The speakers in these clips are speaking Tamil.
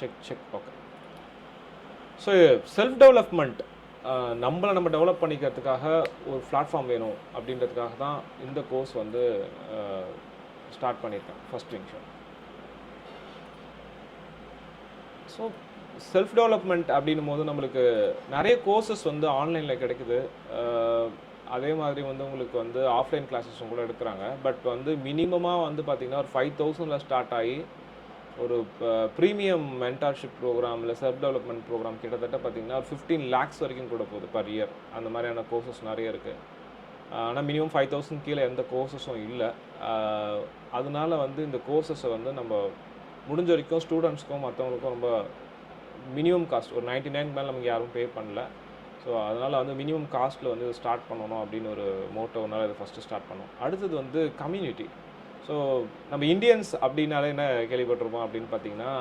Check okay. So self development நம்மளை நம்ம டெவலப் பண்ணிக்கிறதுக்காக ஒரு பிளாட்ஃபார்ம் வேணும் அப்படின்றதுக்காக தான் இந்த கோர்ஸ் வந்து ஸ்டார்ட் பண்ணியிருக்கேன் ஃபர்ஸ்ட் விஷயம். ஸோ செல்ஃப் டெவலப்மெண்ட் அப்படின்னும் போது நம்மளுக்கு நிறைய கோர்சஸ் வந்து ஆன்லைனில் கிடைக்குது. அதே மாதிரி வந்து உங்களுக்கு வந்து ஆஃப்லைன் கிளாஸஸும் கூட எடுக்கிறாங்க. பட் வந்து மினிமமாக வந்து பார்த்திங்கன்னா ஒரு 5,000 ஸ்டார்ட் ஆகி ஒரு ப்ரீமியம் மென்டார்ஷிப் ப்ரோக்ராம் இல்லை செல்ஃப் டெவலப்மெண்ட் ப்ரோக்ராம் கிட்டத்தட்ட பார்த்திங்கன்னா ஒரு 15 lakhs வரைக்கும் கூட போகுது பர் இயர். அந்த மாதிரியான கோர்சஸ் நிறைய இருக்குது. ஆனால் மினிமம் 5,000 கீழே எந்த கோர்சஸும் இல்லை. அதனால வந்து இந்த கோர்சஸை வந்து நம்ம முடிஞ்ச வரைக்கும் ஸ்டூடெண்ட்ஸ்க்கும் மற்றவங்களுக்கும் ரொம்ப மினிமம் காஸ்ட் ஒரு 99 மேலே நமக்கு யாரும் பே பண்ணல. ஸோ அதனால் வந்து மினிமம் காஸ்ட்டில் வந்து ஸ்டார்ட் பண்ணணும் அப்படின்னு ஒரு மோட்டோனால இதை ஃபஸ்ட்டு ஸ்டார்ட் பண்ணோம். அடுத்தது வந்து கம்யூனிட்டி. ஸோ நம்ம இந்தியன்ஸ் அப்படின்னாலே என்ன கேள்விப்பட்டிருப்போம் அப்படின்னு பார்த்தீங்கன்னா,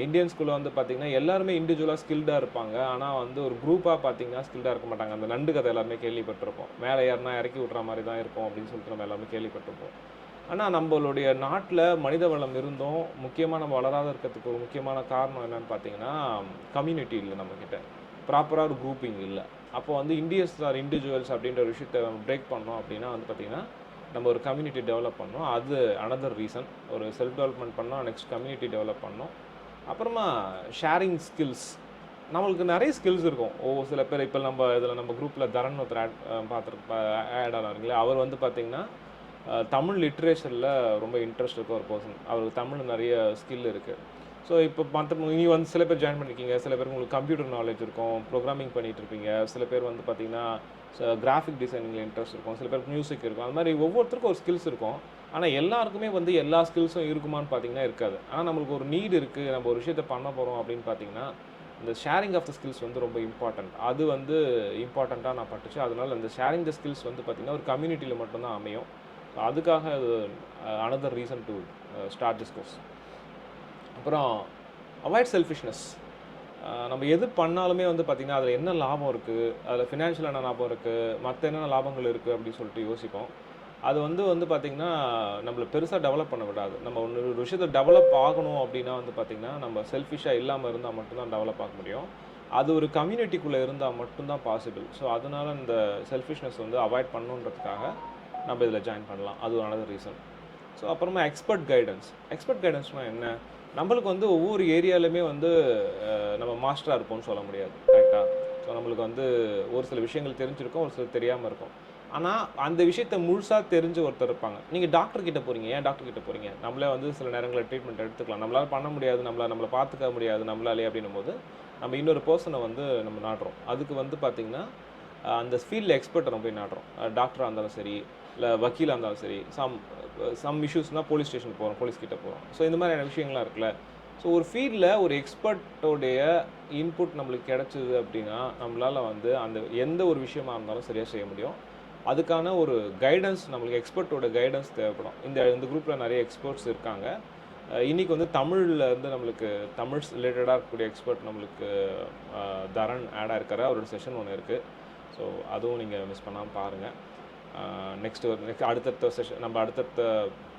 இந்தியன்ஸ்குள்ளே வந்து பார்த்திங்கன்னா எல்லாருமே இண்டிவிஜுவலாக ஸ்கில்டாக இருப்பாங்க. ஆனால் வந்து ஒரு குரூப்பாக பார்த்திங்கன்னா ஸ்கில்டாக இருக்க மாட்டாங்க. அந்த நண்டு கதை எல்லாருமே கேள்விப்பட்டிருப்போம். மேலே யாருனா இறக்கி விட்ற மாதிரி தான் இருக்கும் அப்படின்னு சொல்லிட்டு நம்ம எல்லாருமே கேள்விப்பட்டிருப்போம். ஆனால் நம்மளுடைய நாட்டில் மனித வளம் இருந்தும் முக்கியமாக நம்ம வளராத இருக்கிறதுக்கு ஒரு முக்கியமான காரணம் என்னென்னு பார்த்தீங்கன்னா, கம்யூனிட்டி இல்லை நம்மக்கிட்ட, ப்ராப்பராக ஒரு குரூப்பிங் இல்லை. அப்போ வந்து இண்டியன்ஸ் ஆர் இண்டிவிஜுவல்ஸ் அப்படின்ற ஒரு விஷயத்தை நம்ம பிரேக் பண்ணோம் அப்படின்னா வந்து பார்த்திங்கன்னா நம்ம ஒரு கம்யூனிட்டி டெவலப் பண்ணோம். அது அனதர் ரீசன். ஒரு செல்ஃப் டெவலப்மெண்ட் பண்ணோம், நெக்ஸ்ட் கம்யூனிட்டி டெவலப் பண்ணோம். அப்புறமா ஷேரிங் ஸ்கில்ஸ். நம்மளுக்கு நிறைய ஸ்கில்ஸ் இருக்கும். சில பேர் இப்போ நம்ம குரூப்பில் தரன் ஒருத்தர் ஆட் ஆனாருங்களே, அவர் வந்து பார்த்திங்கன்னா தமிழ் லிட்ரேச்சரில் ரொம்ப இன்ட்ரெஸ்ட் இருக்க ஒரு பர்சன். அவருக்கு தமிழ் நிறைய ஸ்கில் இருக்குது. ஸோ இப்போ நீ வந்து சில பேர் ஜாயின் பண்ணியிருக்கீங்க, சில பேருக்கு உங்களுக்கு கம்ப்யூட்டர் நாலேஜ் இருக்கும், ப்ரோக்ராமிங் பண்ணிகிட்ருப்பீங்க, சில பேர் வந்து பார்த்திங்கன்னா கிராஃபிக் டிசைனிங்கில் இன்ட்ரெஸ்ட் இருக்கும், சில பேருக்கு மியூசிக் இருக்கும். அது மாதிரி ஒவ்வொருத்தருக்கும் ஒரு ஸ்கில்ஸ் இருக்கும். ஆனால் எல்லாருக்குமே வந்து எல்லா ஸ்கில்ஸும் இருக்குமான்னு பார்த்தீங்கன்னா இருக்காது. ஆனால் நம்மளுக்கு ஒரு நீடு இருக்குது, நம்ம ஒரு விஷயத்தை பண்ண போகிறோம் அப்படின்னு பார்த்தீங்கன்னா இந்த ஷேரிங் ஆஃப் த ஸ்கில்ஸ் வந்து ரொம்ப இம்பார்ட்டண்ட். அது வந்து இம்பார்ட்டண்ட்டாக நான் பட்டுச்சு. அதனால் இந்த ஷேரிங் த ஸ்கில்ஸ் வந்து பார்த்திங்கன்னா ஒரு கம்யூனிட்டியில் மட்டும்தான் அமையும். ஸோ அதுக்காக அது another reason to start this course. அப்புறம் அவாய்ட் செல்ஃபிஷ்னஸ். நம்ம எது பண்ணாலுமே வந்து பார்த்திங்கன்னா அதில் என்ன லாபம் இருக்குது, அதில் ஃபினான்ஷியல் என்ன லாபம் இருக்குது, மற்ற என்னென்ன லாபங்கள் இருக்குது அப்படின்னு சொல்லிட்டு யோசிப்போம். அது வந்து பார்த்திங்கன்னா நம்மளை பெருசாக டெவலப் பண்ண விடாது. நம்ம ஒரு விஷயத்தை டெவலப் ஆகணும் அப்படின்னா வந்து பார்த்திங்கன்னா நம்ம செல்ஃபிஷாக இல்லாமல் இருந்தால் மட்டும்தான் டெவலப் ஆக முடியும். அது ஒரு கம்யூனிட்டிக்குள்ளே இருந்தால் மட்டும்தான் பாசிபிள். ஸோ அதனால் இந்த செல்ஃபிஷ்னஸ் வந்து அவாய்ட் பண்ணணுன்றதுக்காக நம்ம இதில் ஜாயின் பண்ணலாம். அது அனதர் ரீசன். ஸோ அப்புறமா எக்ஸ்பர்ட் கைடன்ஸ்னால் என்ன? நம்மளுக்கு வந்து ஒவ்வொரு ஏரியாலுமே வந்து நம்ம மாஸ்டராக இருப்போம்னு சொல்ல முடியாது, கரெக்டாக? ஸோ நம்மளுக்கு வந்து ஒரு சில விஷயங்கள் தெரிஞ்சிருக்கும், ஒரு சில தெரியாமல் இருக்கும். ஆனால் அந்த விஷயத்தை முழுசாக தெரிஞ்சு ஒருத்தர் இருப்பாங்க. நீங்கள் டாக்டர்கிட்ட போகிறீங்க, ஏன் டாக்டர்கிட்ட போகிறீங்க? நம்மளே வந்து சில நேரங்களில் ட்ரீட்மெண்ட் எடுத்துக்கலாம், நம்மளால் பண்ண முடியாது, நம்மளை பார்த்துக்க முடியாது நம்மளாலே அப்படின்னும் போது நம்ம இன்னொரு பர்சனை வந்து நம்ம நாடுறோம். அதுக்கு வந்து பார்த்திங்கன்னா அந்த ஃபீல்டில் எக்ஸ்பர்ட்டை நம்ம போய் நாடுறோம். டாக்டராக இருந்தாலும் சரி, இல்லை வக்கீலாக இருந்தாலும் சரி, சம் இஷ்யூஸ்னால் போலீஸ் ஸ்டேஷனுக்கு போகிறோம், போலீஸ்கிட்ட போகிறோம். ஸோ இந்த மாதிரியான விஷயங்கள்லாம் இருக்குல்ல. ஸோ ஒரு ஃபீல்டில் ஒரு எக்ஸ்பர்ட்டோடைய இன்புட் நம்மளுக்கு கிடச்சிது அப்படின்னா நம்மளால் வந்து அந்த எந்த ஒரு விஷயமா இருந்தாலும் சரியாக செய்ய முடியும். அதுக்கான ஒரு கைடன்ஸ், நம்மளுக்கு எக்ஸ்பர்ட்டோட கைடன்ஸ் தேவைப்படும். இந்த குரூப்பில் நிறைய எக்ஸ்பர்ட்ஸ் இருக்காங்க. இன்றைக்கி வந்து தமிழில் இருந்து நம்மளுக்கு தமிழ் ரிலேட்டடாக இருக்கக்கூடிய எக்ஸ்பர்ட் நம்மளுக்கு தரன் ஆடாக இருக்கார். அவரோட செஷன் ஒன்று இருக்குது. ஸோ அதுவும் நீங்கள் மிஸ் பண்ணாமல் பாருங்கள். நெக்ஸ்ட் அடுத்தடுத்த செஷன் நம்ம அடுத்தடுத்த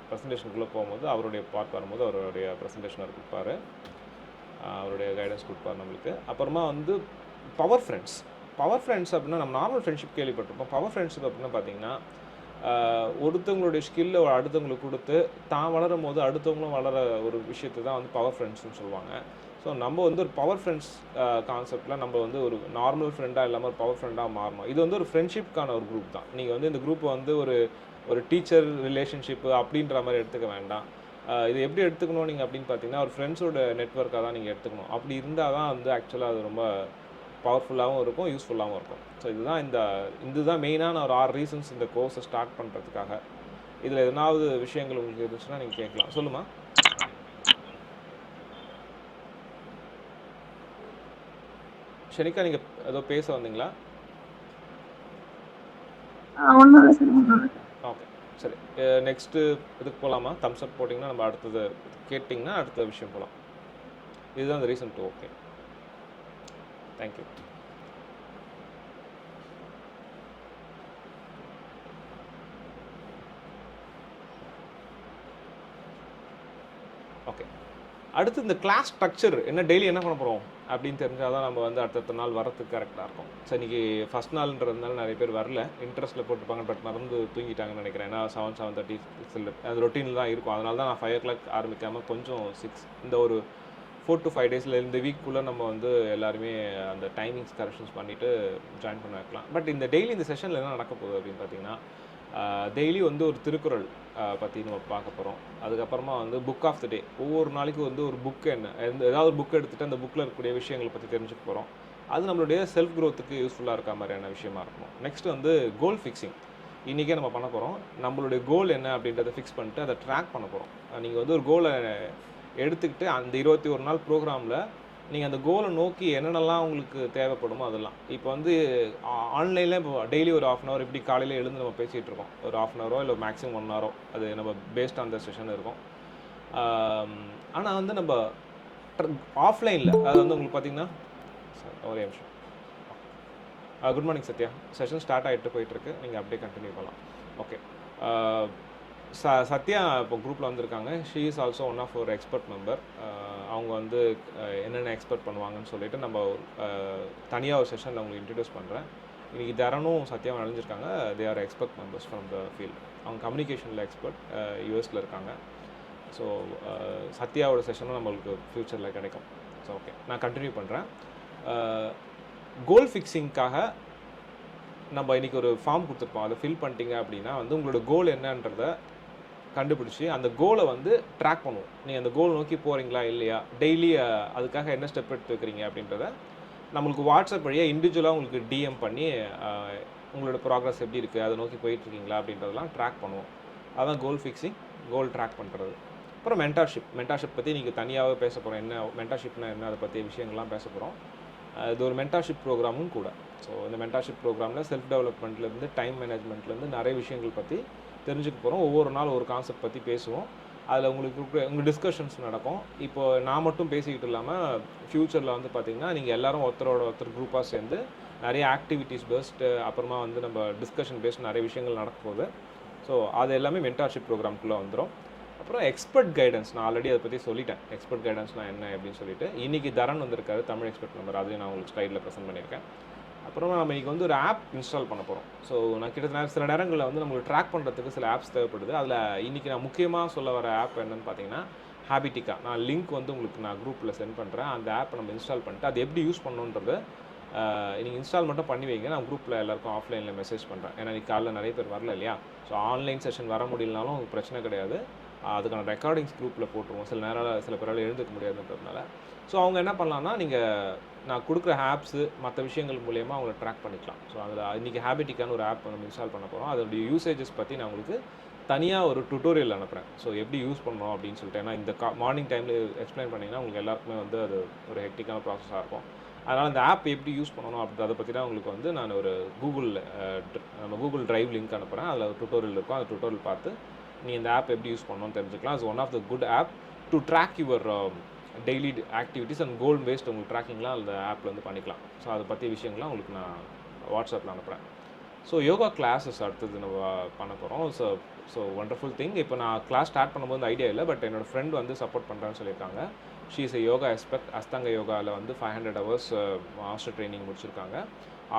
ப்ரெசன்டேஷனுக்குள்ளே போகும்போது அவருடைய பார்ட் வரும்போது அவருடைய ப்ரெசன்டேஷன் அவர் கொடுப்பாரு, அவருடைய கைடன்ஸ் கொடுப்பார் நம்மளுக்கு. அப்புறமா வந்து பவர் ஃப்ரெண்ட்ஸ் அப்படின்னா நம்ம நார்மல் ஃப்ரெண்ட்ஷிப் கேள்விப்பட்டிருப்போம். பவர் ஃப்ரெண்ட்ஷிப் அப்படின்னா பார்த்திங்கன்னா ஒருத்தவங்களுடைய ஸ்கில்லை அடுத்தவங்களுக்கு கொடுத்து தான் வளரும் போது அடுத்தவங்களும் வளர ஒரு விஷயத்தை தான் வந்து பவர் ஃப்ரெண்ட்ஸ்னு சொல்லுவாங்க. ஸோ நம்ம வந்து ஒரு பவர் ஃப்ரெண்ட்ஸ் கான்செப்டில் நம்ம வந்து ஒரு நார்மல் ஃப்ரெண்டாக இல்லாமல் ஒரு பவர் ஃப்ரெண்டாக மாறணும். இது வந்து ஒரு ஃப்ரெண்ட்ஷிப்கான ஒரு குரூப் தான். நீங்கள் வந்து இந்த குரூப்பை வந்து ஒரு டீச்சர் ரிலேஷன்ஷிப்பு அப்படின்ற மாதிரி எடுத்துக்க வேண்டாம். இது எப்படி எடுத்துக்கணும் நீங்கள் அப்படின்னு பார்த்தீங்கன்னா ஒரு ஃப்ரெண்ட்ஸோட நெட்வொர்க்காக தான் நீங்கள் எடுத்துக்கணும். அப்படி இருந்தால் தான் வந்து ஆக்சுவலாக அது ரொம்ப பவர்ஃபுல்லாகவும் இருக்கும், யூஸ்ஃபுல்லாகவும் இருக்கும். ஸோ இதுதான் மெயினான ஒரு 6 ரீசன்ஸ் இந்த கோர்ஸை ஸ்டார்ட் பண்ணுறதுக்காக. இதில் எதனாவது விஷயங்கள் உங்களுக்கு இருந்துச்சுன்னா நீங்கள் கேட்கலாம். சொல்லுமா ஷனிகா, நீங்கள் ஏதோ பேச வந்தீங்களா? ஓகே, சரி. நெக்ஸ்ட்டு இதுக்கு போகலாமா? தம்ஸ் அப் போட்டிங்கன்னா நம்ம அடுத்தது கேட்டிங்கன்னா அடுத்த விஷயம் போகலாம். இதுதான் அந்த ரீசன் 2. Okay, thank you. ஓகே, அடுத்து இந்த கிளாஸ் ஸ்ட்ரக்சர் என்ன, டெய்லி என்ன பண்ண போகிறோம் அப்படின்னு தெரிஞ்சால் தான் நம்ம வந்து அடுத்த நாள் வரத்துக்கு கரெக்டாக இருக்கும். ஸோ இன்றைக்கி ஃபஸ்ட் நாள்ன்றதுனால நிறைய பேர் வரல, இன்ட்ரெஸ்ட்டில் போட்டுப்பாங்க, பட் மறந்து தூங்கிட்டாங்கன்னு நினைக்கிறேன். ஏன்னா 7:30 அது ரொட்டீனில் தான் இருக்கும். அதனால தான் நான் 5 o'clock ஆரம்பிக்காமல் கொஞ்சம் 6 இந்த ஒரு 4 to 5 டேஸில் இந்த வீக்குள்ளே நம்ம வந்து எல்லாருமே அந்த டைமிங்ஸ் கரெக்ஷன்ஸ் பண்ணிவிட்டு ஜாயின் பண்ண வைக்கலாம். பட் இந்த டெய்லி இந்த செஷனில் என்ன நடக்க போகுது அப்படின்னு பார்த்தீங்கன்னா, டெய்லி வந்து ஒரு திருக்குறள் பற்றி நம்ம பார்க்க போகிறோம். அதுக்கப்புறமா வந்து புக் ஆஃப் த டே, ஒவ்வொரு நாளைக்கு வந்து ஒரு புக் என்ன, ஏதாவது ஒரு புக் எடுத்துகிட்டு அந்த புக்கில் இருக்கக்கூடிய விஷயங்களை பற்றி தெரிஞ்சுக்க போகிறோம். அது நம்மளுடைய செல்ஃப் க்ரோத்துக்கு யூஸ்ஃபுல்லாக இருக்க மாதிரியான விஷயமா இருக்கணும். நெக்ஸ்ட் வந்து கோல் ஃபிக்ஸிங் இன்றைக்கே நம்ம பண்ண போகிறோம். நம்மளுடைய கோல் என்ன அப்படின்றத ஃபிக்ஸ் பண்ணிட்டு அதை ட்ராக் பண்ண போகிறோம். நீங்கள் வந்து ஒரு கோலை எடுத்துக்கிட்டு அந்த 21 நாள் ப்ரோக்ராமில் நீங்கள் அந்த கோலை நோக்கி என்னென்னலாம் உங்களுக்கு தேவைப்படுமோ அதெல்லாம். இப்போ வந்து ஆன்லைனில் இப்போ டெய்லி ஒரு 1/2 hour இப்படி காலையில் எழுந்து நம்ம பேசிகிட்டு இருக்கோம். ஒரு 1/2 hour இல்லை மேக்ஸிமம் 1 hour, அது நம்ம பேஸ்ட் ஆன் த செஷன் இருக்கும். ஆனால் வந்து நம்ம ஆஃப்லைனில் அது வந்து உங்களுக்கு பார்த்தீங்கன்னா, ஒரே நிமிஷம். Good morning Sathya, session start ஆகிட்டு போயிட்டுருக்கு, நீங்கள் அப்படியே கண்டினியூ பண்ணலாம். ஓகே. சத்யா இப்போ குரூப்பில் வந்திருக்காங்க. She is also one of ஒரு எக்ஸ்பர்ட் மெம்பர். அவங்க வந்து என்னென்ன எக்ஸ்பெக்ட் பண்ணுவாங்கன்னு சொல்லிட்டு நம்ம தனியாக ஒரு செஷனில் அவங்களுக்கு இன்ட்ரடியூஸ் பண்ணுறேன். இன்றைக்கி தரனும் சத்யாவும் அழிஞ்சிருக்காங்க. They are expert members from the field. அவங்க கம்யூனிகேஷனில் எக்ஸ்பர்ட், யூஎஸில் இருக்காங்க. ஸோ சத்யாவோட செஷனும் நம்மளுக்கு ஃப்யூச்சரில் கிடைக்கும். ஸோ ஓகே, நான் கண்டினியூ பண்ணுறேன். கோல் ஃபிக்ஸிங்காக நம்ம இன்றைக்கி ஒரு ஃபார்ம் கொடுத்துருப்போம். அதை ஃபில் பண்ணிட்டீங்க அப்படின்னா வந்து உங்களோட கோல் என்னன்றதை கண்டுபிடிச்சி அந்த கோலை வந்து ட்ராக் பண்ணுவோம். நீங்கள் அந்த கோல் நோக்கி போகிறீங்களா இல்லையா, டெய்லி அதுக்காக என்ன ஸ்டெப் எடுத்து வைக்கிறீங்க அப்படின்றத நம்மளுக்கு வாட்ஸ்அப் வழியாக இண்டிவிஜுவலாக உங்களுக்கு டிஎம் பண்ணி உங்களோட ப்ராக்ரஸ் எப்படி இருக்குது, அதை நோக்கி போயிட்டுருக்கீங்களா அப்படின்றதெல்லாம் ட்ராக் பண்ணுவோம். அதுதான் கோல் ஃபிக்ஸிங், கோல் ட்ராக் பண்ணுறது. அப்புறம் மென்டார்ஷிப் பற்றி நீங்கள் தனியாகவே பேச போகிறோம். என்ன மென்டார்ஷிப்னா என்ன, அதை பற்றி விஷயங்கள்லாம் பேச போகிறோம். இது ஒரு மென்டார்ஷிப் ப்ரோக்ராமும் கூட. ஸோ இந்த மென்டார்ஷிப் ப்ரோக்ராமில் செல்ஃப் டெவலப்மெண்ட்லேருந்து டைம் மேனேஜ்மெண்ட்லேருந்து நிறைய விஷயங்கள் பற்றி தெரிஞ்சுக்க போகிறோம். ஒவ்வொரு நாள் ஒரு கான்செப்ட் பற்றி பேசுவோம். அதில் உங்களுக்கு டிஸ்கஷன்ஸ் நடக்கும். இப்போ நான் மட்டும் பேசிக்கிட்டு இல்லாமல் ஃப்யூச்சரில் வந்து பார்த்திங்கன்னா நீங்கள் எல்லோரும் ஒருத்தர் குரூப்பாக சேர்ந்து நிறைய ஆக்டிவிட்டீஸ் பேஸ்டு, அப்புறமா வந்து நம்ம டிஸ்கஷன் பேஸ்ட் நிறைய விஷயங்கள் நடக்க போகுது. ஸோ அது எல்லாமே மென்டார்ஷிப் ப்ரோக்ராம்குள்ளே வந்துடும். அப்புறம் எக்ஸ்பர்ட் கைடன்ஸ், நான் ஆல்ரெடி அதை பற்றி சொல்லிட்டேன். எக்ஸ்பர்ட் கைடன்ஸ்னால் என்ன அப்படின்னு சொல்லிட்டு இன்றைக்கி தரன் வந்திருக்காரு, தமிழ் எக்ஸ்பர்ட் மெம்பர். அதையும் நான் உங்களுக்கு ஸ்லைடில் ப்ரெசென்ட் பண்ணியிருக்கேன். அப்புறமா நம்ம இன்றைக்கி வந்து ஒரு ஆப் இன்ஸ்டால் பண்ண போகிறோம். ஸோ நான் கிட்டத்தட்ட சில நேரங்களில் வந்து நம்மளுக்கு ட்ராக் பண்ணுறதுக்கு சில ஆப்ஸ் தேவைப்படுது. அதில் இன்றைக்கி நான் முக்கியமாக சொல்ல வர ஆப் என்னென்னு பார்த்தீங்கன்னா ஹேபிட்டிக்கா. நான் லிங்க் வந்து உங்களுக்கு நான் குரூப்பில் சென்ட் பண்ணுறேன். அந்த ஆப்பை நம்ம இன்ஸ்டால் பண்ணிட்டு அது எப்படி யூஸ் பண்ணணுன்றது நீங்கள் இன்ஸ்டால் மட்டும் பண்ணி வைங்க. நான் குரூப்பில் எல்லாருக்கும் ஆஃப்லைனில் மெசேஜ் பண்ணுறேன். ஏன்னா இன்றைக்கி காலையில் நிறைய பேர் வரல இல்லையா. ஸோ ஆன்லைன் செஷன் வர முடியலனாலும் பிரச்சனை கிடையாது. அதுக்கான ரெக்கார்டிங்ஸ் குரூப்பில் போட்டுருவோம். சில பேரால் எழுந்துக்க முடியாதுன்றதுனால. ஸோ அவங்க என்ன பண்ணலான்னா, நான் கொடுக்குற ஆப்ஸு மற்ற விஷயங்கள் மூலயமா அவங்கள ட்ராக் பண்ணிக்கலாம். ஸோ அதில் இன்றைக்கி ஹேபிட்டிக்கான ஒரு ஆப் நம்ம இன்ஸ்டால் பண்ண போகிறோம். அதோடைய யூசேஜஸ் பற்றி நான் உங்களுக்கு தனியாக ஒரு டுட்டோரியல் அனுப்புகிறேன். ஸோ எப்படி யூஸ் பண்ணணும் அப்படின்னு சொல்லிட்டு. ஏன்னா இந்த மார்னிங் டைமில் எக்ஸ்பிளைன் பண்ணிங்கன்னா உங்களுக்கு எல்லாருக்குமே வந்து அது ஒரு ஹெக்டிக்கான ப்ராசஸாக இருக்கும். அதனால் அந்த ஆப் எப்படி யூஸ் பண்ணணும் அதை பற்றி தான் உங்களுக்கு வந்து நான் ஒரு கூகுள் ட்ரைவ் லிங்க் அனுப்புகிறேன். அதில் ஒரு டுட்டோரியல் இருக்கும். அந்த டுட்டோரியல் பார்த்து நீங்கள் இந்த ஆப் எப்படி யூஸ் பண்ணணும்னு தெரிஞ்சுக்கலாம். It's one of the good app to track your daily activities and goal based உங்களுக்கு ட்ராக்கிங்லாம் அந்த ஆப்பில் வந்து பண்ணிக்கலாம். ஸோ அதை பற்றி விஷயங்கள்லாம் உங்களுக்கு நான் வாட்ஸ்அப்பில் அனுப்புகிறேன். ஸோ யோகா கிளாஸஸ் அடுத்தது நம்ம பண்ண போகிறோம். So wonderful thing. இப்போ நான் கிளாஸ் ஸ்டார்ட் பண்ணும்போது ஐடியா இல்லை, பட் என்னோடய ஃப்ரெண்ட் வந்து சப்போர்ட் பண்ணுறேன்னு சொல்லியிருக்காங்க. She is a yoga expert. Ashtanga யோகாவில் வந்து 500 hours மாஸ்டர் ட்ரைனிங் முடிச்சிருக்காங்க.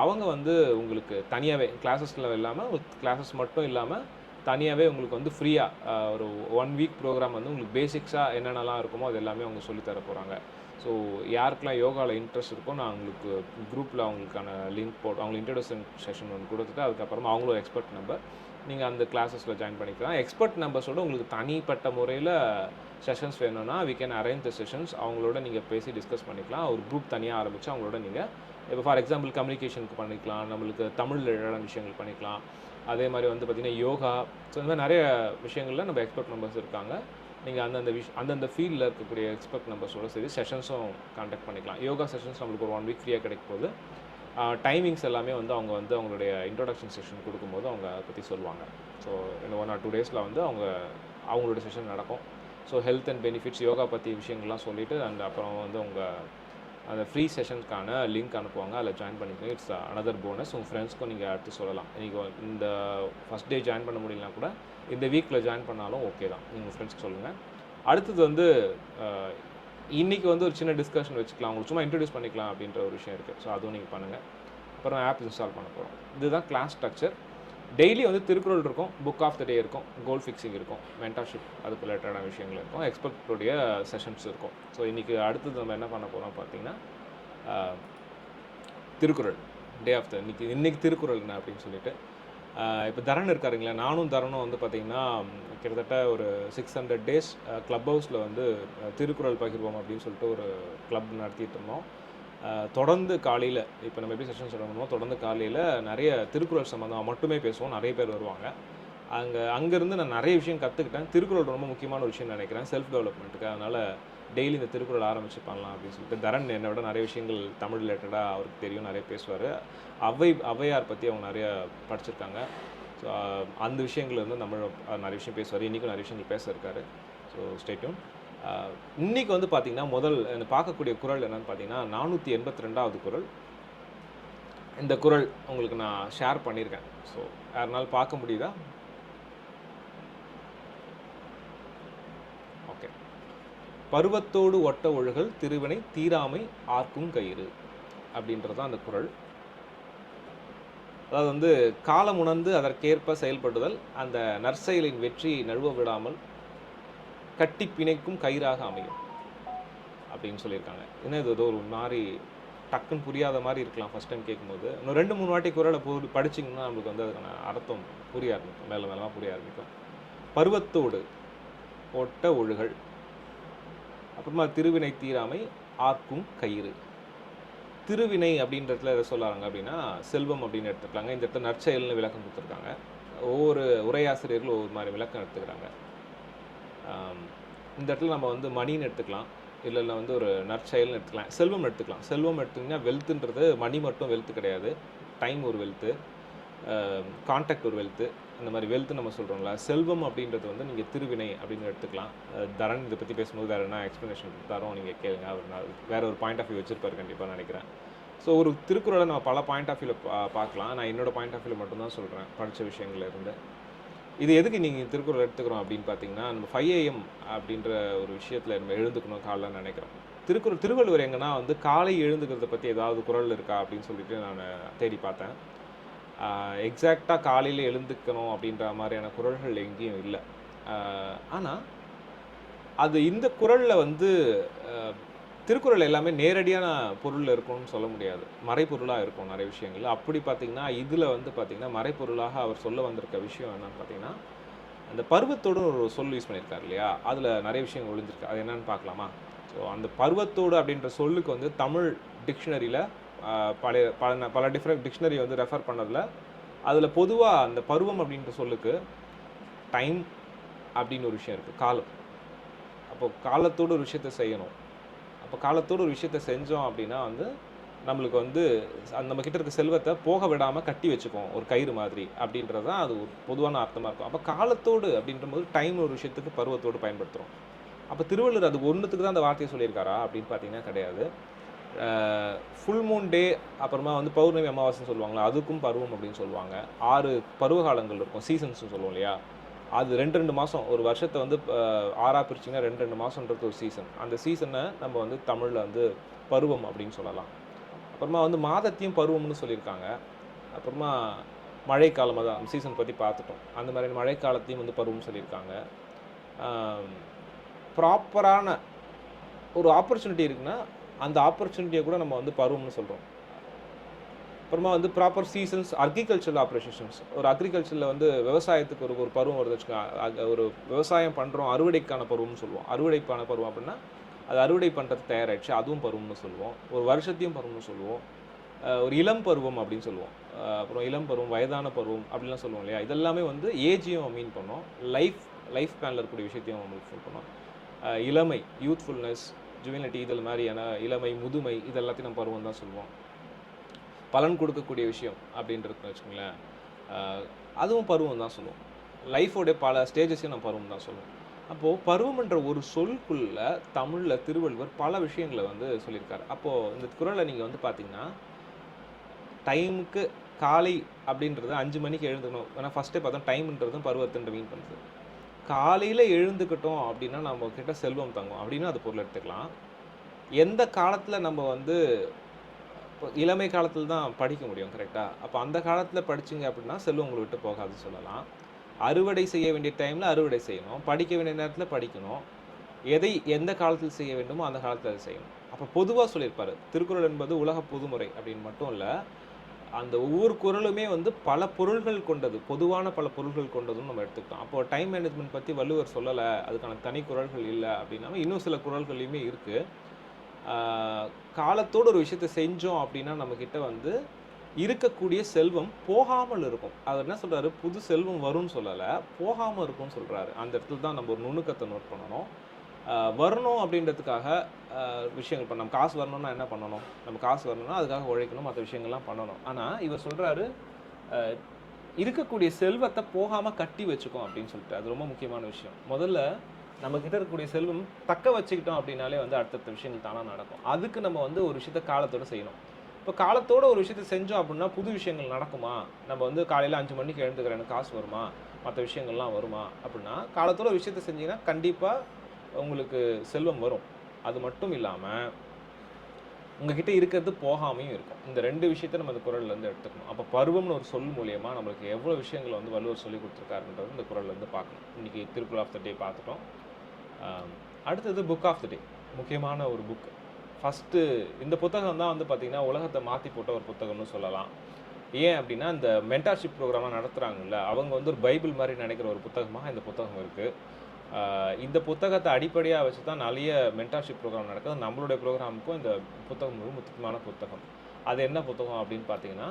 அவங்க வந்து உங்களுக்கு தனியாகவே கிளாஸஸில் இல்லாமல், கிளாஸஸ் மட்டும் இல்லாமல் தனியாகவே உங்களுக்கு வந்து ஃப்ரீயாக ஒரு 1 week ப்ரோக்ராம் வந்து உங்களுக்கு பேசிக்ஸாக என்னென்னலாம் இருக்குமோ அது எல்லாமே அவங்க சொல்லித்தர போகிறாங்க. ஸோ யாருக்கெல்லாம் யோகாவில் இன்ட்ரெஸ்ட் இருக்கோ நான் அவங்களுக்கு குரூப்பில் அவங்களுக்கான லிங்க் போட்டு அவங்களுக்கு இன்ட்ரடக்ஷன் செஷன் ஒன்று கொடுத்துட்டு அதுக்கப்புறமா அவங்களும் எக்ஸ்பர்ட் நம்பர் நீங்கள் அந்த கிளாஸஸில் ஜாயின் பண்ணிக்கலாம். எக்ஸ்பர்ட் நம்பர்ஸோட உங்களுக்கு தனிப்பட்ட முறையில் செஷன்ஸ் வேணும்னா we can arrange the sessions. அவங்களோட நீங்கள் பேசி டிஸ்கஸ் பண்ணிக்கலாம். ஒரு குரூப் தனியாக ஆரம்பித்து அவங்களோட நீங்கள் இப்போ ஃபார் எக்ஸாம்பிள் கம்யூனிகேஷனுக்கு பண்ணிக்கலாம், நம்மளுக்கு தமிழில் எழுதான விஷயங்கள் பண்ணிக்கலாம். அதே மாதிரி வந்து பார்த்திங்கன்னா யோகா, ஸோ இந்த மாதிரி நிறைய விஷயங்களில் நம்ம எக்ஸ்பர்ட் நம்பர்ஸ் இருக்காங்க. நீங்கள் அந்தந்த ஃபீல்டில் இருக்கக்கூடிய எக்ஸ்பர்ட் நம்பர்ஸோட சரி செஷன்ஸும் கான்டாக்ட் பண்ணிக்கலாம். யோகா செஷன்ஸ் நம்மளுக்கு ஒரு 1 week ஃப்ரீயாக கிடைக்க போகுது. டைமிங்ஸ் எல்லாமே வந்து அவங்க வந்து அவங்களுடைய இன்ட்ரோடக்ஷன் செஷன் கொடுக்கும்போது அவங்க அதை பற்றி சொல்லுவாங்க. ஸோ இந்த 1 or 2 days வந்து அவங்களோட செஷன் நடக்கும். So health and benefits yoga பற்றி விஷயங்கள்லாம் சொல்லிவிட்டு அப்புறம் வந்து அந்த ஃப்ரீ செஷனுக்கான லிங்க் அனுப்புவாங்க. அதில் ஜாயின் பண்ணிக்கோங்க. It's another bonus. உங்கள் ஃப்ரெண்ட்ஸ்க்கும் நீங்கள் அடுத்து சொல்லலாம். இன்றைக்கி இந்த ஃபஸ்ட் டே ஜாயின் பண்ண முடியலனா கூட இந்த வீக்கில் ஜாயின் பண்ணாலும் ஓகே தான். நீங்கள் ஃப்ரெண்ட்ஸ்க்கு சொல்லுங்கள். அடுத்தது வந்து இன்றைக்கி வந்து ஒரு சின்ன டிஸ்கஷன் வச்சுக்கலாம், உங்களுக்கு சும்மா இன்ட்ரடியூஸ் பண்ணிக்கலாம் அப்படின்ற ஒரு விஷயம் இருக்குது. ஸோ அதுவும் நீங்கள் பண்ணுங்கள். அப்புறம் ஆப் இன்ஸ்டால் பண்ண போகிறோம். இதுதான் கிளாஸ் ஸ்ட்ரக்சர். டெய்லி வந்து திருக்குறள் இருக்கும், புக் ஆஃப் த டே இருக்கும், கோல் ஃபிக்ஸிங் இருக்கும், மென்டர்ஷிப் அதுக்கு ரிலேட்டடான விஷயங்கள் இருக்கும், எக்ஸ்பர்ட்டுடைய செஷன்ஸ் இருக்கும். ஸோ இன்றைக்கி அடுத்தது நம்ம என்ன பண்ண போகிறோம் பார்த்தீங்கன்னா, திருக்குறள் டே ஆஃப் த இன்றைக்கி திருக்குறள் என்ன அப்படின்னு சொல்லிட்டு, இப்போ தரன் இருக்காருங்களா, நானும் தரனும் வந்து பார்த்திங்கன்னா கிட்டத்தட்ட ஒரு 600 டேஸ் க்ளப் ஹவுஸில் வந்து திருக்குறள் பகிர்வோம் அப்படின்னு சொல்லிட்டு ஒரு க்ளப் நடத்திட்டு இருந்தோம். தொடர்ந்து காலையில் இப்போ நம்ம எப்படி செஷன் சொல்லணுமோ தொடர்ந்து காலையில் நிறைய திருக்குறள் சம்மந்தமாக மட்டுமே பேசுவோம், நிறைய பேர் வருவாங்க. அங்கேருந்து நான் நிறைய விஷயம் கற்றுக்கிட்டேன். திருக்குறள் ரொம்ப முக்கியமான ஒரு விஷயம் நினைக்கிறேன் செல்ஃப் டெவலப்மெண்ட்டுக்கு. அதனால் டெய்லி இந்த திருக்குறள் ஆரம்பிச்சு பண்ணலாம் அப்படின்னு சொல்லிட்டு, தரன் என்னை விட நிறைய விஷயங்கள் தமிழ் ரிலேட்டடாக அவருக்கு தெரியும், நிறைய பேசுவார். ஔவையார் பற்றி அவங்க நிறைய படிச்சிருக்காங்க. ஸோ அந்த விஷயங்கள் வந்து நம்ம நிறைய விஷயம் பேசுவார். இன்றைக்கும் நிறைய விஷயங்கள் பேச இருக்காரு. So stay tune. இன்றைக்கி வந்து பார்த்திங்கன்னா முதல் பார்க்கக்கூடிய குறள் என்னென்னு பார்த்தீங்கன்னா 482வது குறள். இந்த குறள் உங்களுக்கு நான் ஷேர் பண்ணியிருக்கேன். ஸோ யாருனாலும் பார்க்க முடியுதா? ஓகே. பருவத்தோடு ஒட்ட ஒழுகல் திருவினை தீராமை ஆர்க்கும் கயிறு அப்படின்றது தான் அந்த குறள். அதாவது வந்து காலம் உணர்ந்து அதற்கேற்ப செயல்படுதல் அந்த நற்செயலின் வெற்றி நழுவ விடாமல் கட்டி பிணைக்கும் கயிறாக அமையும் அப்படின்னு சொல்லியிருக்காங்க. என்ன இது ஒரு மாதிரி டக்குன்னு புரியாத மாதிரி இருக்கலாம் ஃபஸ்ட் டைம் கேட்கும்போது. இன்னும் 2-3 வாட்டி குறளை படிச்சிங்கன்னா நம்மளுக்கு வந்து அதுக்கான அர்த்தம் புரிய ஆரம்பிக்கும், மேலே மேலமாக புரிய ஆரம்பிக்கும். பருவத்தோடு ஒட்ட ஒழுகல், அப்புறமா திருவினை தீராமை ஆர்க்கும் கயிறு. திருவினை அப்படின்றதுல எதை சொல்லாங்க அப்படின்னா செல்வம் அப்படின்னு எடுத்துக்கலாங்க. இந்த இடத்துல நற்செயல்னு விளக்கம் கொடுத்துருக்காங்க. ஒவ்வொரு உரையாசிரியர்கள் ஒவ்வொரு மாதிரி விளக்கம் எடுத்துக்கிறாங்க. இந்த இடத்துல நம்ம வந்து மணின்னு எடுத்துக்கலாம், இல்லை வந்து ஒரு நற்செயல்னு எடுத்துக்கலாம், செல்வம் எடுத்துக்கலாம். செல்வம் எடுத்திங்கன்னா வெல்த்துன்றது மணி மட்டும் வெல்த்து கிடையாது, டைம் ஒரு வெல்த்து, கான்டாக்ட் ஒரு வெல்த்து, அந்த மாதிரி வெல்த்து நம்ம சொல்கிறோம்ல. செல்வம் அப்படின்றது வந்து நீங்கள் திருவினை அப்படின்னு எடுத்துக்கலாம். தரன் இதை பற்றி பேசும்போது வேறு என்ன எக்ஸ்ப்ளனேஷன் தரோம் நீங்கள் கேளுங்க. அவர் வேறு ஒரு பாயிண்ட் ஆஃப் வியூ வச்சுருப்பார் கண்டிப்பாக நினைக்கிறேன். ஸோ ஒரு திருக்குறளை நம்ம பல பாயிண்ட் ஆஃப் வியூவில் பார்க்கலாம். நான் என்னோடய பாயிண்ட் ஆஃப் வியூவில் மட்டும்தான் சொல்கிறேன் படித்த விஷயங்கள்லேருந்து. இது எதுக்கு நீங்கள் திருக்குறள் எடுத்துக்கிறோம் அப்படின்னு பார்த்தீங்கன்னா, நம்ம 5 AM அப்படின்ற ஒரு விஷயத்தில் நம்ம எழுந்துக்கணும் காலைல நினைக்கிறோம். திருவள்ளுவர் எங்கன்னா வந்து காலை எழுந்துக்கிறத பற்றி ஏதாவது குறள் இருக்கா அப்படின்னு சொல்லிட்டு நான் தேடி பார்த்தேன். எக்ஸாக்டாக காலையில் எழுந்துக்கணும் அப்படின்ற மாதிரியான குறள்கள் எங்கேயும் இல்லை. ஆனால் அது இந்த குறளில் வந்து திருக்குறள் எல்லாமே நேரடியான பொருளில் இருக்கும்னு சொல்ல முடியாது, மறைப்பொருளாக இருக்கும் நிறைய விஷயங்கள். அப்படி பார்த்திங்கன்னா இதில் வந்து பார்த்திங்கன்னா மறைப்பொருளாக அவர் சொல்ல வந்திருக்க விஷயம் என்னென்னு பார்த்திங்கன்னா, அந்த பருவத்தோடு ஒரு சொல் யூஸ் பண்ணியிருக்காரு இல்லையா, அதில் நிறைய விஷயங்கள் ஒழிஞ்சிருக்கு. அது என்னென்னு பார்க்கலாமா? ஸோ அந்த பருவத்தோடு அப்படின்ற சொல்லுக்கு வந்து தமிழ் டிக்ஷனரியில் பல டிஃப்ரெண்ட் டிக்ஷனரி வந்து ரெஃபர் பண்ணதில் அதில் பொதுவாக அந்த பருவம் அப்படின்ற சொல்லுக்கு டைம் அப்படின்னு ஒரு விஷயம் இருக்குது, காலம். அப்போது காலத்தோடு ஒரு விஷயத்தை செய்யணும். அப்போ காலத்தோடு ஒரு விஷயத்தை செஞ்சோம் அப்படின்னா வந்து நம்மளுக்கு வந்து நம்ம கிட்ட இருக்க செல்வத்தை போக விடாமல் கட்டி வச்சுக்கோம் ஒரு கயிறு மாதிரி அப்படின்றது தான் அது ஒரு பொதுவான அர்த்தமாக இருக்கும். அப்போ காலத்தோடு அப்படின்றபோது டைம் ஒரு விஷயத்துக்கு பருவத்தோடு பயன்படுத்துகிறோம். அப்போ திருவள்ளுவர் அது ஒன்றுத்துக்கு தான் அந்த வார்த்தையை சொல்லியிருக்காரா அப்படின்னு பார்த்தீங்கன்னா கிடையாது. ஃபுல் மூன் டே, அப்புறமா வந்து பௌர்ணமி அமாவாசைன்னு சொல்லுவாங்களா, அதுக்கும் பருவம் அப்படின்னு சொல்லுவாங்க. 6 பருவகாலங்கள் இருக்கும், சீசன்ஸ்னு சொல்லுவோம் இல்லையா. அது 2 மாதம், ஒரு வருஷத்தை வந்து 6ஆக பிரிச்சிங்கன்னா 2 மாதன்றது ஒரு சீசன். அந்த சீசனை நம்ம வந்து தமிழில் வந்து பருவம் அப்படின்னு சொல்லலாம். அப்புறமா வந்து மாதத்தையும் பருவம்னு சொல்லியிருக்காங்க. அப்புறமா மழைக்காலமாக தான் சீசன் பற்றி பார்த்துட்டோம். அந்த மாதிரி மழைக்காலத்தையும் வந்து பருவம்னு சொல்லியிருக்காங்க. ப்ராப்பரான ஒரு ஆப்பர்ச்சுனிட்டி இருக்குன்னா அந்த ஆப்பர்ச்சுனிட்டியை கூட நம்ம வந்து பருவம்னு சொல்கிறோம். அப்புறமா வந்து ப்ராப்பர் சீசன்ஸ், அக்ரிகல்ச்சரல் ஆப்ரேஷன்ஸ். ஒரு அக்ரிகல்ச்சரில் வந்து விவசாயத்துக்கு ஒரு பருவம் வருது வச்சுக்கோங்க. ஒரு விவசாயம் பண்ணுறோம், அறுவடைக்கான பருவம்னு சொல்லுவோம். அறுவடைக்கான பருவம் அப்படின்னா அது அறுவடை பண்ணுறது தயாராகிடுச்சு, அதுவும் பருவம்னு சொல்லுவோம். ஒரு வருஷத்தையும் பருவம்னு சொல்லுவோம். ஒரு இளம் பருவம் அப்படின்னு சொல்லுவோம். அப்புறம் இளம் பருவம், வயதான பருவம் அப்படிலாம் சொல்லுவோம் இல்லையா. இதெல்லாமே வந்து ஏஜையும் மீன் பண்ணோம், லைஃப் ஸ்பேனில் இருக்கக்கூடிய விஷயத்தையும் நம்ம ஃபீல் பண்ணோம். இளமை, யூத்ஃபுல்னஸ், ஜுவனிட்டி, இதில் மாதிரியான இளமை, முதுமை, இது எல்லாத்தையும் நம்ம பருவம் தான் சொல்லுவோம். பலன் கொடுக்கக்கூடிய விஷயம் அப்படின்றது வச்சுக்கோங்களேன், அதுவும் பருவம் தான் சொல்லுவோம். லைஃபோடைய பல ஸ்டேஜஸையும் நம்ம பருவம் தான் சொல்லுவோம். அப்போது பருவம்ன்ற ஒரு சொல்குள்ள தமிழில் திருவள்ளுவர் பல விஷயங்களை வந்து சொல்லியிருக்காரு. அப்போது இந்த குறளை நீங்கள் வந்து பார்த்தீங்கன்னா டைமுக்கு காலை அப்படின்றது 5 மணிக்கு எழுந்துக்கணும். ஏன்னா ஃபஸ்ட்டே பார்த்தோம் டைம்ன்றதும் பருவத்துன்ற மீன் பண்ணுறது. காலையில் எழுந்துக்கிட்டோம் அப்படின்னா நம்ம கிட்ட செல்வம் தங்கும் அப்படின்னு அது பொருள் எடுத்துக்கலாம். எந்த காலத்தில் நம்ம வந்து இப்போ இளமை காலத்தில் தான் படிக்க முடியும், கரெக்டாக? அப்போ அந்த காலத்தில் படிச்சிங்க அப்படின்னா செல்வம் உங்களை விட்டு போகாது சொல்லலாம். அறுவடை செய்ய வேண்டிய டைமில் அறுவடை செய்யணும், படிக்க வேண்டிய நேரத்தில் படிக்கணும், எதை எந்த காலத்தில் செய்ய வேண்டுமோ அந்த காலத்தில் அதை செய்யணும். அப்போ பொதுவாக சொல்லியிருப்பார், திருக்குறள் என்பது உலக பொதுமுறை அப்படின்னு மட்டும் இல்லை, அந்த ஒவ்வொரு குறளுமே வந்து பல பொருள்கள் கொண்டது, பொதுவான பல பொருள்கள் கொண்டதுன்னு நம்ம எடுத்துக்கிட்டோம். அப்போ டைம் மேனேஜ்மெண்ட் பற்றி வள்ளுவர் சொல்லலை, அதுக்கான தனி குறள்கள் இல்லை அப்படின்னா இன்னும் சில குறள்களையுமே இருக்குது. காலத்தோடு ஒரு விஷயத்தை செஞ்சோம் அப்படின்னா நம்மக்கிட்ட வந்து இருக்கக்கூடிய செல்வம் போகாமல் இருக்கும். அவர் என்ன சொல்கிறாரு, புது செல்வம் வரும்னு சொல்லலை, போகாமல் இருக்கும்னு சொல்கிறாரு. அந்த இடத்துல தான் நம்ம ஒரு நுணுக்கத்தை நோட் பண்ணணும். வரணும் அப்படின்றதுக்காக விஷயங்கள் இப்போ நம்ம காசு வரணும்னா என்ன பண்ணணும், நம்ம காசு வரணும்னா அதுக்காக உழைக்கணும், மற்ற விஷயங்கள்லாம் பண்ணணும். ஆனால் இவர் சொல்கிறாரு, இருக்கக்கூடிய செல்வத்தை போகாமல் கட்டி வச்சுக்கோம் அப்படின்னு சொல்லிட்டு. அது ரொம்ப முக்கியமான விஷயம். முதல்ல நம்மக்கிட்ட இருக்கக்கூடிய செல்வம் தக்க வச்சுக்கிட்டோம் அப்படின்னாலே வந்து அடுத்தடுத்த விஷயங்கள் தானாக நடக்கும். அதுக்கு நம்ம வந்து ஒரு விஷயத்த காலத்தோடு செய்யணும். இப்போ காலத்தோட ஒரு விஷயத்தை செஞ்சோம் அப்படின்னா புது விஷயங்கள் நடக்குமா? நம்ம வந்து காலையில் 5 மணிக்கு எழுந்துக்கிறேன்னு காசு வருமா, மற்ற விஷயங்கள்லாம் வருமா அப்படின்னா, காலத்தோட ஒரு விஷயத்தை செஞ்சீங்கன்னா கண்டிப்பாக உங்களுக்கு செல்வம் வரும். அது மட்டும் இல்லாமல் உங்ககிட்ட இருக்கிறது போகாமையும் இருக்கும். இந்த 2 விஷயத்தை நம்ம இந்த குறள்லேருந்து எடுத்துக்கணும். அப்போ பருவம்னு ஒரு சொல் மூலியமாக நம்மளுக்கு எவ்வளோ விஷயங்களை வந்து வள்ளுவர் சொல்லி கொடுத்துருக்காருன்றது இந்த குறள்லேருந்து பார்க்கணும். இன்றைக்கி திருக்குறள் ஆஃப் த டே பார்த்துட்டோம். அடுத்தது புக் ஆஃப் த டே, முக்கியமான ஒரு புக். ஃபஸ்ட்டு இந்த புத்தகம் தான் வந்து பார்த்திங்கன்னா உலகத்தை மாற்றி போட்ட ஒரு புத்தகம்னு சொல்லலாம். ஏன் அப்படின்னா, இந்த மென்டார்ஷிப் ப்ரோக்ராமாக நடத்துகிறாங்கல்ல, அவங்க வந்து ஒரு பைபிள் மாதிரி நினைக்கிற ஒரு புத்தகமாக இந்த புத்தகம் இருக்குது. இந்த புத்தகத்தை அடிப்படையாக வச்சு தான் நிறைய மென்டார்ஷிப் ப்ரோக்ராம் நடக்குது. நம்மளுடைய ப்ரோக்ராமுக்கும் இந்த புத்தகம் ஒரு முக்கியமான புத்தகம். அது என்ன புத்தகம் அப்படின்னு பார்த்தீங்கன்னா,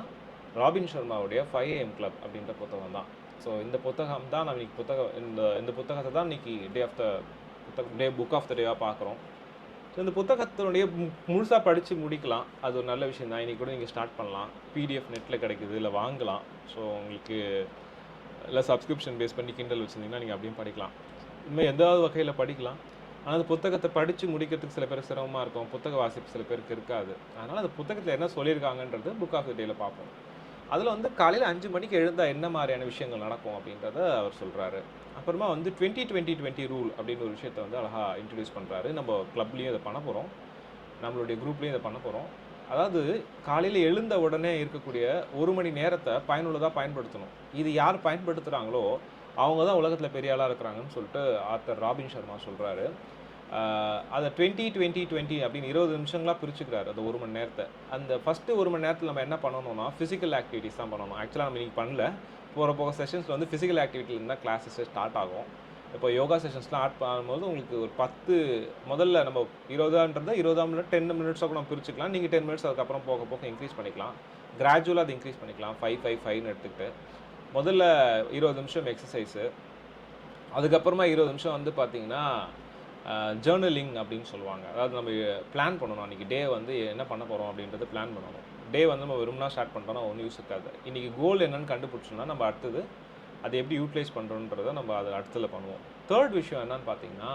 ராபின் சர்மாவுடைய 5 AM கிளப் அப்படின்ற புத்தகம் தான். ஸோ இந்த புத்தகம் தான் நம்ம இன்றைக்கி இந்த புத்தகத்தை தான் இன்றைக்கி புக் ஆஃப் த டேவாக பார்க்குறோம். ஸோ இந்த புத்தகத்தினுடைய முழுசாக படித்து முடிக்கலாம். அது ஒரு நல்ல விஷயம் தான். இன்றைக்கி கூட நீங்கள் ஸ்டார்ட் பண்ணலாம். PDF நெட்டில் கிடைக்குது, இல்லை வாங்கலாம். ஸோ உங்களுக்கு இல்லை சப்ஸ்கிரிப்ஷன் பேஸ் பண்ணி கிண்டல் வச்சுருந்தீங்கன்னா நீங்கள் அப்படியும் படிக்கலாம். இனிமேல் எதாவது வகையில் படிக்கலாம். ஆனால் அந்த புத்தகத்தை படித்து முடிக்கிறதுக்கு சில பேருக்கு சிரமமாக இருக்கும், புத்தக வாசிப்பு சில பேருக்கு இருக்காது. அதனால் அந்த புத்தகத்தில் என்ன சொல்லியிருக்காங்கன்றது புக் ஆஃப் த டேயில் பார்ப்போம். அதில் வந்து காலையில் 5 மணிக்கு எழுந்தால் என்ன மாதிரியான விஷயங்கள் நடக்கும் அப்படின்றத அவர் சொல்கிறாரு. அப்புறமா வந்து 20-20-20 ரூல் அப்படின்னு ஒரு விஷயத்தை வந்து அழகாக இன்ட்ரடியூஸ் பண்ணுறாரு. நம்ம கிளப்லேயும் இதை பண்ண போகிறோம், நம்மளுடைய குரூப்லேயும் இதை பண்ண போகிறோம். அதாவது காலையில் எழுந்த உடனே இருக்கக்கூடிய 1 மணி நேரத்தை பயனுள்ளதாக பயன்படுத்தணும். இது யார் பயன்படுத்துகிறாங்களோ அவங்க தான் உலகத்தில் பெரிய ஆளாக இருக்கிறாங்கன்னு சொல்லிட்டு ஆத்தர் ராபின் சர்மா சொல்கிறாரு. அதை 20-20-20 அப்படின்னு 20 நிமிஷங்களாக பிரிச்சுக்கிறாரு அந்த 1 மணி நேரத்தை. அந்த ஃபஸ்ட்டு 1 மணி நேரத்தில் நம்ம என்ன பண்ணணும்னா ஃபிசிக்கல் ஆக்டிவிட்டிஸ் தான் பண்ணணும். ஆக்சுவலாக நம்ம இன்றைக்கி பண்ணல, போக செஷன்ஸில் வந்து ஃபிசிக்கல் ஆக்டிவிட்டியில் தான் கிளாஸஸ் ஸ்டார்ட் ஆகும். இப்போ யோகா செஷன்ஸ்லாம் ஆட் பண்ணும்போது உங்களுக்கு ஒரு 10 முதல்ல நம்ம 20 மினிட் 10 மினிட்ஸாக கூட நம்ம பிரிச்சுக்கலாம். நீங்கள் 10 மினிட்ஸ் அதுக்கப்புறம் போக இன்க்ரீஸ் பண்ணிக்கலாம். கிராஜுவலாக அதை இன்க்ரீஸ் பண்ணிக்கலாம். 5-5-5ன்னு எடுத்துக்கிட்டு முதல்ல 20 நிமிஷம் எக்ஸசைஸு, அதுக்கப்புறமா 20 நிமிஷம் வந்து பார்த்திங்கன்னா ஜேர்னலிங் அப்படின்னு சொல்லுவாங்க. அதாவது நம்ம பிளான் பண்ணணும், அன்றைக்கி டே வந்து என்ன பண்ண போகிறோம் அப்படின்றத பிளான் பண்ணணும். டே வந்து நம்ம வெறும்னா ஸ்டார்ட் பண்ணுறோன்னா ஒன்றும் யூஸ் இருக்காது. இன்றைக்கி கோல் என்னென்னு கண்டுபிடிச்சோன்னா நம்ம அடுத்தது அதை எப்படி யூட்டிலைஸ் பண்ணுறோன்றதை நம்ம அதை அடுத்ததில் பண்ணுவோம். தேர்ட் விஷயம் என்னன்னு பார்த்தீங்கன்னா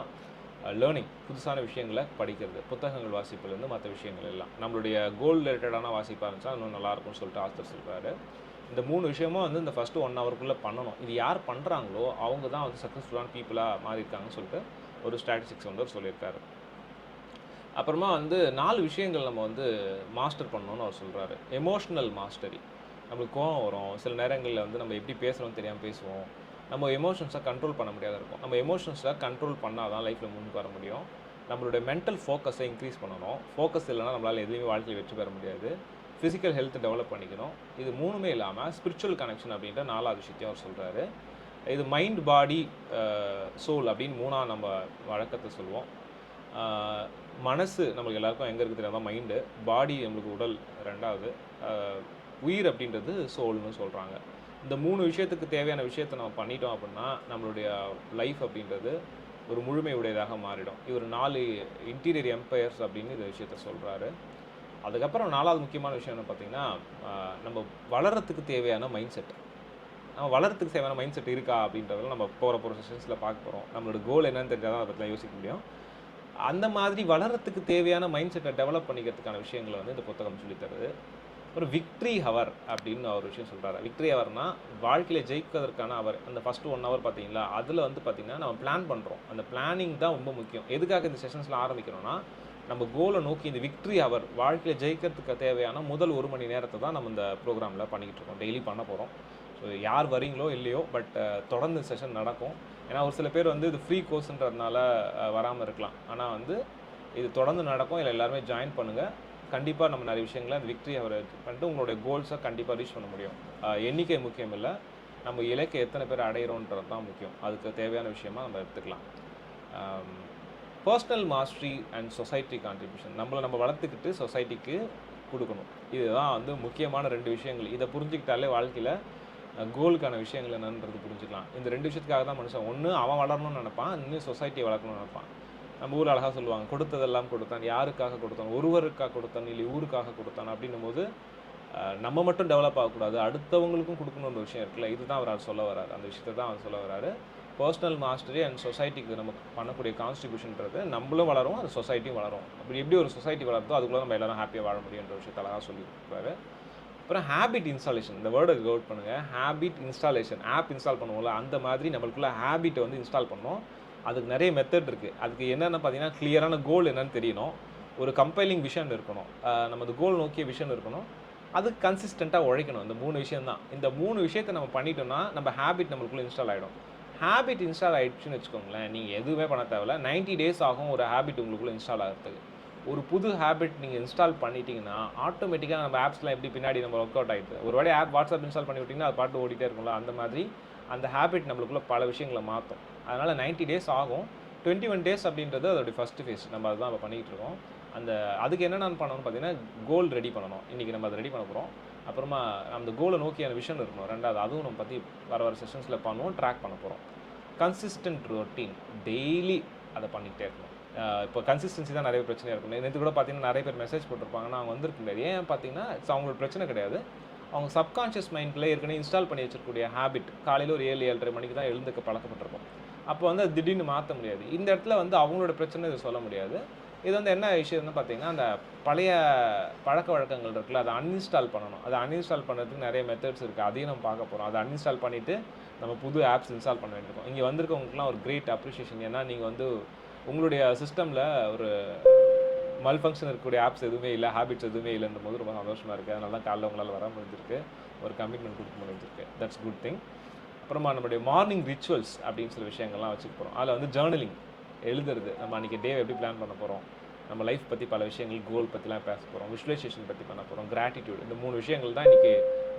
லேர்னிங், புதுசான விஷயங்களை படிக்கிறது, புத்தகங்கள் வாசிப்புலேருந்து மற்ற விஷயங்கள் எல்லாம் நம்மளுடைய கோல் ரிலேட்டடான வாசிப்பாக இருந்துச்சா இன்னும் நல்லாயிருக்கும்னு சொல்லிட்டு ஆஸ்தர் சொல்கிறாரு. இந்த 3 விஷயமும் வந்து இந்த ஃபஸ்ட்டு 1 ஹவருக்குள்ளே பண்ணணும். இது யார் பண்ணுறாங்களோ அவங்க தான் வந்து சக்ஸஸ்ஃபுல்லான பீப்புளாக மாறியிருக்காங்கன்னு சொல்லிட்டு ஒரு ஸ்டாட்டிஸ்டிக்ஸ் வந்து அவர் சொல்லியிருக்காரு. அப்புறமா வந்து 4 விஷயங்கள் நம்ம வந்து மாஸ்டர் பண்ணணும்னு அவர் சொல்கிறாரு. எமோஷ்னல் மாஸ்டரி, நம்மளுக்கு கோவம் வரும், சில நேரங்களில் வந்து நம்ம எப்படி பேசுகிறோம்னு தெரியாமல் பேசுவோம், நம்ம எமோஷன்ஸை கண்ட்ரோல் பண்ண முடியாத இருக்கும். நம்ம எமோஷன்ஸை கண்ட்ரோல் பண்ணால் தான் லைஃப்பில் முன்னுக்கு வர முடியும். நம்மளுடைய மென்டல் ஃபோக்கஸை இன்க்ரீஸ் பண்ணணும். ஃபோக்கஸ் இல்லைனா நம்மளால் எதுவுமே வாழ்க்கையில் வெற்றி பெற முடியாது. ஃபிசிக்கல் ஹெல்த் டெவலப் பண்ணிக்கணும். இது 3மே இல்லாமல் ஸ்பிரிச்சுவல் கனெக்ஷன் அப்படின்ற 4வது விஷயத்தையும் அவர் சொல்கிறாரு. இது மைண்ட், பாடி, சோல் அப்படின்னு 3ஆக நம்ம வழக்கத்தை சொல்லுவோம். மனசு நம்மளுக்கு எல்லாருக்கும் எங்கே இருக்குது தெரியாமல் மைண்டு, பாடி நம்மளுக்கு உடல் 2வது, உயிர் அப்படின்றது சோல்னு சொல்கிறாங்க. இந்த 3 விஷயத்துக்கு தேவையான விஷயத்தை நம்ம பண்ணிட்டோம் அப்படின்னா நம்மளுடைய லைஃப் அப்படின்றது ஒரு முழுமை உடையதாக மாறிடும். இவர் 4 இன்டீரியர் எம்பையர்ஸ் அப்படின்னு இந்த விஷயத்த சொல்கிறாரு. அதுக்கப்புறம் 4வது முக்கியமான விஷயம் என்ன பார்த்திங்கன்னா, நம்ம வளர்கிறதுக்கு தேவையான மைண்ட் செட். நம்ம வளர்கிறதுக்கு தேவையான மைண்ட் செட் இருக்கா அப்படின்றதில் நம்ம போகிற செஷன்ஸில் பார்க்க போகிறோம். நம்மளோட கோல் என்னன்னு தெரிஞ்சால் தான் அதை பற்றிலாம் யோசிக்க முடியும். அந்த மாதிரி வளர்கிறதுக்கு தேவையான மைண்ட் செட்டை டெவலப் பண்ணிக்கிறதுக்கான விஷயங்களை வந்து இந்த புத்தகம் சொல்லித்தருது. ஒரு விக்ட்ரி ஹவர் அப்படின்னு ஒரு விஷயம் சொல்கிறாரு. விக்ட்ரி ஹவர்னால் வாழ்க்கையில் ஜெயிக்கிறதுக்கான அவர். அந்த ஃபஸ்ட்டு 1 ஹவர் பார்த்தீங்களா, அதில் வந்து பார்த்திங்கன்னா நம்ம பிளான் பண்ணுறோம். அந்த பிளானிங் தான் ரொம்ப முக்கியம். எதுக்காக இந்த செஷன்ஸில் ஆரம்பிக்கிறோன்னா, நம்ம கோலை நோக்கி இந்த விக்ட்ரி அவர் வாழ்க்கையில் ஜெயிக்கிறதுக்கு தேவையான முதல் 1 மணி நேரத்தை தான் நம்ம இந்த ப்ரோக்ராமில் பண்ணிக்கிட்டு இருக்கோம். டெய்லி பண்ண போகிறோம். ஸோ யார் வரீங்களோ இல்லையோ, பட் தொடர்ந்து செஷன் நடக்கும். ஏன்னா ஒரு சில பேர் வந்து இது ஃப்ரீ கோர்ஸ்ன்றதுனால வராமல் இருக்கலாம். ஆனால் வந்து இது தொடர்ந்து நடக்கும். இல்லை எல்லாருமே ஜாயின் பண்ணுங்கள். கண்டிப்பாக நம்ம நிறைய விஷயங்களை அந்த விக்ட்ரி அவர் பண்ணிட்டு உங்களுடைய கோல்ஸை கண்டிப்பாக ரீச் பண்ண முடியும். எண்ணிக்கை முக்கியம் இல்லை, நம்ம இலக்கை எத்தனை பேர் அடையிறோன்றது தான் முக்கியம். அதுக்கு தேவையான விஷயமா நம்ம எடுத்துக்கலாம். Personal mastery and society contribution, நம்ம வளர்த்துக்கிட்டு சொசைட்டிக்கு கொடுக்கணும். இதுதான் வந்து முக்கியமான 2 விஷயங்கள். இதை புரிஞ்சுக்கிட்டாலே வாழ்க்கையில் கோலுக்கான விஷயங்கள் என்னன்றது புரிஞ்சுக்கலாம். இந்த 2 விஷயத்துக்காக தான் மனுஷன் ஒன்று அவன் வளரணும்னு நினைப்பான், இன்னும் சொசைட்டியை வளர்க்கணும்னு நினைப்பான். நம்ம ஊரில் அழகாக சொல்லுவாங்க, கொடுத்ததெல்லாம் கொடுத்தான், யாருக்காக கொடுத்தான், ஒருவருக்காக கொடுத்தான் இல்லை ஊருக்காக கொடுத்தான். அப்படின்னும் போது நம்ம மட்டும் டெவலப் ஆகக்கூடாது, அடுத்தவங்களுக்கும் கொடுக்கணுன்ற விஷயம் இருக்குல்ல. இதுதான் அவர் சொல்ல வர்றாரு. அந்த விஷயத்தை தான் அவர் சொல்ல வர்றாரு. பர்சனல் மாஸ்டரி அண்ட் சொசைட்டிக்கு நம்ம பண்ணக்கூடிய கான்ஸ்ட்ரிபியூஷன்றது நம்மளும் வளரும், அது சொசைட்டியும் வளரும். அப்படி எப்படி ஒரு சொசைட்டி வளர்த்தோ அதுக்குள்ளே நம்ம எல்லோரும் ஹாப்பியாக வாழ முடியுன்ற விஷயத்தை அழகாக சொல்லியிருக்காரு. அப்புறம் ஹேபிட் இன்ஸ்டாலேஷன், இந்த வேர்டை கவுட் பண்ணுங்கள். ஹேபிட் இன்ஸ்டாலேஷன், ஆப் இன்ஸ்டால் பண்ணுவோம்ல, அந்த மாதிரி நம்மளுக்குள்ள ஹேபிட்டை வந்து இன்ஸ்டால் பண்ணோம். அதுக்கு நிறைய மெத்தட் இருக்குது. அதுக்கு என்னென்ன பார்த்தீங்கன்னா, கிளியரான கோல் என்னன்னு தெரியணும், ஒரு கம்பைலிங் விஷன் இருக்கணும், நமது கோல் நோக்கிய விஷன் இருக்கணும், அது கன்சிஸ்டண்ட்டாக உழைக்கணும். இந்த 3 விஷயம் தான். இந்த 3 விஷயத்தை நம்ம பண்ணிட்டோம்னா நம்ம ஹேபிட் நம்மளுக்குள்ளே இன்ஸ்டால் ஆகிடும். ஹேபிட் இன்ஸ்டால் ஆகிடுச்சுன்னு வச்சுக்கோங்களேன், நீங்கள் எதுவுமே பண்ண தேவையில்ல. 90 days ஆகும் ஒரு ஹேபிட் உங்களுக்குள்ளே இன்ஸ்டால் ஆகிறதுக்கு. ஒரு புது ஹேபிட் நீங்கள் இன்ஸ்டால் பண்ணிட்டீங்கன்னா ஆட்டோமேட்டிக்காக நம்ம ஆப்ஸ்லாம் எப்படி பின்னாடி நம்ம ஒர்க் அவுட் ஆகிடுது. ஒரு வாட்டி ஆப் வாட்ஸ்அப் இன்ஸ்டால் பண்ணி விட்டிங்கன்னா அது பாட்டு ஓடிட்டே இருக்கும்ல, அந்த மாதிரி அந்த ஹேபிட் நம்மளுக்குள்ள பல விஷயங்களை மாற்றும். அதனால் 90 days ஆகும். 21 days அப்படின்றது அதோடைய ஃபஸ்ட்டு ஃபேஸ். நம்ம அதுதான் நம்ம பண்ணிகிட்டு இருக்கோம். அதுக்கு என்னென்ன பண்ணணும்னு பார்த்தீங்கன்னா, கோல் ரெடி பண்ணணும். இன்றைக்கி நம்ம அதை ரெடி பண்ண போகிறோம். அப்புறமா அந்த கோலை நோக்கியான விஷன் இருக்கணும். 2வது அதுவும் நம்ம பற்றி வர செஷன்ஸில் பண்ணுவோம், ட்ராக் பண்ண போகிறோம். கன்சிஸ்டன்ட் ரொட்டீன், டெய்லி அதை பண்ணிகிட்டே இருக்கணும். இப்போ கன்சிஸ்டன்சி தான் நிறைய பிரச்சனையாக இருக்கும். நேற்று கூட பார்த்தீங்கன்னா நிறைய பேர் மெசேஜ் போட்டிருப்பாங்க, நான் வந்திருக்க முடியாது. ஏன் பார்த்தீங்கன்னா அவங்களோட பிரச்சனை கிடையாது, அவங்க சப்கான்ஷியஸ் மைண்டில் ஏற்கனவே இன்ஸ்டால் பண்ணி வச்சிருக்கக்கூடிய ஹேபிட் காலையில் ஒரு 7-7:30 மணிக்கு தான் எழுந்துக்க பழக்கப்பட்டிருக்கும். அப்போ வந்து அது திடீர்னு மாற்ற முடியாது. இந்த இடத்துல வந்து அவங்களோட பிரச்சனை இதை சொல்ல முடியாது. இது வந்து என்ன விஷயம்னு பார்த்தீங்கன்னா, அந்த பழைய பழக்க வழக்கங்கள் இருக்குல்ல, அதை அன்இன்ஸ்டால் பண்ணணும். அதை அன்இன்ஸ்டால் பண்ணுறதுக்கு நிறைய மெத்தட்ஸ் இருக்குது, அதையும் நம்ம பார்க்க போகிறோம். அதை அன்இன்ஸ்டால் பண்ணிவிட்டு நம்ம புது ஆப்ஸ் இன்ஸ்டால் பண்ண வேண்டியிருக்கோம். இங்கே வந்திருக்கவங்களுக்குலாம் ஒரு கிரேட் அப்ரிஷியேஷன். ஏன்னா நீங்கள் வந்து உங்களுடைய சிஸ்டமில் ஒரு மல் ஃபங்க்ஷன் இருக்கக்கூடிய ஆப்ஸ் எதுவுமே இல்லை, ஹேபிட்ஸ் எதுவுமே இல்லைன்ற போது ரொம்ப சந்தோஷமாக இருக்குது. அதனால தான் காலைல உங்களால் வர முடிஞ்சிருக்கு, ஒரு கமிட்மெண்ட் கொடுக்க முடிஞ்சிருக்கு. That's good thing. அப்புறமா நம்மளுடைய மார்னிங் ரிச்சுவல்ஸ் அப்படின்னு சில விஷயங்கள்லாம் வச்சுக்க போகிறோம். அதில் வந்து ஜேர்னலிங், எழுதுறது, நம்ம அன்றைக்கி டே எப்படி பிளான் பண்ண போகிறோம், நம்ம லைஃப் பற்றி பல விஷயங்கள், கோல் பற்றிலாம் பேச போகிறோம், விஷுவலைசேஷன் பற்றி பண்ண போகிறோம், கிராட்டிடியூட். இந்த 3 விஷயங்கள் தான் இன்றைக்கி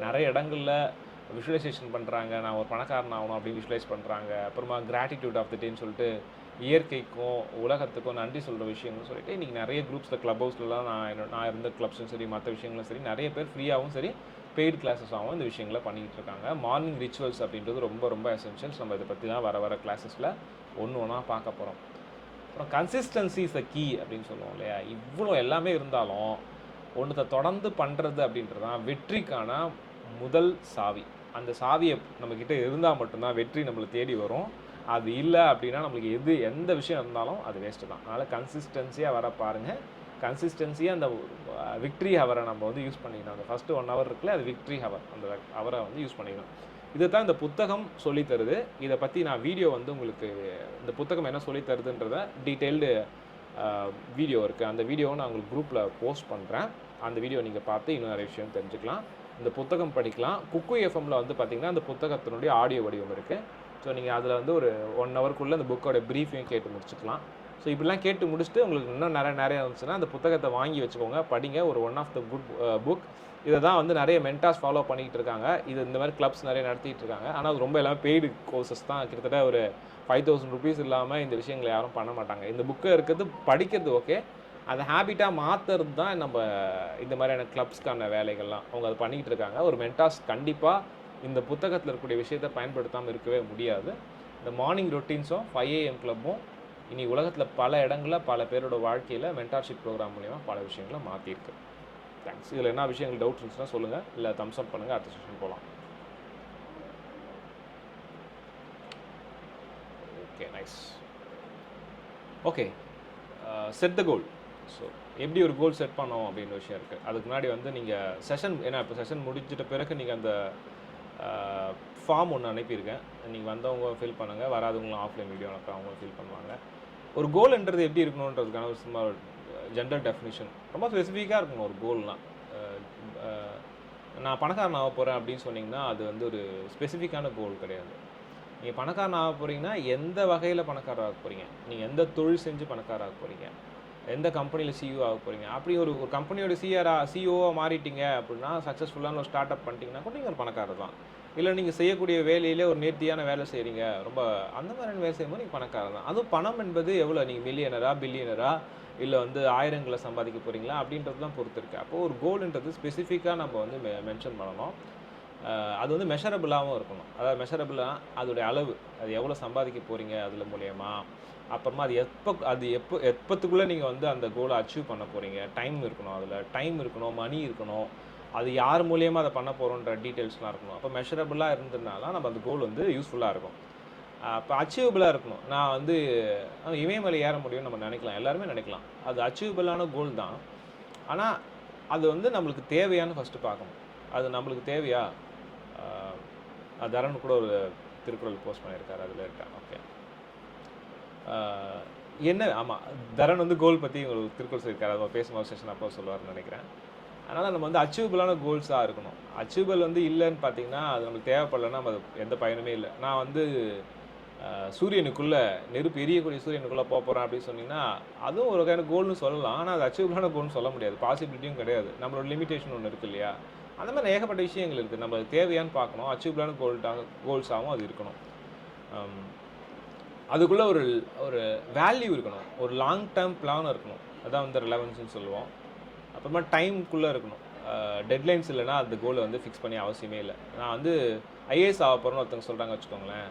நிறைய இடங்களில் விஷுவலைசேஷன் பண்ணுறாங்க. நான் ஒரு பணக்காரன் ஆகணும் அப்படின்னு விஷுவலைஸ் பண்ணுறாங்க. அப்புறமா கிராட்டிடியூட் ஆஃப் த டேன்னு சொல்லிட்டு இயற்கைக்கும் உலகத்துக்கும் நன்றி சொல்கிற விஷயங்கள்னு சொல்லிட்டு இன்றைக்கி நிறைய குரூப்ஸில் க்ளப் ஹவுஸ்லாம் நான் இருந்த கிளப்ஸும் சரி, மற்ற விஷயங்களும் சரி, நிறைய பேர் ஃப்ரீயாகவும் சரி பெய்டு கிளாஸஸாகவும் இந்த விஷயங்களை பண்ணிக்கிட்டு இருக்காங்க. மார்னிங் ரிச்சுவல்ஸ் அப்படின்றது ரொம்ப ரொம்ப எசென்ஷியல்ஸ். நம்ம இதை பற்றி தான் வர கிளாஸஸில் ஒன்றா பார்க்க போகிறோம். அப்புறம் கன்சிஸ்டன்சி இஸ் த கீ அப்படின்னு சொல்லுவோம் இல்லையா. இவ்வளோ எல்லாமே இருந்தாலும் ஒன்றத்தை தொடர்ந்து பண்ணுறது அப்படின்றது தான் வெற்றிக்கான முதல் சாவி. அந்த சாவியை நம்மக்கிட்ட இருந்தால் மட்டும்தான் வெற்றி நம்மளை தேடி வரும். அது இல்லை அப்படின்னா நம்மளுக்கு எந்த விஷயம் இருந்தாலும் அது வேஸ்ட்டு தான். அதனால் கன்சிஸ்டன்சியாக வர பாருங்கள். கன்சிஸ்டன்சியாக அந்த விக்ட்ரி ஹவரை நம்ம வந்து யூஸ் பண்ணிக்கணும். அந்த ஃபஸ்ட்டு 1 hour இருக்குல்ல, அது விக்ட்ரி ஹவர், அந்த ஹவரை வந்து யூஸ் பண்ணிக்கணும். இதை தான் இந்த புத்தகம் சொல்லித்தருது. இதை பற்றி நான் வீடியோ வந்து உங்களுக்கு இந்த புத்தகம் என்ன சொல்லித்தருதுன்றத டீட்டெயில்டு வீடியோ இருக்குது. அந்த வீடியோவை நான் உங்களுக்கு குரூப்பில் போஸ்ட் பண்ணுறேன். அந்த வீடியோ நீங்கள் பார்த்து இன்னும் நிறைய விஷயம் தெரிஞ்சுக்கலாம். இந்த புத்தகம் படிக்கலாம். குக்கு எஃப்எம்மில் வந்து பார்த்திங்கன்னா அந்த புத்தகத்தினுடைய ஆடியோ வடிவம் இருக்குது. ஸோ நீங்கள் அதில் வந்து ஒரு 1 hourக்குள்ளே அந்த புக்கோட ப்ரீஃபையும் கேட்டு முடிச்சுக்கலாம். ஸோ இப்படிலாம் கேட்டு முடிச்சுட்டு உங்களுக்கு இன்னும் நிறைய இருந்துச்சுன்னா அந்த புத்தகத்தை வாங்கி வச்சுக்கோங்க, படிங்க. ஒரு one of the good book. இதை தான் வந்து நிறைய மென்டார்ஸ் ஃபாலோ பண்ணிகிட்டு இருக்காங்க. இந்த மாதிரி கிளப்ஸ் நிறைய நடத்திட்டு இருக்காங்க. ஆனால் அது ரொம்ப எல்லாமே பெய்டு கோர்சஸ் தான். கிட்டத்தட்ட ஒரு 5000 rupees இல்லாமல் இந்த விஷயங்களை யாரும் பண்ண மாட்டாங்க. இந்த புக்கை இருக்கிறது படிக்கிறது ஓகே, அதை ஹேபிட்டாக மாற்றுறது தான் நம்ம இந்த மாதிரியான கிளப்ஸ்க்கான வேலைகள்லாம் அவங்க அதை பண்ணிக்கிட்டு இருக்காங்க. ஒரு மென்டார்ஸ் கண்டிப்பாக இந்த புத்தகத்தில் இருக்கக்கூடிய விஷயத்தை பயன்படுத்தாமல் இருக்கவே முடியாது. இந்த மார்னிங் ரொட்டீன்ஸும் 5 AM கிளப்பும் இனி உலகத்தில் பல இடங்களில் பல பேரோட வாழ்க்கையில் மென்டார்ஷிப் ப்ரோக்ராம் மூலிமா பல விஷயங்களை மாற்றிருக்கு. தேங்க்ஸ். இதில் என்ன விஷயங்கள் டவுட்ஸ் இருந்துச்சுன்னா சொல்லுங்கள், இல்லை தம்ஸ் அப் பண்ணுங்கள். அடுத்த செஷன் போகலாம். Okay, nice. Okay, set the goal. So எப்படி ஒரு கோல் செட் பண்ணோம் அப்படின்ற விஷயம் இருக்குது. அதுக்கு முன்னாடி வந்து நீங்கள் செஷன், ஏன்னா இப்போ செஷன் முடிஞ்சிட்ட பிறகு நீங்கள் அந்த ஃபார்ம் ஒன்று அனுப்பியிருக்கேன். நீங்கள் வந்தவங்க ஃபில் பண்ணுங்கள், வராதவங்களும் ஆஃப்லைன் வீடியோ அனுப்புகிறவங்களும் ஃபில் பண்ணுவாங்க. ஒரு கோல்ன்றது எப்படி இருக்கணுன்றதுக்கான ஒரு சும்மா ஜென்ரல் டெஃபினிஷன். ரொம்ப ஸ்பெசிஃபிக்காக இருக்கணும் ஒரு கோல்னால். நான் பணக்காரன் ஆக போகிறேன் அப்படின்னு சொன்னீங்கன்னா அது வந்து ஒரு ஸ்பெசிஃபிக்கான கோல் கிடையாது. நீங்கள் பணக்காரன் ஆக போகிறீங்கன்னா எந்த வகையில் பணக்காரர் ஆக போகிறீங்க, நீங்கள் எந்த தொழில் செஞ்சு பணக்காரர் ஆக போகிறீங்க, எந்த கம்பெனியில் சிஇஓ ஆக போகிறீங்க. அப்படி ஒரு கம்பெனியோட சிஇஓவாக மாறிட்டீங்க அப்படின்னா, சக்ஸஸ்ஃபுல்லான ஒரு ஸ்டார்ட் அப் பண்ணிட்டீங்கன்னா கூட நீங்கள் ஒரு பணக்காரர் தான். இல்லை நீங்கள் செய்யக்கூடிய வேலையிலே ஒரு நேர்த்தியான வேலை செய்கிறீங்க, ரொம்ப அந்த மாதிரியான வேலை செய்யும்போது நீங்கள் பணக்காரர் தான். அதுவும் பணம் என்பது எவ்வளோ, நீங்கள் மில்லியனரா பில்லியனரா இல்லை வந்து ஆயிரங்களை சம்பாதிக்க போகிறீங்களா அப்படின்றது தான் பொறுத்து இருக்குது. அப்போது ஒரு கோல்ன்றது ஸ்பெசிஃபிக்காக நம்ம வந்து மென்ஷன் பண்ணணும். அது வந்து மெஷரபிளாகவும் இருக்கணும். அதாவது மெஷரபிளாக அதோடைய அளவு, அது எவ்வளோ சம்பாதிக்க போகிறீங்க அதில் மூலயமா, அப்புறமா அது எப்போத்துக்குள்ளே நீங்கள் வந்து அந்த கோலை அச்சீவ் பண்ண போகிறீங்க, டைம் இருக்கணும், அதில் டைம் இருக்கணும், மணி இருக்கணும், அது யார் மூலியமாக அதை பண்ண போகிறோன்ற டீட்டெயில்ஸ்லாம் இருக்கணும். அப்போ மெஷரபிளாக இருந்ததுனால நம்ம அந்த கோல் வந்து யூஸ்ஃபுல்லாக இருக்கும். அப்போ அச்சீவபிளாக இருக்கணும். நான் வந்து இமயமலை ஏற முடியும்னு நம்ம நினைக்கலாம், எல்லாருமே நினைக்கலாம். அது அச்சீவபிளான கோல் தான். ஆனால் அது வந்து நம்மளுக்கு தேவையானு ஃபஸ்ட்டு பார்க்கணும். அது நம்மளுக்கு தேவையா? தரன் கூட ஒரு திருக்குறள் போஸ்ட் பண்ணியிருக்காரு, அதில் இருக்கா. ஓகே, என்ன, ஆமாம், தரன் வந்து கோல் பற்றி ஒரு திருக்குறள் சொல்லியிருக்காரு, அதை பேசும்போது செஷன் அப்போ சொல்லுவார்னு நினைக்கிறேன். அதனால் நம்ம வந்து அச்சீவபிளான கோல்ஸாக இருக்கணும். அச்சீவபிள் வந்து இல்லைன்னு பார்த்தீங்கன்னா அது நம்மளுக்கு தேவைப்படலைன்னா அது எந்த பயனுமே இல்லை. நான் வந்து சூரியனுக்குள்ளே நெருப்பு எரியக்கூடிய சூரியனுக்குள்ளே போகிறேன் அப்படின்னு சொன்னிங்கன்னா அதுவும் ஒரு வகையான கோல்னு சொல்லலாம். ஆனால் அது அச்சீவபிளான கோல்னு சொல்ல முடியாது, பாசிபிலிட்டியும் கிடையாது. நம்மளோட லிமிட்டேஷன் ஒன்று இருக்குது இல்லையா. அந்த மாதிரி ஏகப்பட்ட விஷயங்கள் இருக்குது. நம்ம தேவையான்னு பார்க்கணும். அச்சீவபிளான கோல்ஸாகவும் அது இருக்கணும். அதுக்குள்ளே ஒரு ஒரு வேல்யூ இருக்கணும், ஒரு லாங் டேர்ம் பிளான் இருக்கணும். அதான் வந்து ரெலவன்ஸ்னு சொல்லுவோம். அப்புறமா டைமுக்குள்ளே இருக்கணும். டெட்லைன்ஸ் இல்லைனா அந்த கோலை வந்து ஃபிக்ஸ் பண்ணி அவசியமே இல்லை. நான் வந்து ஐஏஎஸ் ஆக போகிறேன்னு ஒருத்தவங்க சொல்கிறாங்க வச்சுக்கோங்களேன்.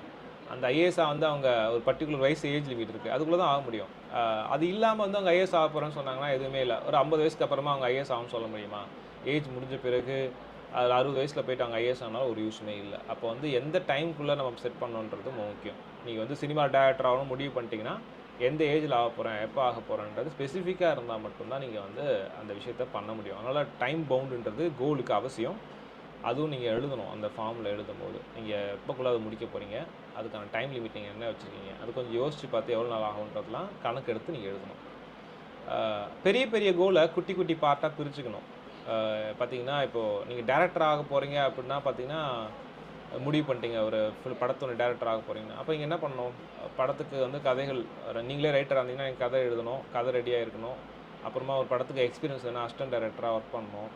அந்த ஐஏஎஸ்ஸாக வந்து அவங்க ஒரு பர்டிகுலர் வயசு ஏஜ் லிமிட் இருக்குது, அதுக்குள்ளே தான் ஆக முடியும். அது இல்லாமல் வந்து அவங்க ஐஏஎஸ் ஆக போகிறேன்னு சொன்னாங்கன்னா எதுவுமே இல்லை. ஒரு 50 வயசுக்கு அப்புறமா அவங்க ஐஏஎஸ் ஆகும்னு சொல்ல முடியுமா? ஏஜ் முடிஞ்ச பிறகு அதில் 60 வயசில் போய்ட்டு அவங்க ஐஏஎஸ் ஆனாலும் ஒரு யூஸுமே இல்லை. அப்போ வந்து எந்த டைமுக்குள்ளே நம்ம செட் பண்ணணுன்றது முக்கியம். நீங்கள் வந்து சினிமா டேரக்டர் ஆகணும் முடிவு பண்ணிட்டீங்கன்னா எந்த ஏஜில் ஆக போகிறேன், எப்போ ஆக போகிறேன்றது ஸ்பெசிஃபிக்காக இருந்தால் மட்டும்தான் நீங்கள் வந்து அந்த விஷயத்த பண்ண முடியும். அதனால் டைம் பவுண்டுன்றது கோலுக்கு அவசியம். அதுவும் நீங்கள் எழுதணும். அந்த ஃபார்மில் எழுதும் போது நீங்கள் எப்போக்குள்ளே அதை முடிக்க போகிறீங்க, அதுக்கான டைம் லிமிட் நீங்கள் என்ன வச்சுருக்கீங்க, அது கொஞ்சம் யோசித்து பார்த்து எவ்வளோ நாள் ஆகுன்றதுலாம் கணக்கு எடுத்து நீங்கள் எழுதணும். பெரிய பெரிய கோலை குட்டி குட்டி பார்ட்டாக பிரிச்சுக்கணும். பார்த்தீங்கன்னா இப்போது நீங்கள் டேரக்டர் ஆக போகிறீங்க அப்படின்னா பார்த்தீங்கன்னா முடிவு பண்ணிட்டீங்க, ஒரு படத்தோட டேரக்டர் ஆக போகிறீங்கன்னா அப்போ நீங்கள் என்ன பண்ணணும், படத்துக்கு வந்து கதைகள், நீங்களே ரைட்டராக இருந்தீங்கன்னா நீங்கள் கதை எழுதணும், கதை ரெடியாக இருக்கணும். அப்புறமா ஒரு படத்துக்கு எக்ஸ்பீரியன்ஸ் வேணும், அசிஸ்டன்ட் டைரக்டராக ஒர்க் பண்ணணும்,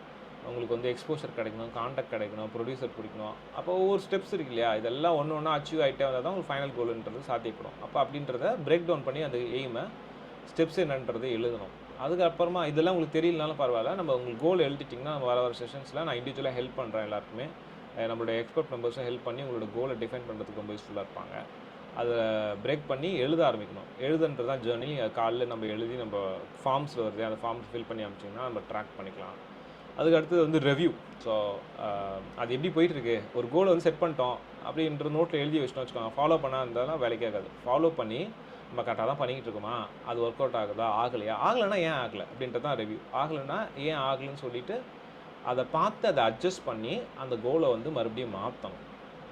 உங்களுக்கு வந்து எக்ஸ்போஷர் கிடைக்கணும், கான்டாக்ட் கிடைக்கணும், ப்ரொடியூசர் பிடிக்கணும். அப்போ ஒவ்வொரு ஸ்டெப்ஸ் இருக்கு இல்லையா, இதெல்லாம் ஒன்று ஒன்றா அச்சீவ் ஆகிட்டே வந்தால் தான் உங்களுக்கு ஃபைனல் கோல்ன்றது சாத்தியப்படும். அப்போ அப்படின்றத பிரேக் டவுன் பண்ணி அந்த எய்மை ஸ்டெப்ஸ் என்னன்றது எழுதணும். அதுக்கப்புறமா இதெல்லாம் உங்களுக்கு தெரியலனாலும் பரவாயில்ல, நம்ம உங்களுக்கு கோல் எழுதிட்டிங்கன்னா நம்ம வர செஷன்ஸில் நான் இண்டிவிஜுவலாக ஹெல்ப் பண்ணுறேன். எல்லாருக்குமே நம்மளோட எக்ஸ்பர்ட் மெம்பர்ஸும் ஹெல்ப் பண்ணி உங்களோட கோலை டிஃபைன் பண்ணுறதுக்கு ரொம்ப யூஸ்ஃபுல்லாக இருப்பாங்க. அதை பிரேக் பண்ணி எழுத ஆரம்பிக்கணும். எழுதுன்றது தான் ஜேர்னி. காலையில் நம்ம எழுதி நம்ம ஃபார்ம்ஸில் வருது, அந்த ஃபார்ம்ஸ் ஃபில் பண்ணி அனுப்பிச்சிங்கன்னா நம்ம ட்ராக் பண்ணிக்கலாம். அதுக்கு அடுத்தது வந்து ரிவ்யூ. ஸோ அது எப்படி போயிட்டுருக்கு, ஒரு கோலை வந்து செட் பண்ணிட்டோம் அப்படின்ற நோட்டில் எழுதி வச்சுட்டோம் வச்சுக்கோங்க, ஃபாலோ பண்ணால் இருந்தாலும் வேலைக்கே ஆகாது. ஃபாலோ பண்ணி நம்ம கரெக்டாக தான் பண்ணிக்கிட்டு இருக்கோமா, அது ஒர்க் அவுட் ஆகுதா, ஆகலையா, ஆகலைன்னா ஏன் ஆகலை அப்படின்றது தான் ரிவ்யூ. ஆகலைன்னா ஏன் ஆகலைன்னு சொல்லிவிட்டு அதை பார்த்து அதை அட்ஜஸ்ட் பண்ணி அந்த கோலை வந்து மறுபடியும் மாற்றணும்.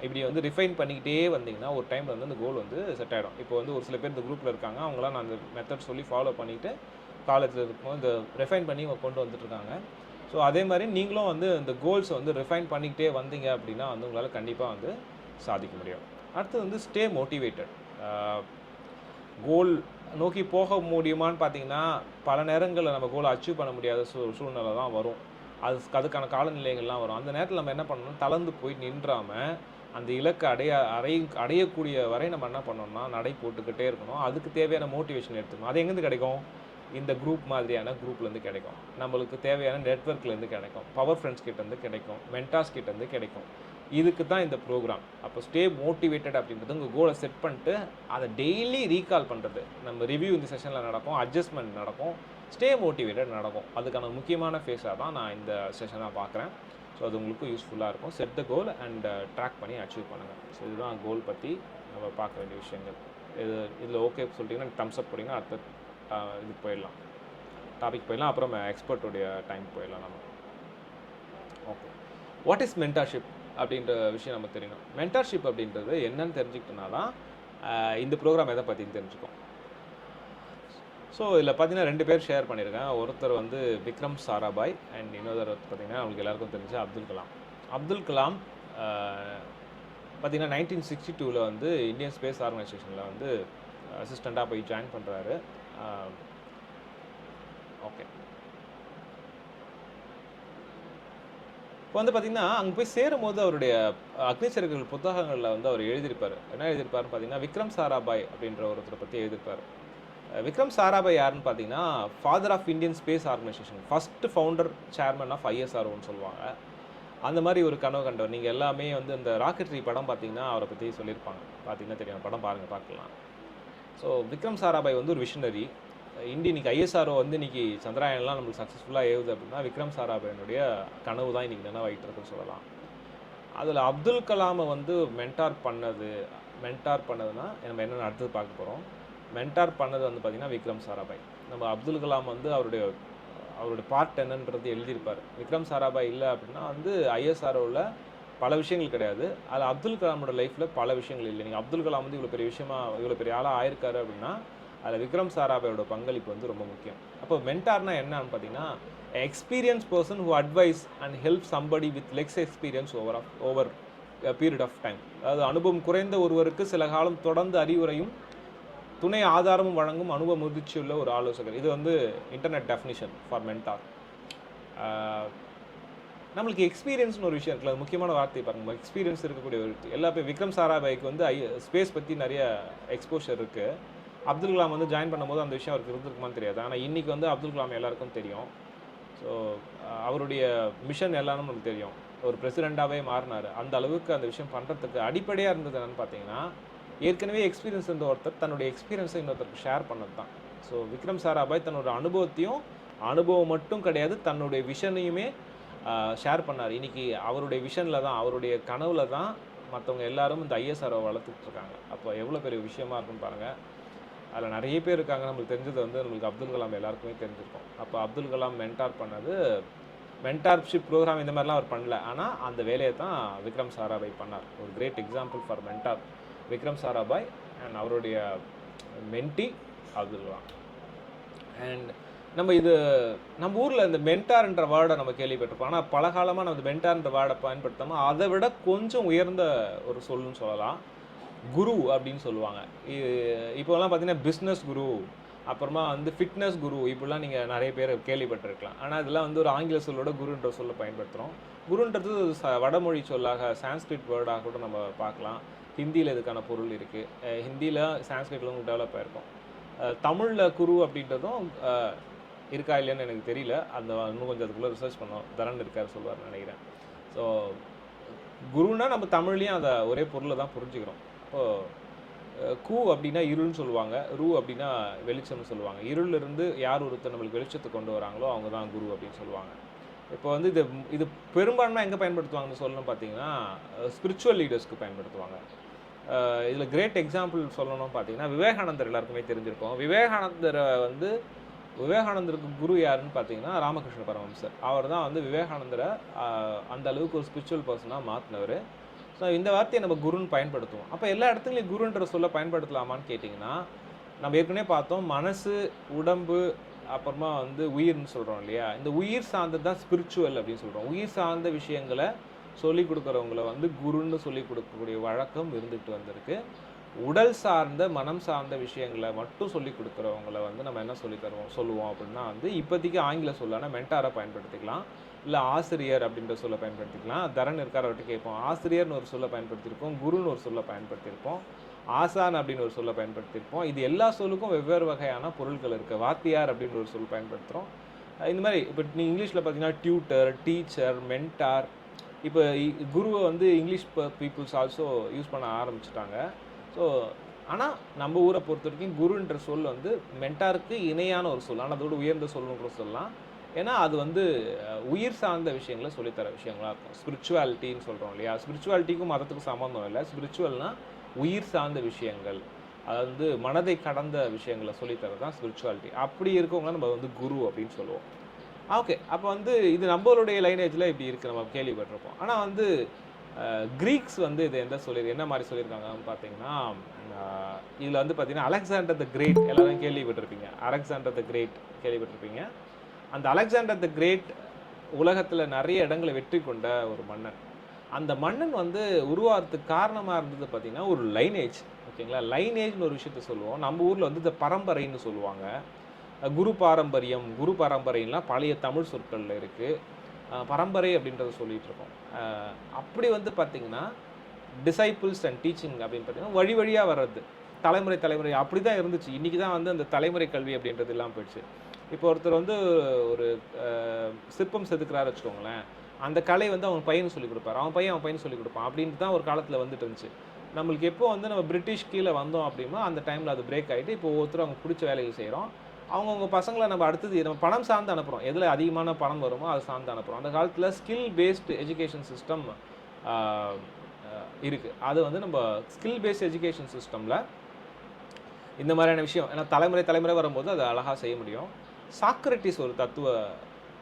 இப்படி வந்து ரிஃபைன் பண்ணிக்கிட்டே வந்தீங்கன்னா ஒரு டைமில் வந்து அந்த கோல் வந்து செட் ஆகிடும். இப்போ வந்து ஒரு சில பேர் இந்த குரூப்பில் இருக்காங்க, அவங்களாம் நான் அந்த மெத்தட் சொல்லி ஃபாலோ பண்ணிவிட்டு காலேஜில் இருக்கும்போது இந்த ரிஃபைன் பண்ணி கொண்டு வந்துட்டுருக்காங்க. ஸோ அதே மாதிரி நீங்களும் வந்து இந்த கோல்ஸை வந்து ரிஃபைன் பண்ணிக்கிட்டே வந்தீங்க அப்படின்னா வந்து உங்களால் கண்டிப்பாக வந்து சாதிக்க முடியும். அடுத்து வந்து ஸ்டே மோட்டிவேட்டட். கோல் நோக்கி போக முடியுமான்னு பார்த்தீங்கன்னா பல நேரங்களில் நம்ம கோலை அச்சீவ் பண்ண முடியாத சூழ்நிலை தான் வரும். அதுக்கான காலநிலைகள்லாம் வரும். அந்த நேரத்தில் நம்ம என்ன பண்ணணும், தளர்ந்து போய் நின்றாமல் அந்த இலக்கை அடையக்கூடிய வரை நம்ம என்ன பண்ணோம்னா நடை போட்டுக்கிட்டே இருக்கணும். அதுக்கு தேவையான மோட்டிவேஷன் எடுத்துக்கணும். அது எங்கேருந்து கிடைக்கும், இந்த குரூப் மாதிரியான குரூப்லேருந்து கிடைக்கும், நம்மளுக்கு தேவையான நெட்வொர்க்லேருந்து கிடைக்கும், பவர் ஃப்ரெண்ட்ஸ் கிட்டேருந்து கிடைக்கும், மென்டார்ஸ் கிட்டேருந்து கிடைக்கும். இதுக்கு தான் இந்த ப்ரோக்ராம். அப்போ ஸ்டே மோட்டிவேட்டட் அப்படின்றது உங்கள் கோலை செட் பண்ணிட்டு அதை டெய்லி ரீகால் பண்ணுறது. நம்ம ரிவ்யூ இந்த செஷனில் நடக்கும், அட்ஜஸ்ட்மெண்ட் நடக்கும், ஸ்டே மோட்டிவேட்டட் நடக்கும். அதுக்கான முக்கியமான ஃபேஸாக தான் நான் இந்த செஷனாக பார்க்குறேன். ஸோ அது உங்களுக்கு யூஸ்ஃபுல்லாக இருக்கும். Set the goal and track பண்ணி அச்சீவ் பண்ணுங்கள். ஸோ இதுதான் கோல் பற்றி நம்ம பார்க்க வேண்டிய விஷயங்கள். இதில் ஓகே சொல்லிட்டிங்கன்னா தம்ஸ் அப் போட்டிங்கன்னா அடுத்த இதுக்கு போயிடலாம், டாபிக் போயிடலாம். அப்புறம் எக்ஸ்பர்ட்டுடைய டைம் போயிடலாம் நம்ம. ஓகே, வாட் இஸ் மென்டார்ஷிப் அப்படின்ற விஷயம் நம்ம தெரியணும். மென்டார்ஷிப் அப்படின்றது என்னன்னு தெரிஞ்சுக்கிட்டோன்னா தான் இந்த ப்ரோக்ராம் எதை பற்றின்னு தெரிஞ்சுக்கும். ஸோ இதில் பார்த்தீங்கன்னா 2 பேர் ஷேர் பண்ணியிருக்கேன். ஒருத்தர் வந்து விக்ரம் சாராபாய் அண்ட் இன்னொருத்தர் பார்த்தீங்கன்னா அவங்களுக்கு எல்லாருக்கும் தெரிஞ்ச அப்துல் கலாம். அப்துல் கலாம் பார்த்தீங்கன்னா 1962 வந்து இந்தியன் ஸ்பேஸ் ஆர்கனைசேஷனில் வந்து அசிஸ்டண்ட்டாக போய் ஜாயின் பண்ணுறாரு. ஓகே, இப்போ வந்து பார்த்தீங்கன்னா அங்கே போய் சேரும்போது அவருடைய அக்னிச்சிறகுகள் புத்தகங்களில் வந்து அவர் எழுதியிருப்பார். என்ன எழுதியிருப்பாருன்னு பார்த்தீங்கன்னா விக்ரம் சாராபாய் அப்படின்ற ஒருத்தரை பற்றி எழுதியிருப்பார். விக்ரம் சாராபாய் யாருன்னு பார்த்தீங்கன்னா father of Indian space organisation, first founder chairman of ஐஎஸ்ஆர்ஓன்னு சொல்லுவாங்க. அந்த மாதிரி ஒரு கனவு கண்டவர். நீங்கள் எல்லாமே வந்து இந்த ராக்கெட்ரி படம் பார்த்தீங்கன்னா அவரை பற்றி சொல்லியிருப்பாங்க. பார்த்தீங்கன்னா தெரியும், படம் பாருங்கள், பார்க்கலாம். ஸோ விக்ரம் சாராபாய் வந்து ஒரு விஷனரி. இன்னைக்கு ஐஎஸ்ஆர்ஓ வந்து இன்றைக்கி சந்திராயன்லாம் நம்மளுக்கு சக்ஸஸ்ஃபுல்லாக ஏவுது அப்படின்னா விக்ரம் சாராபாயினுடைய கனவு தான் இன்றைக்கி நினைவாகிட்டு இருக்குன்னு சொல்லலாம். அதில் அப்துல் கலாமை வந்து மென்டார் பண்ணதுன்னா நம்ம என்னென்ன அடுத்தது பார்க்க போகிறோம். மென்டார் பண்ணது வந்து பார்த்திங்கன்னா விக்ரம் சாராபாய். நம்ம அப்துல் கலாம் வந்து அவருடைய பார்ட் என்னன்றது எழுதியிருப்பார். விக்ரம் சாராபாய் இல்லை அப்படின்னா வந்து ஐஎஸ்ஆர்ஓவில் பல விஷயங்கள் கிடையாது. அதில் அப்துல் கலாமோட லைஃப்பில் பல விஷயங்கள் இல்லை. நீங்கள் அப்துல் கலாம் வந்து இவ்வளோ பெரிய ஆளாக ஆயிருக்காரு அப்படின்னா அதில் விக்ரம் சாராபாயோட பங்களிப்பு வந்து ரொம்ப முக்கியம். அப்போ மென்டார்னா என்னன்னு பார்த்தீங்கன்னா experience person who advise and help somebody with less experience over period of time. அதாவது அனுபவம் குறைந்த ஒருவருக்கு சில காலம் தொடர்ந்து அறிவுரையும் துணை ஆதாரமும் வழங்கும் அனுபவ முதிர்ச்சியுள்ள ஒரு ஆலோசகர். இது வந்து இன்டர்நெட் டெஃபினிஷன் ஃபார் மென்டார். நம்மளுக்கு எக்ஸ்பீரியன்ஸ்னு ஒரு விஷயம் இருக்குல்ல, அது முக்கியமான வார்த்தை பாருங்க. எக்ஸ்பீரியன்ஸ் இருக்கக்கூடிய ஒரு எல்லா பேர் விக்ரம் சாராபாய்க்கு வந்து ஸ்பேஸ் பற்றி நிறைய எக்ஸ்போஷர் இருக்குது. அப்துல் கலாம் வந்து ஜாயின் பண்ணும்போது அந்த விஷயம் அவருக்கு இருந்திருக்குமான்னு தெரியாது. ஆனால் இன்றைக்கி வந்து அப்துல் கலாம் எல்லாருக்கும் தெரியும். ஸோ அவருடைய மிஷன் எல்லாரும் நமக்கு தெரியும். ஒரு பிரசிடெண்ட்டாகவே மாறினார். அந்த அளவுக்கு அந்த விஷயம் பண்ணுறதுக்கு அடிப்படையாக இருந்தது என்னென்னு பார்த்தீங்கன்னா ஏற்கனவே எக்ஸ்பீரியன்ஸ் இருந்த ஒருத்தர் தன்னுடைய எக்ஸ்பீரியன்ஸை இன்னொருத்தருக்கு ஷேர் பண்ணது தான். ஸோ விக்ரம் சாராபாய் தன்னோட அனுபவம் மட்டும் கிடையாது, தன்னுடைய விஷனையுமே ஷேர் பண்ணார். இன்றைக்கி அவருடைய விஷனில் தான், அவருடைய கனவுல தான் மற்றவங்க எல்லாரும் இந்த ஐஎஸ்ஆர்ஓ வளர்த்துட்ருக்காங்க. அப்போ எவ்வளோ பெரிய விஷயமா இருக்குன்னு பாருங்கள். அதில் நிறைய பேர் இருக்காங்க. நம்மளுக்கு தெரிஞ்சது வந்து நம்மளுக்கு அப்துல் கலாம் எல்லாருக்குமே தெரிஞ்சிருக்கும். அப்போ அப்துல் கலாம் மென்டார் பண்ணது, மென்டார்ஷிப் ப்ரோக்ராம் இந்த மாதிரிலாம் அவர் பண்ணல. ஆனால் அந்த வேலையை தான் விக்ரம் சாராபாய் பண்ணார். ஒரு great example for mentor Vikram Sarabhai and அவருடைய மென்டி அப்துல் கலாம். அண்ட் நம்ம ஊரில் இந்த மென்டார்ன்ற வேர்டை நம்ம கேள்விப்பட்டிருப்போம். ஆனால் பல காலமாக நம்ம இந்த மென்டார்ன்ற வேர்டை பயன்படுத்தாமல் அதை விட கொஞ்சம் உயர்ந்த ஒரு சொல்லுன்னு சொல்லலாம், குரு அப்படின்னு சொல்லுவாங்க. இப்போலாம் பார்த்தீங்கன்னா பிஸ்னஸ் குரு, அப்புறமா வந்து ஃபிட்னஸ் குரு, இப்படிலாம் நீங்கள் நிறைய பேர் கேள்விப்பட்டிருக்கலாம். ஆனால் இதெல்லாம் வந்து ஒரு ஆங்கில சொல்லோட குருன்ற சொல்ல பயன்படுத்துகிறோம். குருன்றது வடமொழி சொல்லாக சான்ஸ்கிரிட் வேர்டாக கூட நம்ம பார்க்கலாம். ஹிந்தியில் இதுக்கான பொருள் இருக்குது. ஹிந்தியில் சான்ஸ்கிரிட்டில் உங்களுக்கு டெவலப் ஆகிருக்கும். தமிழில் குரு அப்படின்றதும் இருக்கா இல்லைன்னு எனக்கு தெரியல. இன்னும் கொஞ்சம் அதுக்குள்ளே ரிசர்ச் பண்ணோம். தரன் இருக்கார் சொல்லுவார் நினைக்கிறேன். ஸோ குருன்னா நம்ம தமிழ்லேயும் அதை ஒரே பொருளை தான் புரிஞ்சுக்கிறோம். இப்போது கு அப்படின்னா இருள்னு சொல்லுவாங்க, ரு அப்படின்னா வெளிச்சம்னு சொல்லுவாங்க. இருளிலிருந்து யார் ஒருத்தர் நம்மளுக்கு வெளிச்சத்தை கொண்டு வராங்களோ அவங்க தான் குரு அப்படின்னு சொல்லுவாங்க. இப்போ வந்து இது பெரும்பான்மை எங்கே பயன்படுத்துவாங்கன்னு சொல்லணும்னு பார்த்தீங்கன்னா ஸ்பிரிச்சுவல் லீடர்ஸ்க்கு பயன்படுத்துவாங்க. இதில் கிரேட் எக்ஸாம்பிள் சொல்லணும்னு பார்த்தீங்கன்னா விவேகானந்தர் எல்லாருக்குமே தெரிஞ்சிருக்கோம். விவேகானந்தருக்கு குரு யாருன்னு பார்த்தீங்கன்னா ராமகிருஷ்ண பரமஹம்சர். அவர் தான் வந்து விவேகானந்தரை அந்த அளவுக்கு ஒரு ஸ்பிரிச்சுவல் பர்சனாக மாற்றினவர். ஸோ இந்த வார்த்தையை நம்ம குருன்னு பயன்படுத்துவோம். அப்போ எல்லா இடத்துலையும் குருன்ற சொல்ல பயன்படுத்தலாமான்னு கேட்டிங்கன்னா நம்ம ஏற்கனவே பார்த்தோம், மனசு, உடம்பு, அப்புறமா வந்து உயிர்னு சொல்கிறோம் இல்லையா. இந்த உயிர் சார்ந்தது தான் ஸ்பிரிச்சுவல் அப்படின்னு சொல்கிறோம். உயிர் சார்ந்த விஷயங்களை சொல்லிக் கொடுக்குறவங்கள வந்து குருன்னு சொல்லிக் கொடுக்கக்கூடிய வழக்கம் இருந்துகிட்டு வந்திருக்கு. உடல் சார்ந்த மனம் சார்ந்த விஷயங்களை மட்டும் சொல்லிக் கொடுக்குறவங்கள வந்து நம்ம என்ன சொல்லுவோம் அப்படின்னா வந்து இப்போதைக்கு ஆங்கில சொல்லான மென்டாரை பயன்படுத்திக்கலாம், இல்லை ஆசிரியர் அப்படின்ற சொல்ல பயன்படுத்திக்கலாம். தரன் இருக்கார், அவர்கிட்ட கேட்போம். ஆசிரியர்னு ஒரு சொல்ல பயன்படுத்தியிருப்போம், குருன்னு ஒரு சொல்ல பயன்படுத்தியிருப்போம், ஆசான் அப்படின்னு ஒரு சொல்ல பயன்படுத்தியிருப்போம். இது எல்லா சொல்லுக்கும் வெவ்வேறு வகையான பொருட்கள் இருக்குது. வாத்தியார் அப்படின்னு ஒரு சொல் பயன்படுத்துகிறோம். இந்த மாதிரி இப்போ நீங்கள் இங்கிலீஷில் பார்த்தீங்கன்னா டியூட்டர், டீச்சர், மென்டார். இப்போ குருவை வந்து இங்கிலீஷ் பீப்புள்ஸ் ஆல்சோ யூஸ் பண்ண ஆரம்பிச்சிட்டாங்க. ஸோ ஆனால் நம்ம ஊரை பொறுத்த வரைக்கும் குருன்ற சொல் வந்து மென்டாருக்கு இணையான ஒரு சொல், ஆனால் அதோட உயர்ந்த சொல்லுன்னு கூட சொல்லலாம். ஏன்னா அது வந்து உயிர் சார்ந்த விஷயங்களை சொல்லித்தர விஷயங்களாக இருக்கும். ஸ்பிரிச்சுவாலிட்டின்னு சொல்கிறோம் இல்லையா. ஸ்பிரிச்சுவாலிட்டிக்கும் மதத்துக்கும் சம்மந்தம் இல்லை. ஸ்பிரிச்சுவல்னால் உயிர் சார்ந்த விஷயங்கள், அதாவது வந்து மனதை கடந்த விஷயங்களை சொல்லித்தரது தான் ஸ்பிரிச்சுவாலிட்டி. அப்படி இருக்கவங்க நம்ம வந்து குரு அப்படின்னு சொல்லுவோம். ஓகே, அப்போ வந்து இது நம்மளுடைய லைனேஜில் இப்படி இருக்குது, நம்ம கேள்விப்பட்டிருப்போம். ஆனால் வந்து கிரீக்ஸ் வந்து இது என்ன மாதிரி சொல்லியிருக்காங்கன்னு பார்த்தீங்கன்னா இதில் வந்து பார்த்தீங்கன்னா அலெக்சாண்டர் த கிரேட் எல்லாரும் கேள்விப்பட்டிருப்பீங்க. அலெக்சாண்டர் த கிரேட் கேள்விப்பட்டிருப்பீங்க. அந்த அலெக்சாண்டர் த கிரேட் உலகத்தில் நிறைய இடங்களை வெற்றி கொண்ட ஒரு மன்னன். அந்த மன்னன் வந்து உருவாகிறதுக்கு காரணமாக இருந்தது பார்த்தீங்கன்னா ஒரு லைனேஜ். ஓகேங்களா, லைனேஜ்னு ஒரு விஷயத்த சொல்லுவோம். நம்ம ஊரில் வந்து இந்த பரம்பரைன்னு சொல்லுவாங்க. குரு பாரம்பரியம், குரு பரம்பரைலாம் பழைய தமிழ் சொற்களில் இருக்குது. பரம்பரை அப்படின்றத சொல்லிகிட்டு இருக்கோம். அப்படி வந்து பார்த்திங்கன்னா டிசைபிள்ஸ் அண்ட் டீச்சிங் அப்படின்னு பார்த்தீங்கன்னா வழி வழியாக வர்றது, தலைமுறை தலைமுறை அப்படி தான் இருந்துச்சு. இன்றைக்கி தான் வந்து அந்த தலைமுறை கல்வி அப்படின்றது இல்லாமல் போயிடுச்சு. இப்போ ஒருத்தர் வந்து ஒரு சிற்பம் செதுக்கிறாரு வச்சுக்கோங்களேன், அந்த கலை வந்து அவங்க பையனுக்கு சொல்லிக் கொடுப்பார், அவன் பையன் சொல்லிக் கொடுப்பான் அப்படின்ட்டு தான் ஒரு காலத்தில் வந்துட்டு இருந்துச்சு. நம்மளுக்கு எப்போ வந்து நம்ம பிரிட்டிஷ் கீழே வந்தோம் அப்படின்னா அந்த டைமில் அது பிரேக் ஆகிட்டு இப்போ ஒவ்வொருத்தரும் அவங்க பிடிச்ச வேலைகள் செய்கிறோம். அவங்கவுங்க பசங்களை நம்ம அடுத்தது நம்ம பணம் சார்ந்து அனுப்புகிறோம். எதில் அதிகமான பணம் வருமோ அது சார்ந்து அனுப்புகிறோம். அந்த காலத்தில் ஸ்கில் பேஸ்டு எஜுகேஷன் சிஸ்டம் இருக்குது. அது வந்து நம்ம ஸ்கில் பேஸ்ட் எஜுகேஷன் சிஸ்டமில் இந்த மாதிரியான விஷயம், ஏன்னா தலைமுறை வரும்போது அதை அழகாக செய்ய முடியும். சாக்ரட்டிஸ் ஒரு தத்துவ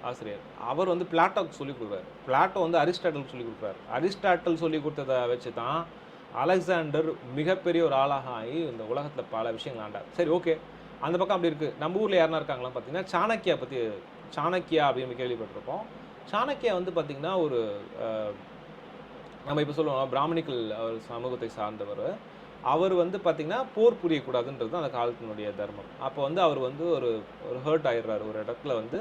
ஆசிரியர், அவர் வந்து பிளாட்டோக்கு சொல்லிக் கொடுக்குறாரு. பிளாட்டோ வந்து அரிஸ்டாட்டலுக்கு சொல்லிக் கொடுக்குறாரு. அரிஸ்டாட்டல் சொல்லிக் கொடுத்ததை வச்சு தான் அலெக்சாண்டர் மிகப்பெரிய ஒரு ஆளாக ஆகி இந்த உலகத்தில் பல விஷயங்கள் ஆண்டார். சரி, ஓகே, அந்த பக்கம் அப்படி இருக்குது. நம்ம ஊரில் யாருனா இருக்காங்களாம் பார்த்தீங்கன்னா சாணக்கியா அப்படின்னு கேள்விப்பட்டிருப்போம். சாணக்கியா வந்து பார்த்திங்கன்னா ஒரு நம்ம இப்போ சொல்லுவோம் பிராமணிக்கல் சமூகத்தை சார்ந்தவர். அவர் வந்து பார்த்திங்கன்னா போர் புரியக்கூடாதுன்றது அந்த காலத்தினுடைய தர்மம். அப்போ வந்து அவர் வந்து ஒரு ஹர்ட் ஆகிடுறாரு ஒரு இடத்துல வந்து.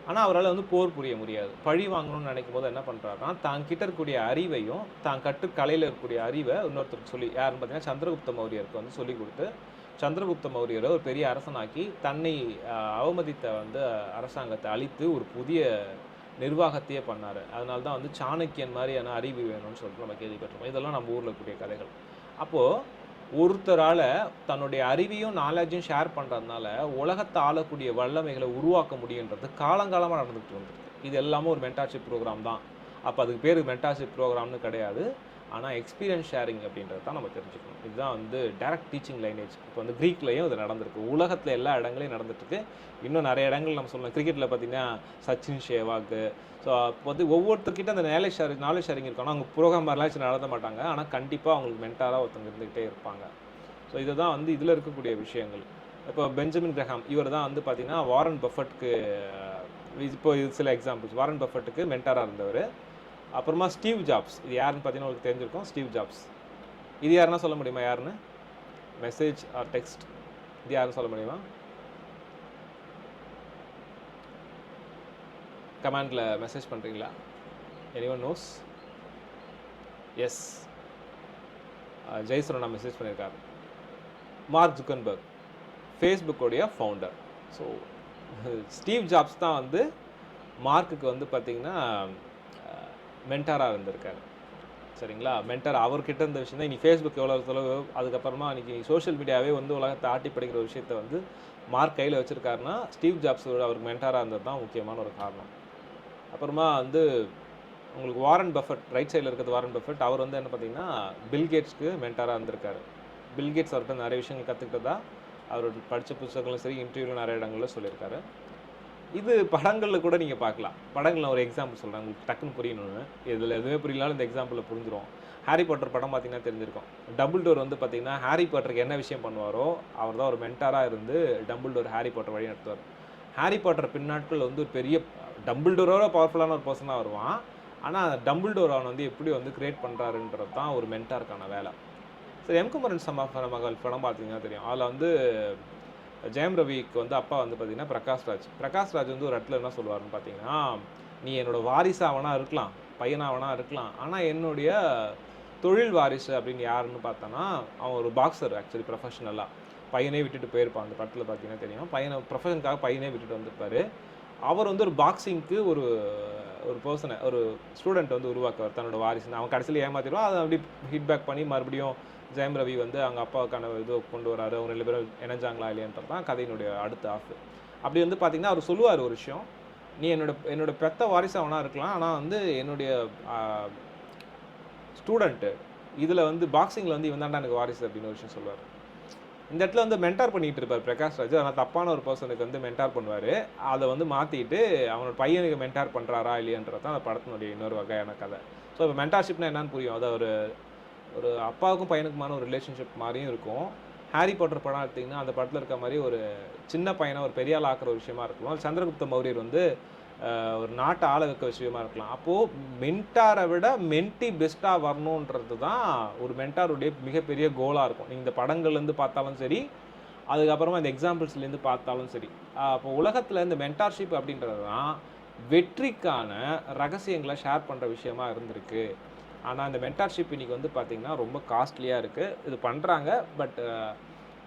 ஆனால் அவரால் வந்து போர் புரிய முடியாது. பழி வாங்கணும்னு நினைக்கும் போது என்ன பண்ணுறாருன்னா, தான் கிட்ட இருக்கக்கூடிய அறிவையும் தான் கலையில் இருக்கக்கூடிய அறிவை இன்னொருத்தருக்கு சொல்லி, யாருன்னு பார்த்தீங்கன்னா சந்திரகுப்த மௌரியருக்கு வந்து சொல்லிக் கொடுத்து, சந்திரகுப்த மௌரியரை ஒரு பெரிய அரசனாக்கி தன்னை அவமதித்த வந்து அரசாங்கத்தை அழித்து ஒரு புதிய நிர்வாகத்தையே பண்ணார். அதனால தான் வந்து சாணக்கியன் மாதிரியான அறிவு வேணும்னு சொல்லிட்டு நம்ம கேள்விப்பட்டிருக்கோம். இதெல்லாம் நம்ம ஊரில் இருக்கக்கூடிய கதைகள். அப்போது ஒருத்தரால் தன்னுடைய அறிவையும் நாலேஜையும் ஷேர் பண்ணுறதுனால உலகத்தை ஆளக்கூடிய வல்லமைகளை உருவாக்க முடியுன்றது காலங்காலமாக நடந்துகிட்டு வந்துருக்கு. இது எல்லாமே ஒரு மென்டார்ஷிப் ப்ரோக்ராம் தான். அப்போ அதுக்கு பேர் மென்டார்ஷிப் ப்ரோக்ராம்னு கிடையாது. ஆனால் எக்ஸ்பீரியன்ஸ் ஷேரிங் அப்படின்றது தான் நம்ம தெரிஞ்சுக்கணும். இதுதான் வந்து டைரக்ட் டீச்சிங் லைனேஜ். இப்போ வந்து க்ரீக்லையும் இது நடந்திருக்கு. உலகத்தில் எல்லா இடங்களையும் நடந்துட்டுருக்கு. இன்னும் நிறைய இடங்கள் நம்ம சொல்லலாம். கிரிக்கெட்டில் பார்த்திங்கன்னா சச்சின், சேவாக்கு. ஸோ அப்போ வந்து ஒவ்வொருத்தர்கிட்ட அந்த நாலேஜ் ஷேரிங் இருக்கணும். அவங்க ப்ரோக்ராமர்லாம் நடத்த மாட்டாங்க. ஆனால் கண்டிப்பாக அவங்களுக்கு மென்டாராக ஒருத்தவங்க இருந்துக்கிட்டே இருப்பாங்க. ஸோ இதுதான் வந்து இதில் இருக்கக்கூடிய விஷயங்கள். இப்போ பெஞ்சமின் கிரஹாம் இவர் தான் வந்து பார்த்திங்கன்னா வாரன் பஃபெட்டுக்கு, இப்போ இது சில எக்ஸாம்பிள்ஸ், வாரன் பஃபெட்டுக்கு மென்டாராக இருந்தவர். அப்புறமா ஸ்டீவ் ஜாப்ஸ், இது யாருன்னு பார்த்தீங்கன்னா உங்களுக்கு தெரிஞ்சிருக்கும். ஸ்டீவ் ஜாப்ஸ் இது யாருன்னா சொல்ல முடியுமா? யாருன்னு? மெசேஜ் ஆர் டெக்ஸ்ட், இது யாருன்னு சொல்ல முடியுமா? கமெண்டில் மெசேஜ் பண்ணுறீங்களா? Anyone knows? எஸ், ஜெய்சரோனா மெசேஜ் பண்ணியிருக்காரு. மார்க் ஜுக்கன்பர்க், ஃபேஸ்புக்கோடைய ஃபவுண்டர். ஸோ ஸ்டீவ் ஜாப்ஸ் தான் வந்து மார்க்குக்கு வந்து பார்த்திங்கன்னா மென்டாராக இருந்திருக்காரு. சரிங்களா, மென்டார் அவர்கிட்ட இருந்த விஷயம் தான் இன்றைக்கி ஃபேஸ்புக் எவ்வளோ தொலைவு, அதுக்கப்புறமா இன்றைக்கி சோஷியல் மீடியாவே வந்து உலகத்தை ஆட்டி படிக்கிற ஒரு விஷயத்தை வந்து மார்க் கையில் வச்சுருக்காருன்னா ஸ்டீவ் ஜாப்ஸ் அவருக்கு மென்டாராக இருந்தது தான் முக்கியமான ஒரு காரணம். அப்புறமா வந்து உங்களுக்கு வாரன் பஃபெட், ரைட் சைடில் இருக்கிறது வாரன் பஃபெட். அவர் வந்து என்ன பார்த்தீங்கன்னா பில்கேட்ஸ்க்கு மென்டாராக இருந்திருக்காரு. பில்கேட்ஸ் அவர்கிட்ட நிறைய விஷயங்கள் கற்றுக்கிட்டதா அவர் படித்த புத்தகங்களும் சரி, இன்டர்வியூவில் நிறைய இடங்களில் சொல்லியிருக்காரு. இது படங்களில் கூட நீங்கள் பார்க்கலாம். படங்களில் ஒரு எக்ஸாம்பிள் சொல்கிறேன் உங்களுக்கு டக்குன்னு புரியணும்னு. இதில் எதுவுமே புரியலாலும் இந்த எக்ஸாம்பிளில் புரிஞ்சிடும். ஹாரி பாட்டர் படம் பார்த்தீங்கன்னா தெரிஞ்சிருக்கும். டம்பிள்டோர் வந்து பார்த்திங்கன்னா ஹாரி பாட்டருக்கு என்ன விஷயம் பண்ணுவாரோ அவர் தான் ஒரு மென்டாராக இருந்து டம்பிள்டோர் ஹாரி பாட்டர் வழி நடத்துவார். ஹாரி பாட்டர் பின்னாட்கள் வந்து ஒரு பெரிய டம்பிள்டோரோட பவர்ஃபுல்லான ஒரு பர்சனாக வருவான். ஆனால் அந்த டம்பிள்டோர் அவனை வந்து எப்படி வந்து கிரியேட் பண்ணுறாருன்றது தான் ஒரு மென்டாருக்கான வேலை. சரி, எம்குமரன் சமாதான மகள் படம் பார்த்தீங்கன்னா தெரியும். அதில் வந்து ஜெயம் ரவிக்கு வந்து அப்பா வந்து பார்த்திங்கன்னா பிரகாஷ்ராஜ் வந்து ஒரு இடத்துல என்ன சொல்லுவார்னு பார்த்தீங்கன்னா, நீ என்னோடய வாரிசாக அவனா இருக்கலாம், பையனாக அவனா இருக்கலாம், ஆனால் என்னுடைய தொழில் வாரிசு அப்படின்னு யாருன்னு பார்த்தோன்னா அவன் ஒரு பாக்ஸர். ஆக்சுவலி ப்ரொஃபஷனலாக பையனே விட்டுட்டு போயிருப்பான். அந்த படத்தில் பார்த்தீங்கன்னா தெரியும். ப்ரொஃபஷனுக்காக பையனே விட்டுட்டு வந்திருப்பார். அவர் வந்து ஒரு பாக்ஸிங்க்கு ஒரு பர்சனை, ஒரு ஸ்டூடெண்ட் வந்து உருவாக்குவார் தன்னோட வாரிசுன்னு. அவன் கடைசியில் ஏமாற்றிடுவான். அதை அப்படி ஹீட்பேக் பண்ணி மறுபடியும் ஜெயம் ரவி வந்து அவங்க அப்பாவுக்கான இது கொண்டு வராரு. அவங்க 2 பேரும் இணைஞ்சாங்களா இல்லையன்றது தான் கதையினுடைய அடுத்த ஆஃப். அப்படி வந்து பார்த்திங்கன்னா அவர் சொல்லுவார் ஒரு விஷயம், நீ என்னோட பெத்த வாரிசு அவனாக இருக்கலாம், ஆனால் வந்து என்னுடைய ஸ்டூடெண்ட்டு இதில் வந்து பாக்ஸிங்கில் வந்து இவன் தாண்டா எனக்கு வாரிசு அப்படின்னு ஒரு விஷயம் சொல்லுவார். இந்த இடத்துல வந்து மென்டார் பண்ணிகிட்டு இருப்பார் பிரகாஷ்ராஜ். ஆனால் தப்பான ஒரு பர்சனுக்கு வந்து மென்டார் பண்ணுவார். அதை வந்து மாற்றிட்டு அவனோட பையனுக்கு மென்டார் பண்ணுறாரா இல்லையன்றது தான் அந்த படத்தினுடைய இன்னொரு வகையான கதை. ஸோ இப்போ மென்டார்ஷிப்னா என்னன்னு புரியும். அதை ஒரு ஒரு அப்பாவுக்கும் பையனுக்குமான ஒரு ரிலேஷன்ஷிப் மாதிரியும் இருக்கும். ஹாரி பாட்டர் படம் எடுத்திங்கன்னா அந்த படத்தில் இருக்க மாதிரி ஒரு சின்ன பையனை ஒரு பெரிய ஆள் ஆக்குற ஒரு விஷயமா இருக்கலாம். சந்திரகுப்த மௌரியர் வந்து ஒரு நாட்டை ஆள வைக்க விஷயமா இருக்கலாம். அப்போது மென்டாரை விட மென்டி பெஸ்ட்டாக வரணுன்றது தான் ஒரு மென்டாருடைய மிகப்பெரிய கோலாக இருக்கும். நீங்கள் இந்த படங்கள்லேருந்து பார்த்தாலும் சரி, அதுக்கப்புறமா இந்த எக்ஸாம்பிள்ஸ்லேருந்து பார்த்தாலும் சரி. அப்போ உலகத்தில் இந்த மென்டார்ஷிப் அப்படின்றது தான் வெற்றிக்கான ரகசியங்களை ஷேர் பண்ணுற விஷயமா இருந்திருக்கு. ஆனால் இந்த மென்டார்ஷிப் இன்றைக்கி வந்து பார்த்திங்கன்னா ரொம்ப காஸ்ட்லியாக இருக்குது. இது பண்ணுறாங்க, பட்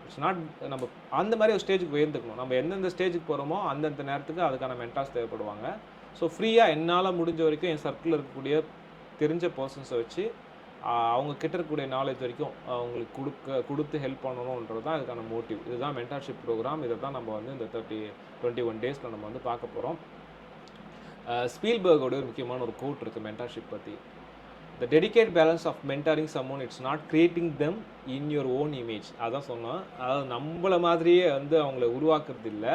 இட்ஸ் நாட் நம்ம அந்த மாதிரி ஒரு ஸ்டேஜுக்கு உயர்ந்துக்கணும். நம்ம எந்தெந்த ஸ்டேஜுக்கு போகிறோமோ அந்தந்த நேரத்துக்கு அதுக்கான மென்டார்ஸ் தேவைப்படுவாங்க. ஸோ ஃப்ரீயாக என்னால் முடிஞ்ச வரைக்கும் என் சர்க்கிளில் இருக்கக்கூடிய தெரிஞ்ச பர்சன்ஸை வச்சு அவங்க கிட்ட இருக்கக்கூடிய நாலேஜ் வரைக்கும் அவங்களுக்கு கொடுத்து ஹெல்ப் பண்ணணுன்றது தான் இதுக்கான மோட்டிவ். இதுதான் மென்டார்ஷிப் ப்ரோக்ராம். இதை தான் நம்ம வந்து இந்த 21 டேஸில் நம்ம வந்து பார்க்க போகிறோம். ஸ்பீல்பர்கோட ஒரு முக்கியமான ஒரு கோட் இருக்குது மென்டார்ஷிப் பற்றி. The dedicated balance of mentoring someone, it's not creating them in your own image. அதான் சொன்னோம். அதாவது நம்மள மாதிரியே வந்து அவங்கள உருவாக்குறது இல்லை,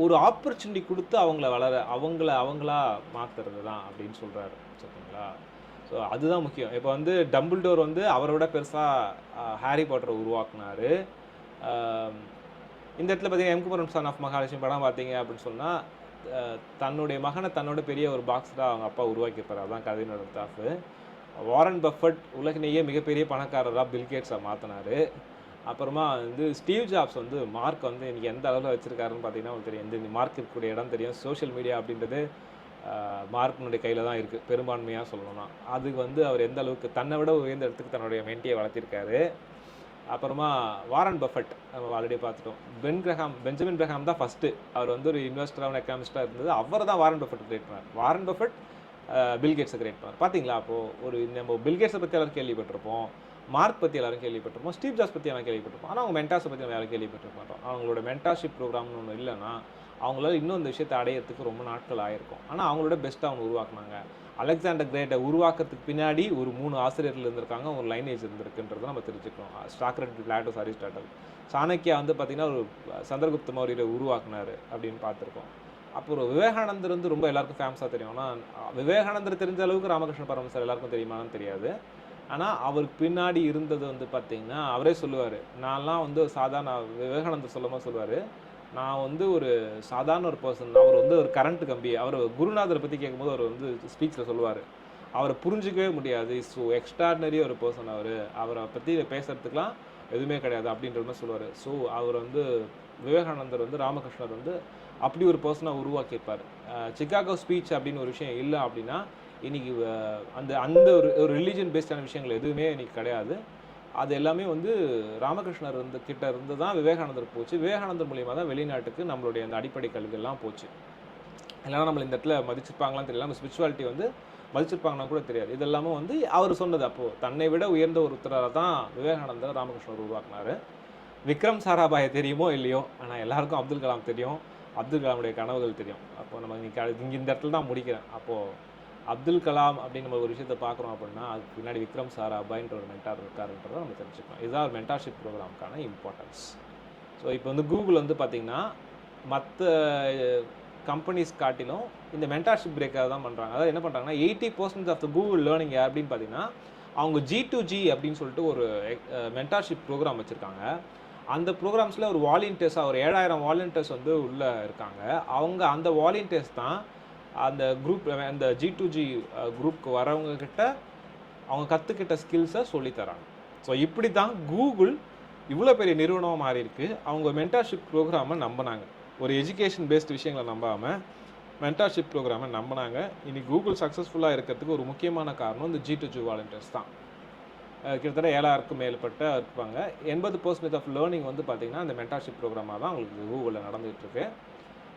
ஒரு ஆப்பர்ச்சுனிட்டி கொடுத்து அவங்களா மாற்றுறது தான் அப்படின்னு சொல்கிறாரு. சரிங்களா? ஸோ அதுதான் முக்கியம். இப்போ வந்து டம்பிள்டோர் வந்து அவரை விட பெருசாக ஹாரி பாட்டரை உருவாக்குனார். இந்த இடத்துல பார்த்தீங்கன்னா எம்குமரன் சன் ஆஃப் மகாலட்சுமி படம் பார்த்தீங்க அப்படின்னு சொன்னால் தன்னுடைய மகனை தன்னோட பெரிய ஒரு பாக்ஸராக அவங்க அப்பா உருவாக்கியிருப்பார். அதுதான் கதையினோட தாஃபு. வாரன் பஃபட் உலகிலேயே மிகப்பெரிய பணக்காரராக பில்கேட்ஸை மாற்றினார். அப்புறமா வந்து ஸ்டீவ் ஜாப்ஸ் வந்து மார்க் வந்து இன்றைக்கி எந்த அளவில் வச்சுருக்காருன்னு பார்த்தீங்கன்னா உங்களுக்கு தெரியும். இந்த மார்க் இருக்கக்கூடிய இடம் தெரியும். சோஷியல் மீடியா அப்படின்றது மார்க்கினுடைய கையில் தான் இருக்குது பெரும்பான்மையாக சொல்லணும்னா. அதுக்கு வந்து அவர் எந்த அளவுக்கு தன்னை விட உயர்ந்த இடத்துக்கு தன்னுடைய மென்டியை வளர்த்திருக்காரு. அப்புறமா வாரன் பஃபட் நம்ம ஆல்ரெடி பார்த்துட்டோம். பெஞ்சமின் கிரஹாம் தான் ஃபஸ்ட்டு. அவர் வந்து ஒரு இன்வெஸ்டராக எக்கனாமிஸ்டாக இருந்தது. அவரை தான் வாரன் பஃபட் கிரியேட் பண்ணார். வாரன் பஃபட் பில்கேட்ஸை கிரியேட் பண்ணார். பார்த்தீங்களா? அப்போது ஒரு நம்ம பில்கேட்ஸை பற்றி எல்லாரும் கேள்விப்பட்டிருப்போம், மார்க் பற்றி எல்லாரும் கேள்விப்பட்டிருப்போம், ஸ்டீவ் ஜாப்ஸ் பற்றி எல்லாம் கேள்விப்பட்டிருப்போம். ஆனால் அவங்க மென்டார்ஸை பற்றி நம்ம யாரும் கேள்விப்பட்டிருக்க மாட்டோம். அவங்களோட மென்டார்ஷிப் ப்ரோக்ராம்னு ஒன்று இல்லைன்னா அவங்களால இன்னும் இந்த விஷயத்தை அடையிறதுக்கு ரொம்ப நாட்கள் ஆகிருக்கும். ஆனால் அவங்களோட பெஸ்ட்டாக அவங்க உருவாக்குனாங்க. அலெக்சாண்டர் கிரேட்டை உருவாக்குறதுக்கு பின்னாடி ஒரு 3 ஆசிரியர்கள் இருந்திருக்காங்க, ஒரு லைனேஜ் இருந்திருக்குன்றதை நம்ம தெரிஞ்சுக்கணும். Socrates, Plato's, Aristotle. சாணக்கியா வந்து பார்த்திங்கன்னா ஒரு சந்திரகுப்த மௌரியரை உருவாக்குனார் அப்படின்னு பார்த்துருக்கோம். அப்புறம் விவேகானந்தர் வந்து ரொம்ப எல்லாருக்கும் ஃபேமஸாக தெரியும். ஆனால் விவேகானந்தர் தெரிஞ்ச அளவுக்கு ராமகிருஷ்ண பரமஹம்சர் எல்லாருக்கும் தெரியுமான்னு தெரியாது. ஆனால் அவருக்கு பின்னாடி இருந்தது வந்து பார்த்திங்கன்னா அவரே சொல்லுவார். நான்லாம் வந்து சாதாரண விவேகானந்தர் சொல்லும்போது சொல்லுவார், நான் வந்து ஒரு சாதாரண ஒரு பர்சன். அவர் வந்து ஒரு கரண்ட் கம்பி. அவர் குருநாதரை பற்றி கேட்கும்போது அவர் வந்து ஸ்பீச்சில் சொல்லுவார், அவரை புரிஞ்சிக்கவே முடியாது, ஸோ எக்ஸ்ட்ராடினரி ஒரு பர்சன் அவரை பற்றி பேசுகிறதுக்கெலாம் எதுவுமே கிடையாது அப்படின்ற மாதிரி சொல்லுவார். ஸோ அவர் வந்து விவேகானந்தர் வந்து ராமகிருஷ்ணர் வந்து அப்படி ஒரு பர்சனாக உருவாக்கியிருப்பார். சிகாகோ ஸ்பீச் அப்படின்னு ஒரு விஷயம் இல்லை அப்படின்னா இன்றைக்கி அந்த ஒரு ரிலீஜன் பேஸ்டான விஷயங்கள் எதுவுமே இன்றைக்கி கிடையாது. அது எல்லாமே வந்து ராமகிருஷ்ணர் கிட்ட இருந்து தான் விவேகானந்தர் போச்சு. விவேகானந்தர் மூலியமாக தான் வெளிநாட்டுக்கு நம்மளுடைய அந்த அடிப்படை கல்விகள்லாம் போச்சு. இல்லைனா நம்மளை இந்த இடத்துல மதிச்சிருப்பாங்களான்னு தெரியல, நம்ம ஸ்பிரிச்சுவாலிட்டி வந்து மதிச்சிருப்பாங்கன்னா கூட தெரியாது. இதெல்லாமே வந்து அவர் சொன்னது. அப்போது தன்னை விட உயர்ந்த ஒருத்தராக தான் விவேகானந்தர் ராமகிருஷ்ணர் உருவாக்குனார். விக்ரம் சாராபாயை தெரியுமோ இல்லையோ, ஆனால் எல்லாருக்கும் அப்துல் கலாம் தெரியும், அப்துல் கலாமுடைய கனவுகள் தெரியும். அப்போது நம்ம இங்கே இந்த இடத்துல தான் முடிக்கிறேன். அப்போது அப்துல் கலாம் அப்படின்னு நம்ம ஒரு விஷயத்தை பார்க்குறோம் அப்படின்னா அதுக்கு பின்னாடி விக்ரம் சாராபாய்ன்ற ஒரு மென்டார் இருக்காருன்றதை நம்ம தெரிஞ்சுக்கலாம். இதுதான் ஒரு மென்டார்ஷிப் ப்ரோக்ராமுக்கான இம்பார்ட்டன்ஸ். ஸோ இப்போ வந்து கூகுள் வந்து பார்த்திங்கன்னா மற்ற கம்பெனிஸ் காட்டிலும் இந்த மென்டார்ஷிப் பிரேக்காக தான் பண்ணுறாங்க. அதாவது என்ன பண்ணுறாங்கன்னா 80% ஆஃப் த கூகுள் லேர்னிங் அப்படின்னு பார்த்தீங்கன்னா அவங்க G2G அப்படின்னு சொல்லிட்டு ஒரு மென்டார்ஷிப் ப்ரோக்ராம் வச்சுருக்காங்க. அந்த ப்ரோக்ராம்ஸில் ஒரு வாலண்டியர்ஸாக ஒரு 7000 வாலண்டியர்ஸ் வந்து உள்ளே இருக்காங்க. அந்த வாலண்டியர்ஸ் தான் அந்த குரூப், அந்த G2G குரூப்புக்கு வரவங்கக்கிட்ட அவங்க கற்றுக்கிட்ட ஸ்கில்ஸை சொல்லித்தராங்க. ஸோ இப்படி தான் கூகுள் இவ்வளோ பெரிய நிறுவனமாக மாறி இருக்குது. அவங்க மென்டார்ஷிப் ப்ரோக்ராமை நம்பினாங்க. ஒரு எஜுகேஷன் பேஸ்ட் விஷயங்களை நம்பாமல் மென்டார்ஷிப் ப்ரோக்ராமை நம்பினாங்க. இன்றைக்கி கூகுள் சக்ஸஸ்ஃபுல்லாக இருக்கிறதுக்கு ஒரு முக்கியமான காரணம் இந்த G2G வாலண்டியர்ஸ் தான். கிட்டத்தட்ட 7000க்கும் மேற்பட்ட இருப்பாங்க. 80% ஆஃப் லேர்னிங் வந்து பார்த்திங்கன்னா அந்த மென்டார்ஷிப் ப்ரோக்ராமாக தான் உங்களுக்கு கூகுளில் நடந்துகிட்ருக்கு.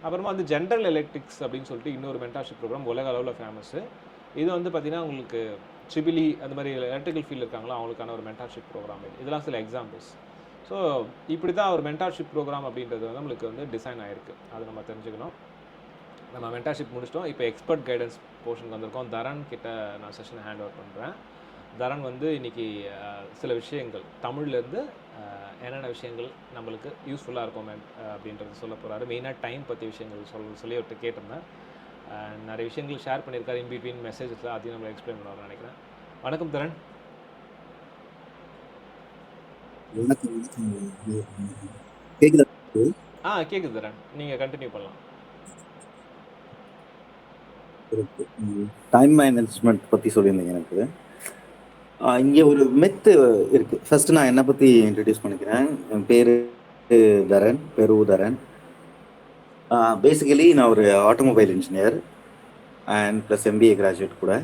அப்புறமா வந்து ஜென்ரல் எலக்ட்ரிக்ஸ் அப்படின்னு சொல்லிட்டு இன்னொரு மென்டார்ஷிப் ப்ரோக்ராம் உலக அளவில் ஃபேமஸ்ஸு. இது வந்து பார்த்திங்கன்னா உங்களுக்கு ட்ரிபிள் இ அந்த மாதிரி எலக்ட்ரிக்கல் ஃபீல்டு இருக்காங்களோ அவங்களுக்கான ஒரு மென்டார்ஷிப் ப்ரோக்ராம். இதெல்லாம் சில எக்ஸாம்பிள்ஸ். ஸோ இப்படி தான் ஒரு மென்டார்ஷிப் ப்ரோக்ராம் அப்படின்றது வந்து நம்மளுக்கு வந்து டிசைன் ஆகிருக்கு. அது நம்ம தெரிஞ்சுக்கணும். நம்ம மென்டார்ஷிப் முடிச்சிட்டோம். இப்போ எக்ஸ்பர்ட் கைடன்ஸ் போர்ஷனுக்கு வந்திருக்கோம். தரன் கிட்ட நான் செஷனை ஹேண்ட் ஓவர் பண்ணுறேன். தரன் வந்து இன்றைக்கி சில விஷயங்கள் தமிழ்லேருந்து என்னென்ன விஷயங்கள் நம்மளுக்கு யூஸ்ஃபுல்லாக இருக்கும் அப்படின்றது சொல்ல போகிறாரு. மெயினாக டைம் பற்றி விஷயங்கள் சொல்லி அவர்கிட்ட கேட்டிருந்தேன். நிறைய விஷயங்கள் ஷேர் பண்ணியிருக்காரு இன் பிட்வீன் மெசேஜஸில். அதையும் நம்ம எக்ஸ்பிளைன் பண்ணுவார்னு நினைக்கிறேன். வணக்கம் தரன். வணக்கம், வணக்கம். கேக்குதா? கேக்குது தரேன். நீங்க கண்டினியூ பண்ணலாம். டைம் மேனேஜ்மெண்ட் பத்தி சொல்லியிருந்தீங்க எனக்கு. இங்க ஒரு மெத்து இருக்கு. ஃபர்ஸ்ட் நான் என்னை பத்தி இன்ட்ரடியூஸ் பண்ணிக்கிறேன். என் பேரு தரன், பெரு தரன். பேசிக்கலி நான் ஒரு automobile engineer and plus MBA graduate கூட.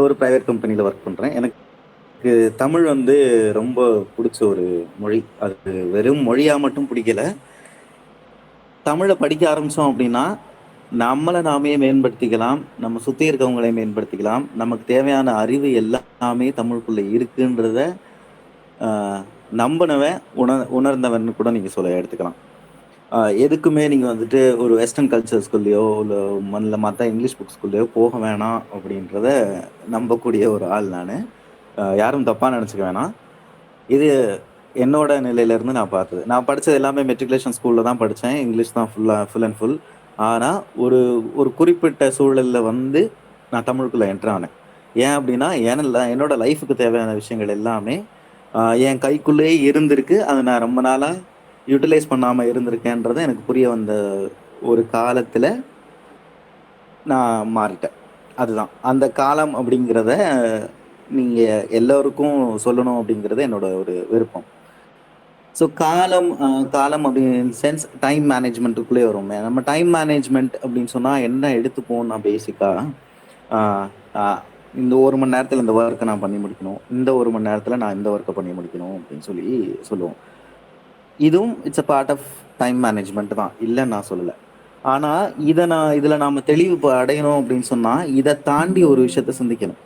ஒரு ப்ரைவேட் கம்பெனியில் ஒர்க் பண்ணுறேன். எனக்கு தமிழ் வந்து ரொம்ப பிடிச்ச ஒரு மொழி. அது வெறும் மொழியாக மட்டும் பிடிக்கல. தமிழை படிக்க ஆரம்பித்தோம் அப்படின்னா நம்மளை நாமே மேம்படுத்திக்கலாம், நம்ம சுற்றி இருக்கவங்களை மேம்படுத்திக்கலாம், நமக்கு தேவையான அறிவு எல்லாமே தமிழுக்குள்ளே இருக்குன்றத நம்பினவன் உணர்ந்தவன் கூட நீங்கள் சொல்ல எடுத்துக்கலாம். எதுக்குமே நீங்கள் வந்துட்டு ஒரு வெஸ்டர்ன் கல்ச்சர்ஸ்குள்ளேயோ இல்லை மற்ற இங்கிலீஷ் புக்ஸ்குள்ளேயோ போக வேணாம் அப்படின்றத நம்பக்கூடிய ஒரு ஆள் நான். யாரும் தப்பாக நினச்சிக்க வேணாம். இது என்னோட நிலையிலேருந்து நான் பார்த்தது. நான் படித்தது எல்லாமே மெட்ரிகுலேஷன் ஸ்கூலில் தான் படித்தேன். இங்கிலீஷ் தான் ஃபுல் அண்ட் ஃபுல். ஆனால் ஒரு ஒரு குறிப்பிட்ட சூழலில் வந்து நான் தமிழுக்குள்ளே என்ட்ரு ஆனேன். ஏன் அப்படின்னா என்னோட லைஃபுக்கு தேவையான விஷயங்கள் எல்லாமே என் கைக்குள்ளேயே இருந்திருக்கு. அதை நான் ரொம்ப நாளாக யூட்டிலைஸ் பண்ணாமல் இருந்திருக்கேன்றதை எனக்கு புரிய வந்த ஒரு காலத்தில் நான் மாறிட்டேன். அதுதான் அந்த காலம் அப்படிங்கிறத நீங்கள் எல்லோருக்கும் சொல்லணும் அப்படிங்கிறது என்னோட ஒரு விருப்பம். ஸோ காலம் அப்படின்னு சென்ஸ் டைம் மேனேஜ்மெண்ட்டுக்குள்ளே வருமே. நம்ம டைம் மேனேஜ்மெண்ட் அப்படின்னு சொன்னால் என்ன எடுத்துப்போம்னா பேசிக்காக இந்த 1 மணி நேரத்தில் இந்த ஒர்க்கை நான் பண்ணி முடிக்கணும், இந்த 1 மணி நேரத்தில் நான் இந்த ஒர்க்கை பண்ணி முடிக்கணும் அப்படின்னு சொல்லி சொல்லுவோம். இதுவும் it's a part of time management தான், இல்லைன்னு நான் சொல்லலை. ஆனால் இதில் நாம் தெளிவு அடையணும் அப்படின்னு சொன்னால் இதை தாண்டி ஒரு விஷயத்த சிந்திக்கணும்.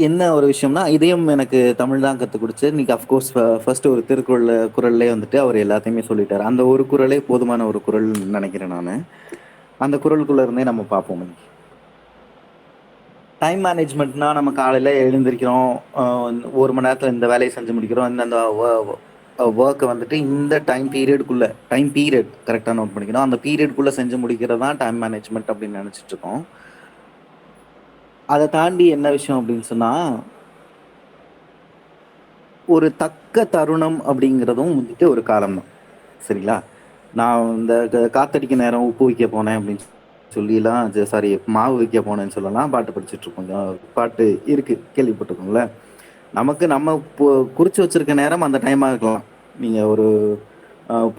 என்ன ஒரு விஷயம்னா, இதையும் எனக்கு தமிழ் தான் கற்றுக் கொடுத்து. இன்னைக்கு அஃப்கோர்ஸ் ஃபர்ஸ்ட் ஒரு குறள்லேயே வந்துட்டு அவர் எல்லாத்தையுமே சொல்லிட்டார். அந்த ஒரு குறளே போதுமான ஒரு குறள்னு நினைக்கிறேன் நான். அந்த குறளுக்குள்ளே இருந்தே நம்ம பார்ப்போம். டைம் மேனேஜ்மெண்ட்னா நம்ம காலையில் எழுந்திருக்கிறோம், 1 மணி நேரத்தில் இந்த வேலையை செஞ்சு முடிக்கிறோம், இந்த ஒர்க்கை வந்துட்டு இந்த டைம் பீரியட் கரெக்டாக நோட் பண்ணிக்கணும். அந்த பீரியட்குள்ளே செஞ்சு முடிக்கிறது தான் டைம் மேனேஜ்மெண்ட் அப்படின்னு நினச்சிட்டு இருக்கோம். அதை தாண்டி என்ன விஷயம் அப்படின்னு சொன்னால், ஒரு தக்க தருணம் அப்படிங்கிறதும் வந்துட்டு ஒரு காலம் தான். சரிங்களா? நான் இந்த காத்தடிக்க நேரம் உப்பு வைக்க போனேன் அப்படின்னு சொல்லிலாம், சாரி மாவு வைக்க போனேன்னு சொல்லலாம், பாட்டு படிச்சுட்டு இருக்கோம். பாட்டு இருக்கு, கேள்விப்பட்டிருக்கோங்கள. நமக்கு நம்ம குறிச்சு வச்சிருக்க நேரம் அந்த டைமாக இருக்கலாம். நீங்கள் ஒரு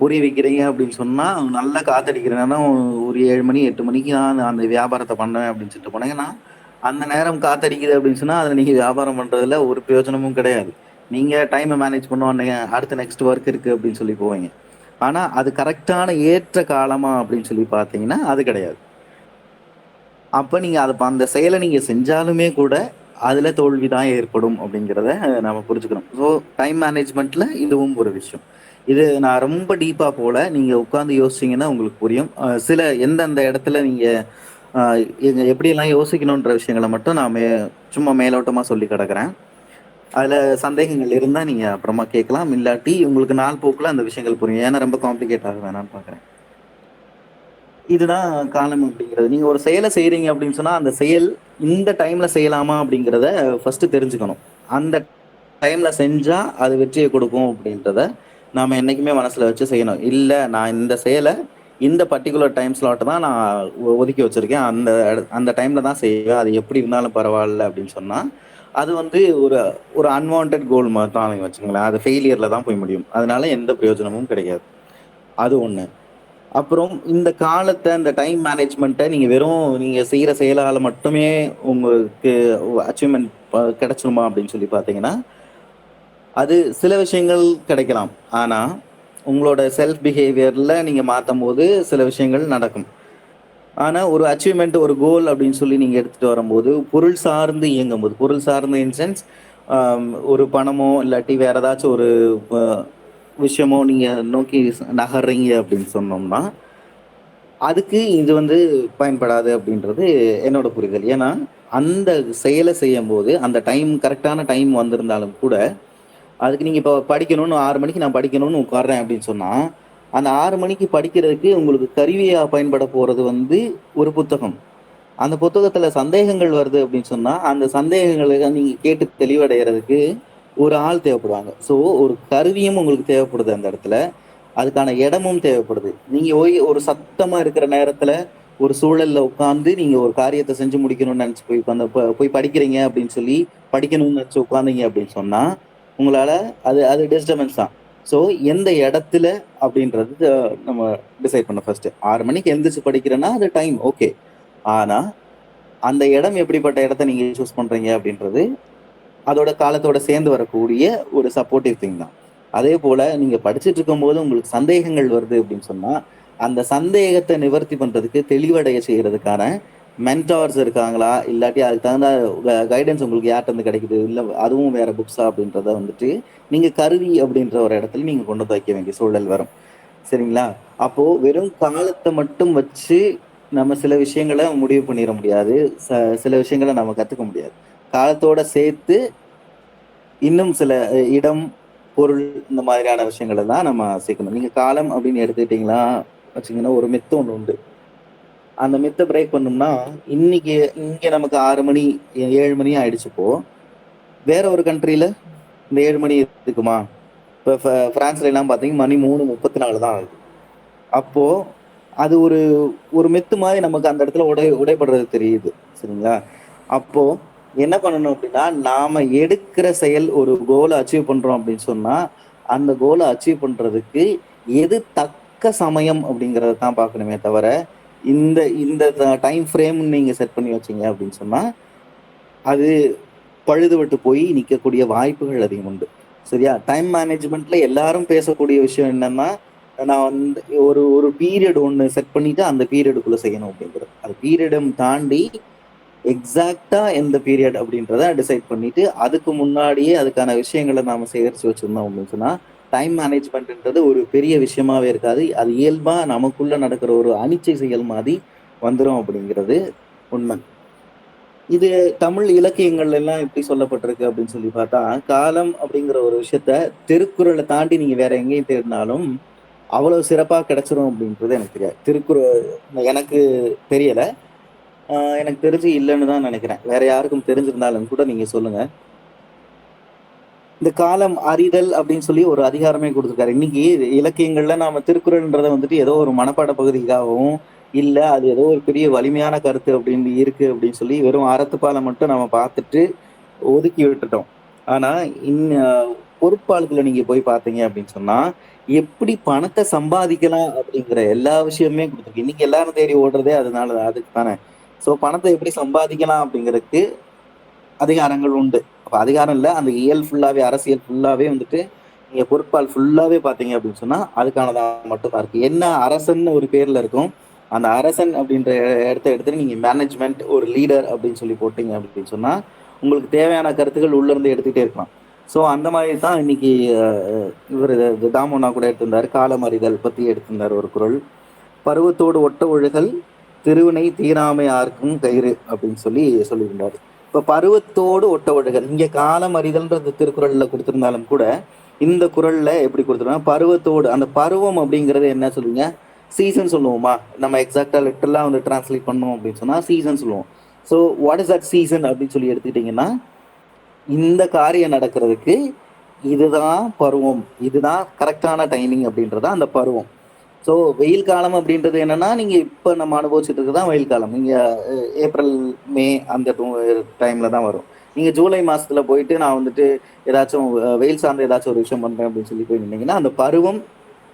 பொறி வைக்கிறீங்க அப்படின்னு சொன்னால் நல்லா காத்தடிக்கிற நேரம் ஒரு 7 மணி 8 மணிக்கு நான் அந்த வியாபாரத்தை பண்ணேன் அப்படின்னு சொல்லிட்டு போனீங்கன்னா, அந்த நேரம் காத்தடிக்குது அப்படின்னு சொன்னால் அதில் நீங்கள் வியாபாரம் பண்ணுறதுல ஒரு பிரயோஜனமும் கிடையாது. நீங்கள் டைமை மேனேஜ் பண்ணுவாங்க, அடுத்த நெக்ஸ்ட் ஒர்க் இருக்குது அப்படின்னு சொல்லி போவீங்க. ஆனால் அது கரெக்டான ஏற்ற காலமா அப்படின்னு சொல்லி பார்த்தீங்கன்னா அது கிடையாது. அப்போ நீங்கள் அந்த செயலை நீங்கள் செஞ்சாலுமே கூட அதில் தோல்வி தான் ஏற்படும் அப்படிங்கிறத நம்ம புரிஞ்சுக்கணும். ஸோ டைம் மேனேஜ்மெண்ட்டில் இதுவும் ஒரு விஷயம். இது நான் ரொம்ப டீப்பாக போல, நீங்கள் உட்காந்து யோசிச்சிங்கன்னா உங்களுக்கு புரியும். சில எந்தெந்த இடத்துல நீங்கள் எப்படியெல்லாம் யோசிக்கணுன்ற விஷயங்களை மட்டும் நான் சும்மா மேலோட்டமாக சொல்லி கிடக்கிறேன். அதில் சந்தேகங்கள் இருந்தால் நீங்கள் அப்புறமா கேட்கலாம். இல்லாட்டி உங்களுக்கு நாள் போக்கில் அந்த விஷயங்கள் புரியும். ஏன்னா ரொம்ப காம்ப்ளிகேட் ஆக வேணாம்னு பார்க்குறேன். இதுதான் காலம் அப்படிங்கிறது. நீங்க ஒரு செயலை செய்றீங்க அப்படின்னு சொன்னா அந்த செயல் இந்த டைம்ல செய்யலாமா அப்படிங்கிறத ஃபர்ஸ்ட் தெரிஞ்சுக்கணும். அந்த டைம்ல செஞ்சா அது வெற்றியை கொடுக்கும் அப்படின்றத நாம என்னைக்குமே மனசுல வச்சு செய்யணும். இல்ல நான் இந்த செயலை இந்த பர்டிகுலர் டைம் ஸ்லாட் தான் நான் ஒதுக்கி வச்சிருக்கேன், அந்த டைம்ல தான் செய்வேன், அது எப்படி இருந்தாலும் பரவாயில்ல அப்படின்னு சொன்னா அது வந்து ஒரு ஒரு அன்வான்ட் கோல் மாதிரி தான் நீங்க வச்சுக்கோங்களேன். அது ஃபெயிலியர்ல தான் போய் முடியும். அதனால எந்த பிரயோஜனமும் கிடையாது. அது ஒண்ணு. அப்புறம் இந்த காலத்தை, இந்த டைம் மேனேஜ்மெண்ட்டை நீங்க செய்யற செயலால மட்டுமே உங்களுக்கு அச்சீவ்மெண்ட் கிடைச்சிருமா அப்படின்னு சொல்லி பார்த்தீங்கன்னா, அது சில விஷயங்கள் கிடைக்கலாம். ஆனா உங்களோட செல்ஃப் பிஹேவியர்ல நீங்க மாத்தும் போது சில விஷயங்கள் நடக்கும். ஆனா ஒரு அச்சீவ்மெண்ட், ஒரு கோல் அப்படின்னு சொல்லி நீங்க எடுத்துட்டு வரும்போது பொருள் சார்ந்து இயங்கும்போது, பொருள் சார்ந்து இன் சென்ஸ் ஒரு பணமோ இல்லாட்டி வேற ஏதாச்சும் ஒரு விஷயமோ நீங்க நோக்கி நகர்றீங்க அப்படின்னு சொன்னோம்னா அதுக்கு இது வந்து பயன்படாது அப்படின்றது என்னோட புரிதல். ஏன்னா அந்த செயலை செய்யும் போது அந்த கரெக்டான டைம் வந்திருந்தாலும் கூட அதுக்கு நீங்க இப்போ படிக்கணும்னு 6 மணிக்கு நான் படிக்கணும்னு உட்கார்றேன் அப்படின்னு சொன்னா அந்த 6 மணிக்கு படிக்கிறதுக்கு உங்களுக்கு கருவியா பயன்பட போறது வந்து ஒரு புத்தகம். அந்த புத்தகத்துல சந்தேகங்கள் வருது அப்படின்னு சொன்னா அந்த சந்தேகங்களை நீங்க கேட்டு தெளிவடைகிறதுக்கு ஒரு ஆள் தேவைப்படுவாங்க. ஸோ ஒரு கருவியும் உங்களுக்கு தேவைப்படுது அந்த இடத்துல. அதுக்கான இடமும் தேவைப்படுது. நீங்க போய் ஒரு சத்தமா இருக்கிற நேரத்துல, ஒரு சூழல்ல உட்கார்ந்து நீங்க ஒரு காரியத்த செஞ்சு முடிக்கணும்னு நெனச்சு போய் உட்காந்து போய் படிக்கிறீங்க அப்படின்னு சொல்லி, படிக்கணும்னு நெனச்சு உட்கார்ந்தீங்க அப்படின்னு சொன்னா, உங்களால அது அது டிஸ்டர்பன்ஸ் தான். ஸோ எந்த இடத்துல அப்படின்றது நம்ம டிசைட் பண்ணணும் ஃபர்ஸ்ட்டு. 6 மணிக்கு எந்திரிச்சு படிக்கிறேன்னா, அது டைம் ஓகே. ஆனா, அந்த இடம் எப்படிப்பட்ட இடத்த நீங்க சூஸ் பண்றீங்க அப்படின்றது, அதோட காலத்தோட சேர்ந்து வரக்கூடிய ஒரு சப்போர்ட்டிவ் திங் தான். அதே போல நீங்க படிச்சுட்டு இருக்கும்போது உங்களுக்கு சந்தேகங்கள் வருது அப்படின்னு சொன்னா, அந்த சந்தேகத்த நிவர்த்தி பண்றதுக்கு, தெளிவடைய செய்றதுக்கான மென்டார்ஸ் இருக்காங்களா? இல்லாட்டி அதுக்கு தகுந்த கைடன்ஸ் உங்களுக்கு யார்ட்டருந்து கிடைக்குது? இல்ல அதுவும் வேற புக்ஸா? அப்படின்றத வந்துட்டு, நீங்க கருவி அப்படின்ற ஒரு இடத்துல நீங்க கொண்டு வந்து வைக்க வேண்டிய சூழல் வரும். சரிங்களா? அப்போ வெறும் காலத்த மட்டும் வச்சு நம்ம சில விஷயங்கள முடிவு பண்ணிற முடியாது. சில விஷயங்கள நம்ம கத்துக்க முடியாது. காலத்தோட சேர்த்து இன்னும் சில இடம், பொருள் இந்த மாதிரியான விஷயங்கள தான் நம்ம சேர்க்கணும். நீங்க காலம் அப்படின்னு எடுத்துக்கிட்டீங்களா வச்சீங்கன்னா, ஒரு மித்து ஒண்ணு உண்டு. அந்த மித்த பிரேக் பண்ணோம்னா, இன்னைக்கு இங்க நமக்கு 6 மணி, 7 மணி ஆயிடுச்சு இப்போ. வேற ஒரு கண்ட்ரில இந்த 7 மணி இருக்குமா? இப்ப பிரான்ஸ்ல எல்லாம் பார்த்தீங்கன்னா, மணி 3:34 தான் ஆகுது. அப்போ அது ஒரு ஒரு மித்து மாரி நமக்கு அந்த இடத்துல உடைபடுறது தெரியுது. சரிங்களா? அப்போ என்ன பண்ணணும் அப்டின்னா, நாம எடுக்கிற செயல் ஒரு கோல அச்சீவ் பண்றோம் அப்டின்னு சொன்னா, அந்த கோல அச்சீவ் பண்றதுக்கு எது தக்க சமயம் அப்டிங்கிறத தான் பார்க்கணுமே தவிர, இந்த இந்த டைம் ஃப்ரேம் நீங்க செட் பண்ணி வச்சீங்க அப்டின்னு சொன்னா, அது பழுதுபட்டு போய் நிக்கக்கூடிய வாய்ப்புகள் அதிகம் உண்டு. சரியா? டைம் மேனேஜ்மென்ட்ல எல்லாரும் பேசக்கூடிய விஷயம் என்னன்னா, நான் வந்து ஒரு ஒரு பீரியட் ஒண்ணு செட் பண்ணிட்டு அந்த பீரியடுக்குள்ள செய்யணும் அப்படிங்கிறது. அது பீரியடும் தாண்டி எக்ஸாக்ட்டா எந்த பீரியட் அப்படின்றத டிசைட் பண்ணிட்டு, அதுக்கு முன்னாடியே அதுக்கான விஷயங்கள நாம சேகரிச்சு வச்சிருந்தோம் அப்படின்னு சொன்னா, டைம் மேனேஜ்மென்ட்ன்றது ஒரு பெரிய விஷயமாவே இருக்காது. அது இயல்பா நமக்குள்ள நடக்கிற ஒரு அனிச்சை செயல் மாரி வந்துரும் அப்படிங்கிறது உண்ம. இது தமிழ் இலக்கியங்கள்ல எல்லாம் எப்படி சொல்லப்பட்டிருக்கு அப்படின்னு சொல்லி பார்த்தா, காலம் அப்படிங்கிற ஒரு விஷயத்த திருக்குறள தாண்டி நீங்க வேற எங்கேயும் தேடினாலும், அவ்வளவு சிறப்பா கிடைச்சிரும் அப்படின்றது எனக்கு தெரியாது. எனக்கு தெரியல. எனக்கு தெரிஞ்சு இல்லன்னு தான் நெனைக்கிறேன். வேற யாருக்கும் தெரிஞ்சிருந்தாலும் கூட நீங்க சொல்லுங்க. இந்த காலம் அறிதல் அப்படின்னு சொல்லி ஒரு அதிகாரமே குடுத்திருக்காரு. இன்னைக்கு இலக்கியங்கள்ல நாம திருக்குறள்ன்றத வந்துட்டு ஏதோ ஒரு மனப்பாட பகுதிக்காகவும், இல்ல அது ஏதோ ஒரு பெரிய வலிமையான கருத்து அப்படின்னு இருக்கு அப்படின்னு சொல்லி வெறும் அறத்துப்பால மட்டும் நம்ம பார்த்துட்டு ஒதுக்கி விட்டுட்டோம். ஆனா, இன்ன பொறுப்பாளர்கள நீங்க போய் பார்த்தீங்க அப்படின்னு சொன்னா, எப்படி பணத்த சம்பாதிக்கலாம் அப்படிங்கிற எல்லா விஷயமுமே குடுத்திருக்கு. இன்னைக்கு எல்லாரும் தேடி ஓடுறதே அதுக்கு தானே. சோ பணத்த எப்படி சம்பாதிக்கலாம் அப்படிங்கிறதுக்கு அதிகாரங்கள் உண்டு. அப்ப அதிகாரம் இல்ல, அந்த இயல் ஃபுல்லாவே அரசியல் ஃபுல்லாவே வந்துட்டு, நீங்க பொறுப்பால் ஃபுல்லாவே பார்த்தீங்க அப்படின்னு சொன்னா, அதுக்கானதா மட்டும் தான் இருக்கு. என்ன அரசன்னு ஒரு பேர்ல இருக்கும். அந்த அரசன் அப்படின்ற இடத்த எடுத்துட்டு நீங்க மேனேஜ்மென்ட், ஒரு லீடர் அப்படின்னு சொல்லி போட்டீங்க அப்படின்னு சொன்னா, உங்களுக்கு தேவையான கருத்துக்கள் உள்ள இருந்து எடுத்துக்கிட்டே இருக்கலாம். ஸோ அந்த மாரி தான் இன்னைக்கு அ இவரு தாமோனா கூட எடுத்திருந்தாரு. காலம் அறிதல் பத்தி எடுத்திருந்தாரு ஒரு குறள். "பருவத்தோடு ஒட்ட ஒழுகல், திருவினை தீராமை ஆர்க்கும் கயிறு" அப்படின்னு சொல்லி சொல்லியிருந்தாரு. இப்ப பருவத்தோடு ஒட்ட ஒழுகல். இங்க காலம் அறிதல்ன்றது திருக்குறள்ல குடுத்திருந்தாலும் கூட, இந்த குறள்ல எப்படி குடுத்திருக்காங்க, பருவத்தோடு அந்த பருவம் அப்படிங்கிறது என்ன சொல்லுவீங்க? சீசன் சொல்லுவோமா? நம்ம எக்ஸாக்ட்டா லிட்டரலா வந்து டிரான்ஸ்லேட் பண்ணோம் அப்படின்னு சொன்னா, சீசன் சொல்லுவோம். So what is that season அப்படின்னு சொல்லி எடுத்துக்கிட்டீங்கன்னா, இந்த காரியம் நடக்கிறதுக்கு இதுதான் பருவம். இதுதான் கரெக்ட்டான டைமிங் அப்படின்றது தான் அந்த பருவம். ஸோ வெயில் காலம் அப்படின்றது என்னன்னா, நீங்க இப்ப நம்ம அனுபவிச்சுட்டு இருக்கிறது தான் வெயில் காலம். நீங்க ஏப்ரல், மே அந்த டைம்ல தான் வரும். நீங்க ஜூலை மாசத்துல போயிட்டு நான் வந்துட்டு ஏதாச்சும் வெயில் சார்ந்த ஏதாச்சும் ஒரு விஷயம் பண்றேன் அப்படின்னு சொல்லி போய் நின்னீங்கன்னா, அந்த பருவம்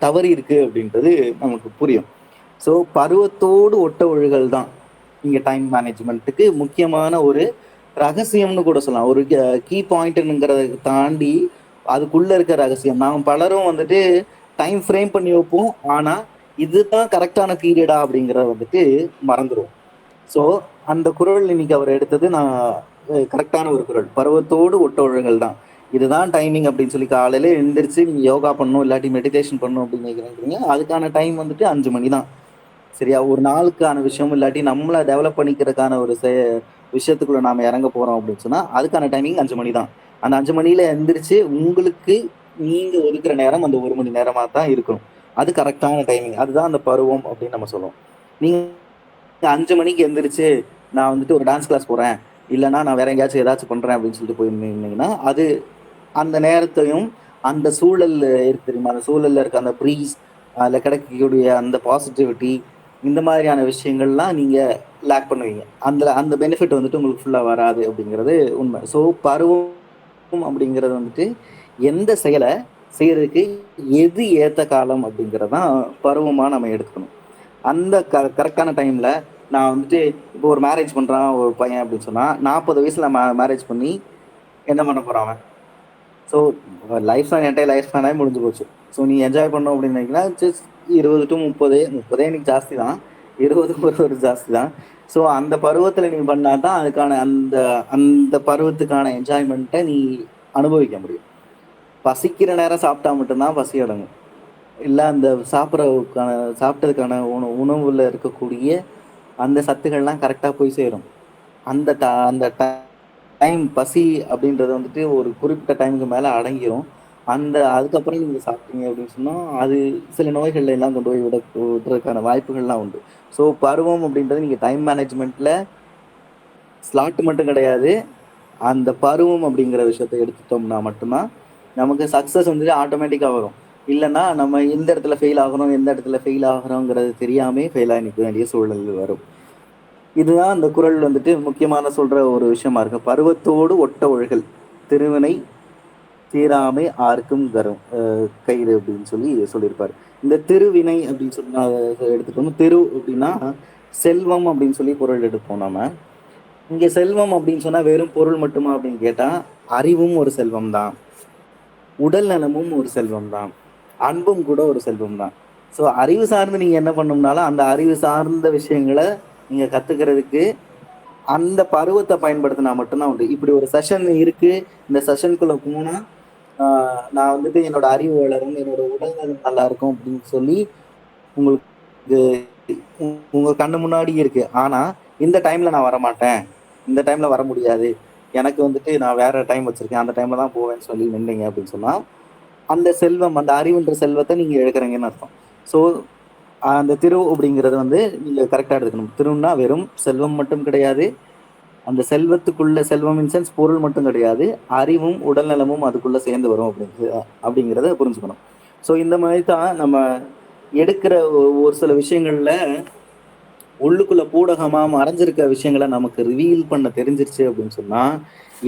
தவறி இருக்கு அப்படின்றது நமக்கு புரியும். ஸோ பருவத்தோடு ஒட்ட ஒழுகல் தான் இங்க டைம் மேனேஜ்மென்ட்டுக்கு முக்கியமான ஒரு ரகசியம்னு கூட சொல்லலாம். ஒரு கீ பாயிண்ட்ங்கிறத தாண்டி அதுக்குள்ள இருக்க ரகசியம். நாம் பலரும் வந்துட்டு டைம் ஃப்ரேம் பண்ணி வைப்போம். ஆனா, இதுதான் கரெக்ட்டான பீரியடா அப்படிங்கிறத வந்துட்டு மறந்துருவோம். ஸோ, அந்த குறள் இன்னைக்கு அவர் எடுத்தது நான் கரெக்ட்டான ஒரு குறள். "பருவத்தோடு ஒட்ட ஒழுகல்" தான். இதுதான் டைமிங் அப்படின்னு சொல்லி காலையில எந்திரிச்சு நீங்க யோகா பண்ணணும், இல்லாட்டி மெடிடேஷன் பண்ணணும் அப்படின்னு நினைக்கிறீங்க. அதுக்கான டைம் வந்துட்டு 5 மணி தான். சரியா? ஒரு நாளுக்கான விஷயம் இல்லாட்டி நம்மள டெவலப் பண்ணிக்கிறதுக்கான ஒரு விஷயத்துக்குள்ள நாம இறங்க போறோம் அப்படின்னு சொன்னா, அதுக்கான டைமிங் 5 மணி தான். அந்த 5 மணியில எந்திரிச்சு உங்களுக்கு நீங்க ஒதுக்குற நேரம் அந்த 1 மணி நேரமா தான் இருக்கணும். அது கரெக்ட்டான டைமிங். அதுதான் அந்த பருவம் அப்படின்னு நம்ம சொல்லுவோம். நீங்க 5 மணிக்கு எந்திரிச்சு, நான் வந்துட்டு ஒரு டான்ஸ் கிளாஸ் போறேன். இல்லன்னா நான் வேற எங்கேயாச்சும் ஏதாச்சும் பண்றேன் அப்படின்னு சொல்லிட்டு போய் நின்னீங்கன்னா, அது அந்த நேரத்தையும் அந்த சூழல்ல இருக்கு தெரியுமா, அந்த சூழல்ல இருக்க அந்த ப்ரீஸ், அதில் கிடைக்கக்கூடிய அந்த பாசிட்டிவிட்டி, இந்த மாதிரியான விஷயங்கள்லாம் நீங்கள் லேக் பண்ணுவீங்க. அந்த அந்த பெனிஃபிட் வந்துட்டு உங்களுக்கு ஃபுல்லாக வராது அப்படிங்கிறது உண்மை. ஸோ பருவம் அப்படிங்கிறது வந்துட்டு எந்த செயலை செய்யறதுக்கு எது ஏற்ற காலம் அப்படிங்கிறது தான் பருவமாக நம்ம எடுத்துக்கணும். அந்த கரெக்டான டைமில் நான் வந்துட்டு இப்போ ஒரு மேரேஜ் பண்ணுறான் ஒரு பையன் அப்படின்னு சொன்னால் 40 வயசில் மேரேஜ் பண்ணி என்ன பண்ண போகிறான் அவன்? So life span entire life ஸ்பேனாக முடிஞ்சு போச்சு. ஸோ நீ என்ஜாய் பண்ணணும் அப்படின்னு நினைக்கலாம், ஜஸ்ட் 20 to 30, 30 எனக்கு ஜாஸ்தி தான், 20 ஒரு ஜாஸ்தி தான். ஸோ அந்த பருவத்தில் நீ பண்ணால் தான் அதுக்கான அந்த அந்த பருவத்துக்கான என்ஜாய்மெண்ட்டை நீ அனுபவிக்க முடியும். பசிக்கிற நேரம் சாப்பிட்டா மட்டும்தான் பசி அடங்கும். இல்லை அந்த சாப்பிட்டதுக்கான உணவில் இருக்கக்கூடிய அந்த சத்துக்கள்லாம் கரெக்டாக போய் சேரும். அந்த டைம் பசி அப்படின்றது வந்துட்டு ஒரு குறிப்பிட்ட டைமுக்கு மேலே அடங்கிரும். அதுக்கப்புறம் நீங்கள் சாப்பிட்டீங்க அப்படின்னு சொன்னால் அது சில நோய்கள்ல எல்லாம் கொண்டு போய் விடுறதுக்கான வாய்ப்புகள்லாம் உண்டு. ஸோ பருவம் அப்படின்றது நீங்கள் டைம் மேனேஜ்மெண்ட்டில் ஸ்லாட் மட்டும் கிடையாது, அந்த பருவம் அப்படிங்கிற விஷயத்தை எடுத்துட்டோம்னா மட்டும்தான் நமக்கு சக்ஸஸ் வந்துட்டு ஆட்டோமேட்டிக்காக வரும். இல்லைன்னா நம்ம எந்த இடத்துல ஃபெயில் ஆகிறோம், எந்த இடத்துல ஃபெயில் ஆகிறோங்கிறது தெரியாமல் ஃபெயில் ஆகி நிற்க வேண்டிய சூழல் வரும். இதுதான் அந்த குறள் வந்துட்டு முக்கியமான சொல்கிற ஒரு விஷயமா இருக்கு. பருவத்தோடு ஒட்ட ஒழுகல், திருவினை தீராமை ஆர்க்கும் கயிறு அப்படின்னு சொல்லியிருப்பார். இந்த திருவினை அப்படின்னு சொல்லி எடுத்துட்டோம். திரு அப்படின்னா செல்வம் அப்படின்னு சொல்லி பொருள் எடுப்போம் நம்ம. இங்கே செல்வம் அப்படின்னு சொன்னால் வெறும் பொருள் மட்டுமா அப்படின்னு கேட்டால், அறிவும் ஒரு செல்வம் தான், உடல் நலமும் ஒரு செல்வம் தான், அன்பும் கூட ஒரு செல்வம் தான். ஸோ அறிவு சார்ந்து நீங்கள் என்ன பண்ணோம்னாலும் அந்த அறிவு சார்ந்த விஷயங்களை நீங்கள் கற்றுக்கிறதுக்கு அந்த பருவத்தை பயன்படுத்தினா மட்டும்தான் உண்டு. இப்படி ஒரு செஷன் இருக்குது, இந்த செஷனுக்குள்ளே போனால் நான் வந்துட்டு என்னோட அறிவு வளரும், என்னோட உடல் நலம் நல்லா இருக்கும் அப்படின்னு சொல்லி உங்களுக்கு உங்கள் கண்ணு முன்னாடி இருக்குது. ஆனால் இந்த டைமில் நான் வரமாட்டேன், இந்த டைமில் வர முடியாது, எனக்கு வந்துட்டு நான் வேற டைம் வச்சுருக்கேன், அந்த டைமில் தான் போவேன்னு சொல்லி நின்றீங்க அப்படின்னு சொன்னால் அந்த செல்வம், அந்த அறிவுன்ற செல்வத்தை நீங்கள் எடுக்கிறீங்கன்னு அர்த்தம். ஸோ அந்த திரு அப்படிங்கிறது வந்து நீங்கள் கரெக்டாக எடுத்துக்கணும். திருன்னா வெறும் செல்வம் மட்டும் கிடையாது, அந்த செல்வத்துக்குள்ள செல்வம் இன் சென்ஸ் பொருள் மட்டும் கிடையாது, அறிவும் உடல்நலமும் அதுக்குள்ளே சேர்ந்து வரும் அப்படிங்கிறத புரிஞ்சுக்கணும். ஸோ இந்த மாதிரி தான் நம்ம எடுக்கிற ஒரு சில விஷயங்களில் உள்ளுக்குள்ள பூடகமாக மறைஞ்சிருக்க விஷயங்களை நமக்கு ரிவீல் பண்ண தெரிஞ்சிருச்சு அப்படின்னு சொன்னால்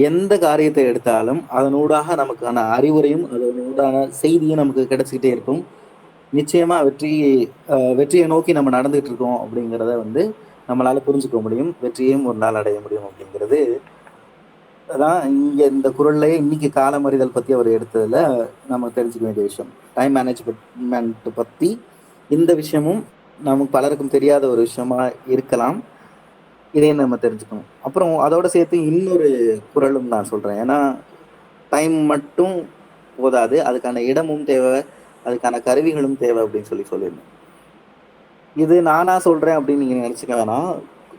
எந்த காரியத்தை எடுத்தாலும் அதனூடாக நமக்கான அறிவுரையும் அதனூடான செய்தியும் நமக்கு கிடைச்சிக்கிட்டே இருக்கும். நிச்சயமாக வெற்றியை நோக்கி நம்ம நடந்துகிட்டு இருக்கோம் அப்படிங்கிறத வந்து நம்மளால் புரிஞ்சுக்க முடியும். வெற்றியையும் ஒரு நாள் அடைய முடியும் அப்படிங்கிறது தான் இங்கே இந்த குறள்லையே இன்னைக்கு காலமறிதல் பற்றி அவர் எடுத்ததில் நம்ம தெரிஞ்சுக்க வேண்டிய விஷயம். டைம் மேனேஜ்மெண்ட் பற்றி இந்த விஷயமும் நமக்கு பலருக்கும் தெரியாத ஒரு விஷயமா இருக்கலாம், இதையும் நம்ம தெரிஞ்சுக்கணும். அப்புறம் அதோட சேர்த்து இன்னொரு குறளும் நான் சொல்கிறேன். ஏன்னா டைம் மட்டும் போதாது, அதுக்கான இடமும் தேவை, அதுக்கான கருவிகளும் தேவை அப்படின்னு சொல்லியிருந்தேன். இது நானா சொல்கிறேன் அப்படின்னு நீங்கள் நினச்சிக்க வேணாம்,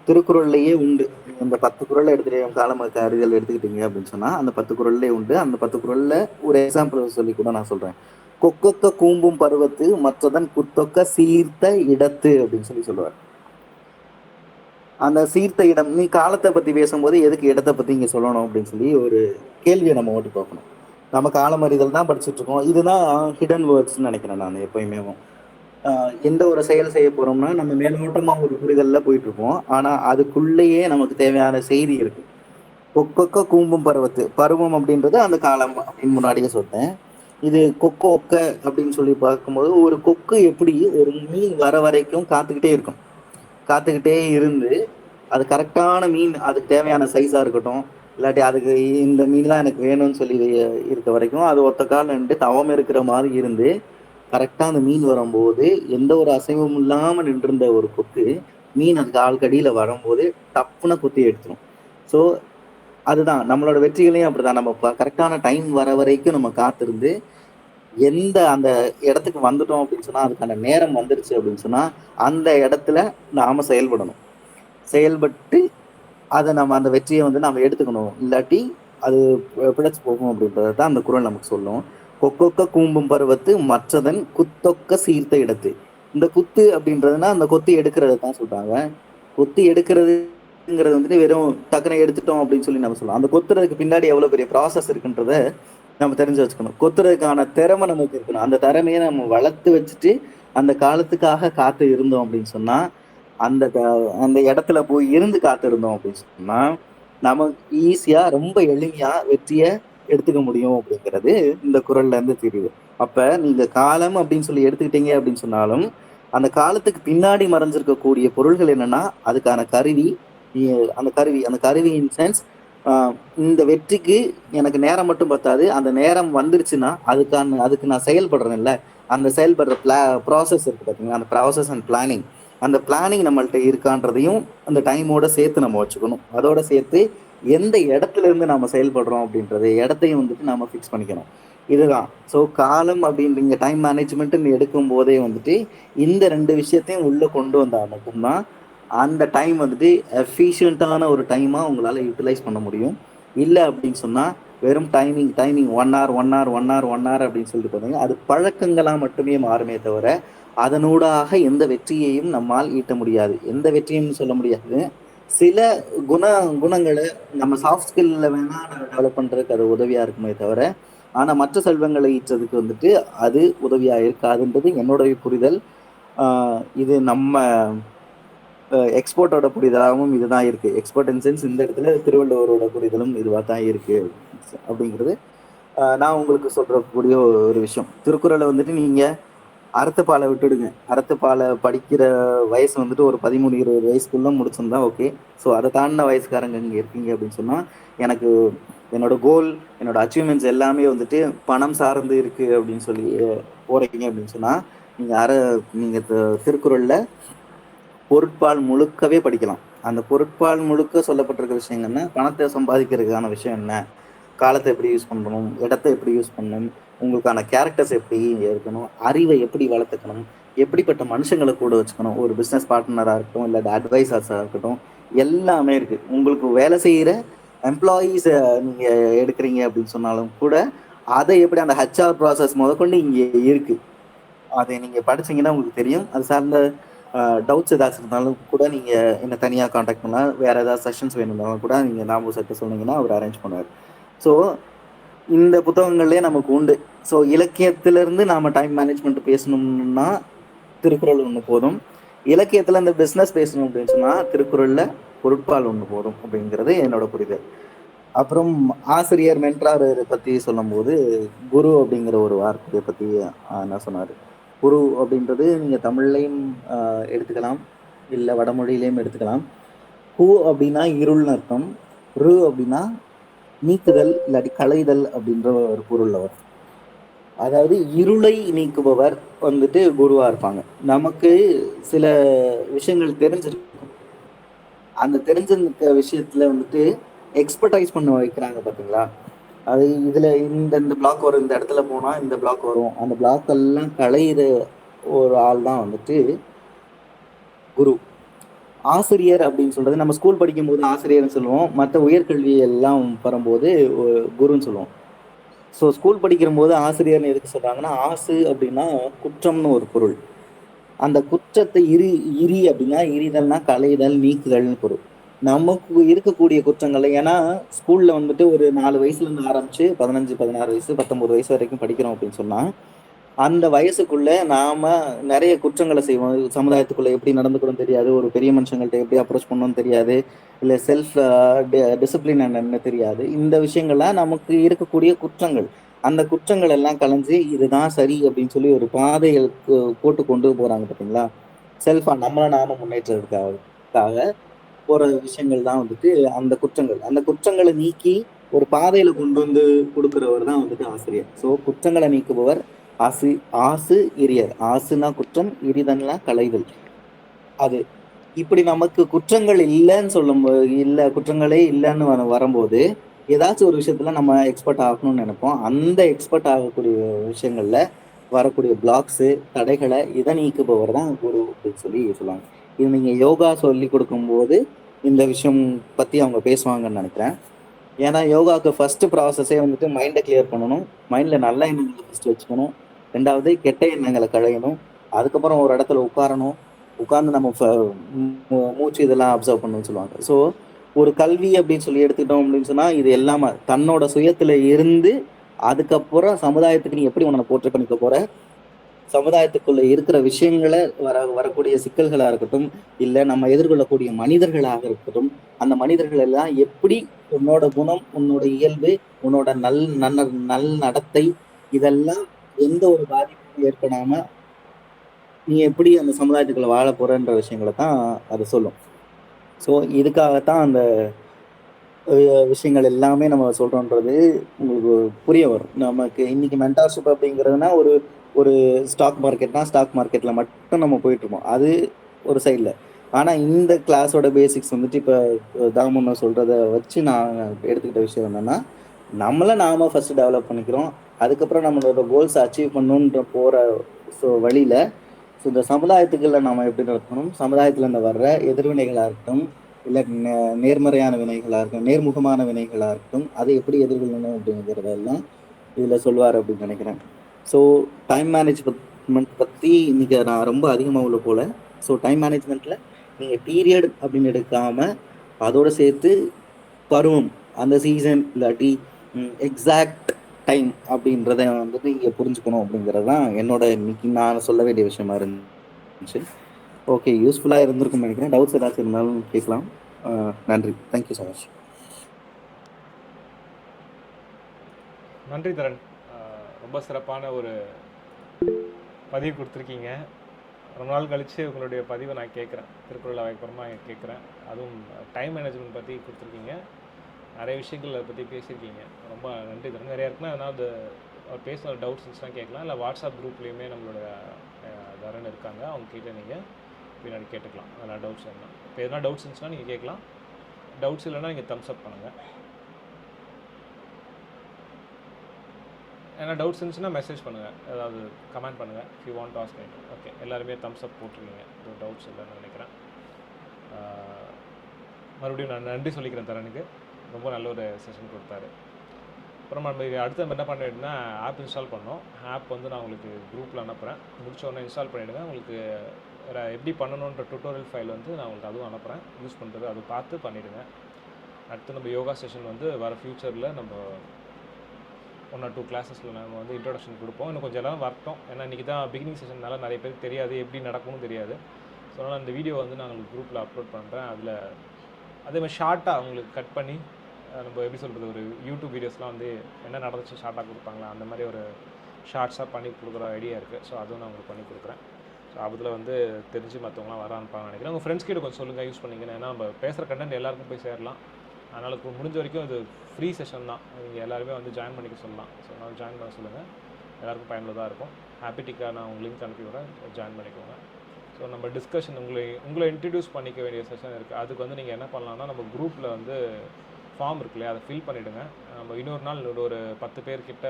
திருக்குறள்லையே உண்டு. இந்த 10 குறளை எடுத்துகிட்டு காலமறிதல் அறிதல் எடுத்துக்கிட்டீங்க அப்படின்னு சொன்னால் அந்த 10 குறள்லேயே உண்டு. அந்த 10 குறளில் ஒரு எக்ஸாம்பிள் சொல்லி கூட நான் சொல்கிறேன். கொக்கொக்க கூம்பும் பருவத்து மற்றதன் குத்தொக்க சீர்த்த இடத்து அப்படின்னு சொல்லுவார். அந்த சீர்த்த இடம், நீ காலத்தை பற்றி பேசும்போது எதுக்கு இடத்தை பற்றி இங்கே சொல்லணும் அப்படின்னு சொல்லி ஒரு கேள்வியை நம்ம ஓட்டு பார்க்கணும். நம்ம காலமறிதல் தான் படிச்சுட்டு இருக்கோம், இதுதான் ஹிடன் வேர்ட்ஸ்ன்னு நினைக்கிறேன் நான் எப்பயுமே. எந்த ஒரு செயல் செய்ய போகிறோம்னா நம்ம மேலோட்டமாக ஒரு புரிதலில் போயிட்டுருப்போம், ஆனால் அதுக்குள்ளேயே நமக்கு தேவையான செய்தி இருக்குது. கொக்கொக்க கூம்பும் பருவம் அப்படின்றது அந்த காலம் அப்படின்னு முன்னாடியே சொல்லிட்டேன். இது கொக்கு ஒக்க அப்படின்னு சொல்லி பார்க்கும்போது ஒரு கொக்கு எப்படி ஒரு மீன் வர வரைக்கும் காத்துக்கிட்டே இருந்து அது கரெக்டான மீன், அதுக்கு தேவையான சைஸாக இருக்கட்டும், இல்லாட்டி அதுக்கு இந்த மீன் தான் எனக்கு வேணும்னு சொல்லி இருக்க வரைக்கும் அது ஒத்த கால் நின்று தவம் இருக்கிற மாதிரி இருந்து கரெக்டாக அந்த மீன் வரும்போது எந்த ஒரு அசைவும் இல்லாமல் நின்றிருந்த ஒரு கொக்கு மீன் அதுக்கு ஆள்கடியில் வரும்போது டப்புன்னு குத்தி எடுத்துரும். ஸோ அதுதான் நம்மளோட வெற்றிகளையும் அப்படிதான், நம்ம கரெக்டான டைம் வர வரைக்கும் நம்ம காத்திருந்து எந்த அந்த இடத்துக்கு வந்துட்டோம் அப்படின்னு சொன்னால் அதுக்கான நேரம் வந்துருச்சு அப்படின்னு சொன்னால் அந்த இடத்துல நாம் செயல்பட்டு அதை நம்ம அந்த வெற்றியை வந்து நம்ம எடுத்துக்கணும், இல்லாட்டி அது பிழைச்சி போகும் அப்படின்றது தான் அந்த குறள் நமக்கு சொல்லும். கொக்கொக்க கூம்பும் பருவத்து மற்றதன் குத்தொக்க சீர்த்த இடத்து. இந்த குத்து அப்படின்றதுனா அந்த கொத்தி எடுக்கிறது தான் சொல்றாங்க. கொத்தி எடுக்கிறதுங்கிறது வந்துட்டு வெறும் டக்குனை எடுத்துட்டோம் அப்படின்னு சொல்லி நம்ம சொல்லலாம். அந்த கொத்துறதுக்கு பின்னாடி எவ்வளவு பெரிய ப்ராசஸ் இருக்குன்றத நம்ம தெரிஞ்சு வச்சுக்கணும். கொத்துறதுக்கான திறமை நமக்கு இருக்கணும். அந்த திறமைய நம்ம வளர்த்து வச்சுட்டு, அந்த காலத்துக்காக காத்து இருந்தோம் அப்படின்னு சொன்னா, அந்த க அந்த இடத்துல போய் இருந்து காத்திருந்தோம் அப்படின்னு சொன்னா, நமக்கு ஈஸியா ரொம்ப எளிமையா வெற்றிய எடுத்துக்க முடியும் அப்படிங்கிறது இந்த குறள்ல இருந்து தெரியுது. அப்ப நீங்க காலம் அப்படின்னு சொல்லி எடுத்துக்கிட்டீங்க அப்படின்னு சொன்னாலும், அந்த காலத்துக்கு பின்னாடி மறைஞ்சிருக்கக்கூடிய பொருள்கள் என்னன்னா, அதுக்கான கருவி, இ அந்த கருவி இன் சென்ஸ் ஆ இந்த வெற்றிக்கு எனக்கு நேரம் மட்டும் பத்தாது. அந்த நேரம் வந்துருச்சுன்னா, அதுக்கு நான் செயல்படுறேன்ல, அந்த செயல்படுற ப்ராசஸ் இருக்கு பார்த்தீங்களா? அந்த ப்ராசஸ் அண்ட் பிளானிங். அந்த பிளானிங் நம்மள்ட்ட இருக்கான்றதையும் அந்த டைமோட சேர்த்து நம்ம வச்சுக்கணும். அதோட சேர்த்து எந்த இடத்துல இருந்து நாம செயல்படுறோம் அப்படின்றது இடத்தையும் வந்துட்டு நாம ஃபிக்ஸ் பண்ணிக்கணும். இதுதான். ஸோ காலம் அப்படின்றீங்க டைம் மேனேஜ்மெண்ட்ன்னு எடுக்கும்போதே வந்துட்டு, இந்த 2 விஷயத்தையும் உள்ள கொண்டு வந்தா மட்டும் தான், அந்த டைம் வந்துட்டு எஃபிஷியன்ட்டான ஒரு டைமா உங்களால யூட்டிலைஸ் பண்ண முடியும். இல்ல அப்படின்னு சொன்னா, வெறும் timing 1 hour, 1 hour, 1 hour, 1 hour அப்படின்னு சொல்லிட்டு பார்த்தீங்கன்னா, அது பழக்கங்களா மட்டுமே மாறுமே தவிர, அதனூடாக எந்த வெற்றியையும் நம்மால் ஈட்ட முடியாது. எந்த வெற்றியும் சொல்ல முடியாது. சில குண குணங்கள நம்ம சாஃப்ட் ஸ்கில்ல வேணா டெவலப் பண்றதுக்கு அது உதவியா இருக்குமே தவிர, ஆனா மற்ற செல்வங்களை ஈற்றதுக்கு வந்துட்டு அது உதவியா இருக்காதுன்றது என்னுடைய புரிதல். ஆ இது நம்ம எக்ஸ்போர்ட்டோட புரிதலாகவும் இதுதான் இருக்கு. எக்ஸ்போர்ட் இன் சென்ஸ் இந்த இடத்துல திருவள்ளுவரோட புரிதலும் இதுவா தான் இருக்கு அப்படிங்கிறது நான் உங்களுக்கு சொல்றக்கூடிய ஒரு விஷயம். திருக்குறளை வந்துட்டு நீங்க அறத்துப்பாலை விட்டுடுங்க. அறத்துப்பாலை படிக்கிற வயசு வந்துட்டு ஒரு 13, 20 வயசுக்குள்ள முடிச்சிருந்தா ஓகே. ஸோ அதை தாண்டின வயசுக்காரங்க இங்கே இருக்கீங்க அப்படின்னு சொன்னா, எனக்கு என்னோட கோல், என்னோட அச்சீவ்மெண்ட்ஸ் எல்லாமே வந்துட்டு பணம் சார்ந்து இருக்கு அப்படின்னு சொல்லி போறீங்க அப்படின்னு சொன்னா, நீங்க நீங்க திருக்குறள்ல பொருட்பால் முழுக்கவே படிக்கலாம். அந்த பொருட்பால் முழுக்க சொல்லப்பட்டிருக்க விஷயங்கள்னா, பணத்தை சம்பாதிக்கிறதுக்கான விஷயம் என்ன? காலத்தை எப்படி யூஸ் பண்ணணும்? இடத்த எப்படி யூஸ் பண்ணணும்? உங்களுக்கான கேரக்டர்ஸ் எப்படி இருக்கணும்? அறிவை எப்படி வளர்த்துக்கணும்? எப்படிப்பட்ட மனுஷங்கள கூட வச்சுக்கணும்? ஒரு பிசினஸ் பார்ட்னரா இருக்கட்டும், இல்ல அட்வைசர்ஸா இருக்கட்டும், எல்லாமே இருக்கு. உங்களுக்கு வேலை செய்யற எம்ப்ளாயீஸ நீங்க எடுக்குறீங்க அப்படின்னு சொன்னாலும் கூட, அதை எப்படி அந்த ஹெச்ஆர் ப்ராசஸ் முதற்கொண்டு இங்க இருக்கு. அதை நீங்க படிச்சீங்கன்னா உங்களுக்கு தெரியும். அது சார்ந்த டவுட்ஸ் ஏதாச்சும் இருந்தாலும் கூட நீங்க என்ன தனியா கான்டாக்ட் பண்ணலாம். வேற ஏதாவது செஷன்ஸ் வேணும்னாலும் கூட நீங்க ஞாபகம் சட்ட சொன்னீங்கன்னா அவர் அரேஞ்ச் பண்ணுவார். ஸோ இந்த புத்தகங்கள்லயே நமக்கு உண்டு. ஸோ இலக்கியத்திலிருந்து நாம டைம் மேனேஜ்மெண்ட் பேசணும்னா திருக்குறள் ஒன்று போதும். இலக்கியத்துல இந்த பிசினஸ் பேசணும் அப்படின்னு சொன்னா திருக்குறள்ல பொருட்பால் ஒன்று போதும் அப்படிங்கிறது என்னோட புரிதல். அப்புறம் ஆசிரியர் மென்டார் பத்தி சொல்லும்போது குரு அப்படிங்கிற ஒரு வார்த்தையை பத்தி என்ன சொன்னாரு. குரு அப்படின்றது நீங்க தமிழ்லையும் எடுத்துக்கலாம், இல்ல வடமொழியிலையும் எடுத்துக்கலாம். ஹூ அப்படின்னா இருள்னு அர்த்தம். ரு அப்படின்னா நீக்குதல் இல்லாட்டி களைதல் அப்படின்ற ஒரு பொருள்ல வரும். அதாவது இருளை நீக்குபவர் வந்துட்டு குருவா இருப்பாங்க. நமக்கு சில விஷயங்கள் தெரிஞ்சிருக்கும். அந்த தெரிஞ்சிருக்க விஷயத்துல வந்துட்டு எக்ஸ்பர்டைஸ் பண்ண வைக்கிறாங்க பாத்தீங்களா? அது இதுல இந்த பிளாக் வரும், இந்த இடத்துல போனா இந்த பிளாக் வரும், அந்த பிளாக் எல்லாம் களையிற ஒரு ஆள் தான் வந்துட்டு குரு. ஆசிரியர் அப்படின்னு சொல்றது நம்ம ஸ்கூல் படிக்கும் போது ஆசிரியர்னு சொல்லுவோம். மற்ற உயர்கல்வி எல்லாம் வரும்போது குருன்னு சொல்லுவோம். ஸோ ஸ்கூல் படிக்கிற போது ஆசிரியர்னு எதுக்கு சொல்றாங்கன்னா, ஆசு அப்படின்னா குற்றம்னு ஒரு பொருள். அந்த குற்றத்தை இரி அப்படின்னா இரிதல்னா களைதல், நீக்குதல்னு பொருள். நமக்கு இருக்கக்கூடிய குற்றங்கள் ஏன்னா ஸ்கூல்ல வந்துட்டு ஒரு 4 வயசுல இருந்து ஆரம்பிச்சு 15, 16 வயசு, 19 வயசு வரைக்கும் படிக்கிறோம் அப்படின்னு சொன்னா, அந்த வயசுக்குள்ள நாம நிறைய குற்றங்களை செய்வோம். சமுதாயத்துக்குள்ள எப்படி நடந்துக்கணும் தெரியாது. ஒரு பெரிய மனுஷங்கள்ட்ட எப்படி அப்ரோச் பண்ணணும்னு தெரியாது. இல்ல செல்ஃப் டிசிப்ளின் என்னன்னு தெரியாது. இந்த விஷயங்கள்லாம் நமக்கு இருக்கக்கூடிய குற்றங்கள். அந்த குற்றங்கள் எல்லாம் கலைஞ்சு இதுதான் சரி அப்படின்னு சொல்லி ஒரு பாதைகளுக்கு போட்டு கொண்டு போறாங்க பாத்தீங்களா? செல்ஃபா நம்மள நாம முன்னேற்றதுக்காக போற விஷயங்கள் தான் வந்துட்டு அந்த குற்றங்கள். அந்த குற்றங்களை நீக்கி ஒரு பாதையில கொண்டு வந்து கொடுக்கிறவர் தான் வந்துட்டு ஆசிரியர். ஸோ குற்றங்களை நீக்குபவர் ஆசு ஆசு இரியர். ஆசுனா குற்றம், இரிதல்னா களைதல். அது இப்படி நமக்கு குற்றங்கள் இல்லைன்னு சொல்லும்போது குற்றங்களே இல்லைன்னு வரும்போது ஏதாச்சும் ஒரு விஷயத்துல நம்ம எக்ஸ்பர்ட் ஆகணும்னு நினைப்போம். அந்த எக்ஸ்பர்ட் ஆகக்கூடிய விஷயங்கள்ல வரக்கூடிய பிளாக்ஸ், தடைகளை இதை நீக்குபவர் தான் குரு அப்படின்னு சொல்லி சொல்லுவாங்க. இது நீங்க யோகா சொல்லி கொடுக்கும்போது இந்த விஷயம் பத்தி அவங்க பேசுவாங்கன்னு நினைக்கிறேன். ஏன்னா யோகாவுக்கு ஃபர்ஸ்ட் ப்ராசஸே வந்துட்டு மைண்டை கிளியர் பண்ணணும். மைண்ட்ல நல்ல எண்ணங்களை ஃபர்ஸ்ட் வச்சுக்கணும். 2வது கெட்ட எண்ணங்களை களையணும். அதுக்கப்புறம் ஒரு இடத்துல உட்காரணும். உட்கார்ந்து நம்ம மூச்சு இதெல்லாம் அப்சர்வ் பண்ணணும்னு சொல்லுவாங்க. ஸோ ஒரு கல்வி அப்படின்னு சொல்லி எடுத்துக்கிட்டோம் அப்படின்னு சொன்னா இது எல்லாமே தன்னோட சுயத்துல இருந்து அதுக்கப்புறம் சமுதாயத்துக்கு நீ எப்படி உன்னை போர்ட்ரேட் பண்ணிக்க போற, சமுதாயத்துக்குள்ள இருக்கிற விஷயங்களை வரக்கூடிய சிக்கல்களா இருக்கட்டும், இல்ல நம்ம எதிர்கொள்ளக்கூடிய மனிதர்களாக இருக்கட்டும், அந்த மனிதர்கள் எல்லாம் எப்படி உன்னோட குணம், உன்னோட இயல்பு, உன்னோட நல் நடத்தை, இதெல்லாம் எந்த ஒரு பாதிப்பும் ஏற்படாம நீ எப்படி அந்த சமுதாயத்துக்குள்ள வாழ போறன்ற விஷயங்களை தான் அது சொல்லும். ஸோ இதுக்காகத்தான் அந்த விஷயங்கள் எல்லாமே நம்ம சொல்றோன்றது உங்களுக்கு புரிய வரும். நமக்கு இன்னைக்கு மென்டார்ஷிப் அப்படிங்கிறதுனா ஒரு ஒரு ஸ்டாக் மார்க்கெட்ல மட்டும் நம்ம போயிட்டு இருக்கோம். அது ஒரு சைடில். ஆனால் இந்த கிளாஸோட பேசிக்ஸ் வந்துட்டு இப்போ தாமண்ண சொல்றத வச்சு நான் எடுத்துக்கிட்ட விஷயம் என்னன்னா, நம்மளை நாம ஃபர்ஸ்ட் டெவலப் பண்ணிக்கிறோம். அதுக்கப்புறம் நம்மளோட கோல்ஸ் அச்சீவ் பண்ணணுன்ற போற வழியில இந்த சமுதாயத்துக்குள்ள நாம எப்படி நடத்தணும், சமுதாயத்துல இந்த வர்ற எதிர்வினைகளா இருக்கட்டும், இல்லை நேர்மறையான வினைகளாக இருக்கட்டும், நேர்முகமான வினைகளாக இருக்கட்டும், அதை எப்படி எதிர்கொள்ளணும் அப்படிங்கிறதெல்லாம் இதில் சொல்வார் அப்படின்னு நினைக்கிறேன். ஸோ டைம் மேனேஜ்மெண்ட் பற்றி இன்னைக்கு நான் ரொம்ப அதிகமாக உள்ள போல. ஸோ டைம் மேனேஜ்மெண்ட்டில் நீங்கள் பீரியட் அப்படின்னு எடுக்காமல் அதோடு சேர்த்து பருவம், அந்த சீசன் இல்லாட்டி எக்ஸாக்ட் டைம் அப்படின்றத வந்துட்டு நீங்கள் புரிஞ்சுக்கணும் அப்படிங்கிறது தான் என்னோட இன்னைக்கு நான் சொல்ல வேண்டிய விஷயமா இருந்துச்சு. ஓகே, யூஸ்ஃபுல்லாக இருந்திருக்கும்னு நினைக்கிறேன். டவுட்ஸ் ஏதாச்சும் இருந்தாலும் கேட்கலாம். நன்றி. Thank you so much. நன்றி தரன். ரொம்ப சிறப்பான ஒரு பதிவு கொடுத்துருக்கீங்க. ரொம்ப நாள் கழித்து உங்களுடைய பதிவை நான் கேட்குறேன், திருக்குறள் அவைப்புறமாக கேட்குறேன். அதுவும் டைம் மேனேஜ்மெண்ட் பற்றி கொடுத்துருக்கீங்க, நிறைய விஷயங்கள் அதை பற்றி பேசியிருக்கீங்க. ரொம்ப நன்றி தரன். நிறையா இருக்குன்னா அதனால் அவர் பேசின டவுட்ஸ் இருந்துச்சுன்னா கேட்கலாம், இல்லை வாட்ஸ்அப் குரூப்லேயுமே நம்மளோட தரன் இருக்காங்க, அவங்க கிட்டே நீங்கள் பின்னாடி கேட்டுக்கலாம். அதனால் டவுட்ஸ் என்ன, இப்போ எதனா டவுட்ஸ் இருந்துச்சுன்னா நீங்கள் கேட்கலாம். டவுட்ஸ் இல்லைன்னா நீங்கள் தம்ஸ் அப் பண்ணுங்கள். ஏன்னா டவுட்ஸ் இருந்துச்சுன்னா மெசேஜ் பண்ணுங்கள், ஏதாவது கமெண்ட் பண்ணுங்கள். If you want to ask me. Okay, எல்லாருமே தம்ஸ் அப் போட்டிருக்கீங்க. இது டவுட்ஸ் இல்லைன்னு நினைக்கிறேன். மறுபடியும் நான் நன்றி சொல்லிக்கிறேன் தரனுக்கு. ரொம்ப நல்ல ஒரு செஷன் கொடுத்தாரு. அப்புறம் நம்ம அடுத்து நம்ம என்ன பண்ண வேண்டியதுன்னா ஆப் இன்ஸ்டால் பண்ணோம். ஆப் வந்து நான் உங்களுக்கு குரூப்பில் அனுப்புகிறேன். முடிச்ச உடனே இன்ஸ்டால் பண்ணிவிடுங்க. உங்களுக்கு எப்படி பண்ணணுன்ற டுட்டோரியல் ஃபைல் வந்து நான் உங்களுக்கு அதுவும் அனுப்புகிறேன். யூஸ் பண்ணுறது அதை பார்த்து பண்ணிவிடுங்க. அடுத்து நம்ம யோகா செஷன் வந்து வர ஃப்யூச்சரில் நம்ம 1 or 2 கிளாஸஸில் நம்ம வந்து இன்ட்ரோடக்ஷன் கொடுப்போம். இன்னும் கொஞ்சம் எல்லாம் வரட்டும். ஏன்னா இன்றைக்கி தான் பிகினிங் செஷன்னால நிறைய பேருக்கு தெரியாது, எப்படி நடக்கும்னு தெரியாது. ஸோ அதனால் அந்த வீடியோ வந்து நான் உங்களுக்கு குரூப்பில் அப்லோட் பண்ணுறேன். அதில் அதேமாதிரி ஷார்ட்டாக உங்களுக்கு கட் பண்ணி நம்ம எப்படி சொல்கிறது, ஒரு யூடியூப் வீடியோஸ்லாம் வந்து என்ன நடந்துச்சு ஷார்ட்டாக கொடுப்பாங்களா, அந்த மாதிரி ஒரு ஷார்ட்ஸாக பண்ணி கொடுக்குற ஐடியா இருக்குது. ஸோ அதுவும் நான் உங்களுக்கு பண்ணி கொடுக்குறேன். ஸோ அதில் வந்து தெரிஞ்சு மற்றவங்களாம் வர அனுப்பாங்கன்னு நினைக்கிறேன். உங்கள் ஃப்ரெண்ட்ஸ் கிட்ட கொஞ்சம் சொல்லுங்கள், யூஸ் பண்ணிங்கன்னா. ஏன்னா நம்ம பேசுகிற கண்டென்ட் எல்லாருக்கும் போய் சேரலாம். அதனால் முடிஞ்ச வரைக்கும் இது ஃப்ரீ செஷன் தான், நீங்கள் எல்லாருமே வந்து ஜாயின் பண்ணிக்க சொல்லலாம். ஸோ அதனால் ஜாயின் பண்ண சொல்லுங்கள், எல்லாருக்கும் பயனுள்ளதாக இருக்கும். ஹாப்பிட்டிக்காக நான் உங்களுக்கு லிங்க் அனுப்பி விட ஜாயின் பண்ணிக்கோங்க. ஸோ நம்ம டிஸ்கஷன் உங்களை இன்ட்ரடியூஸ் பண்ணிக்க வேண்டிய செஷன் இருக்குது. அதுக்கு வந்து நீங்கள் என்ன பண்ணலாம்னா, நம்ம குரூப்பில் வந்து ஃபார்ம் இருக்கு இல்லையா, அதை ஃபில் பண்ணிவிடுங்க. நம்ம இன்னொரு நாள் ஒரு 10 பேர்கிட்ட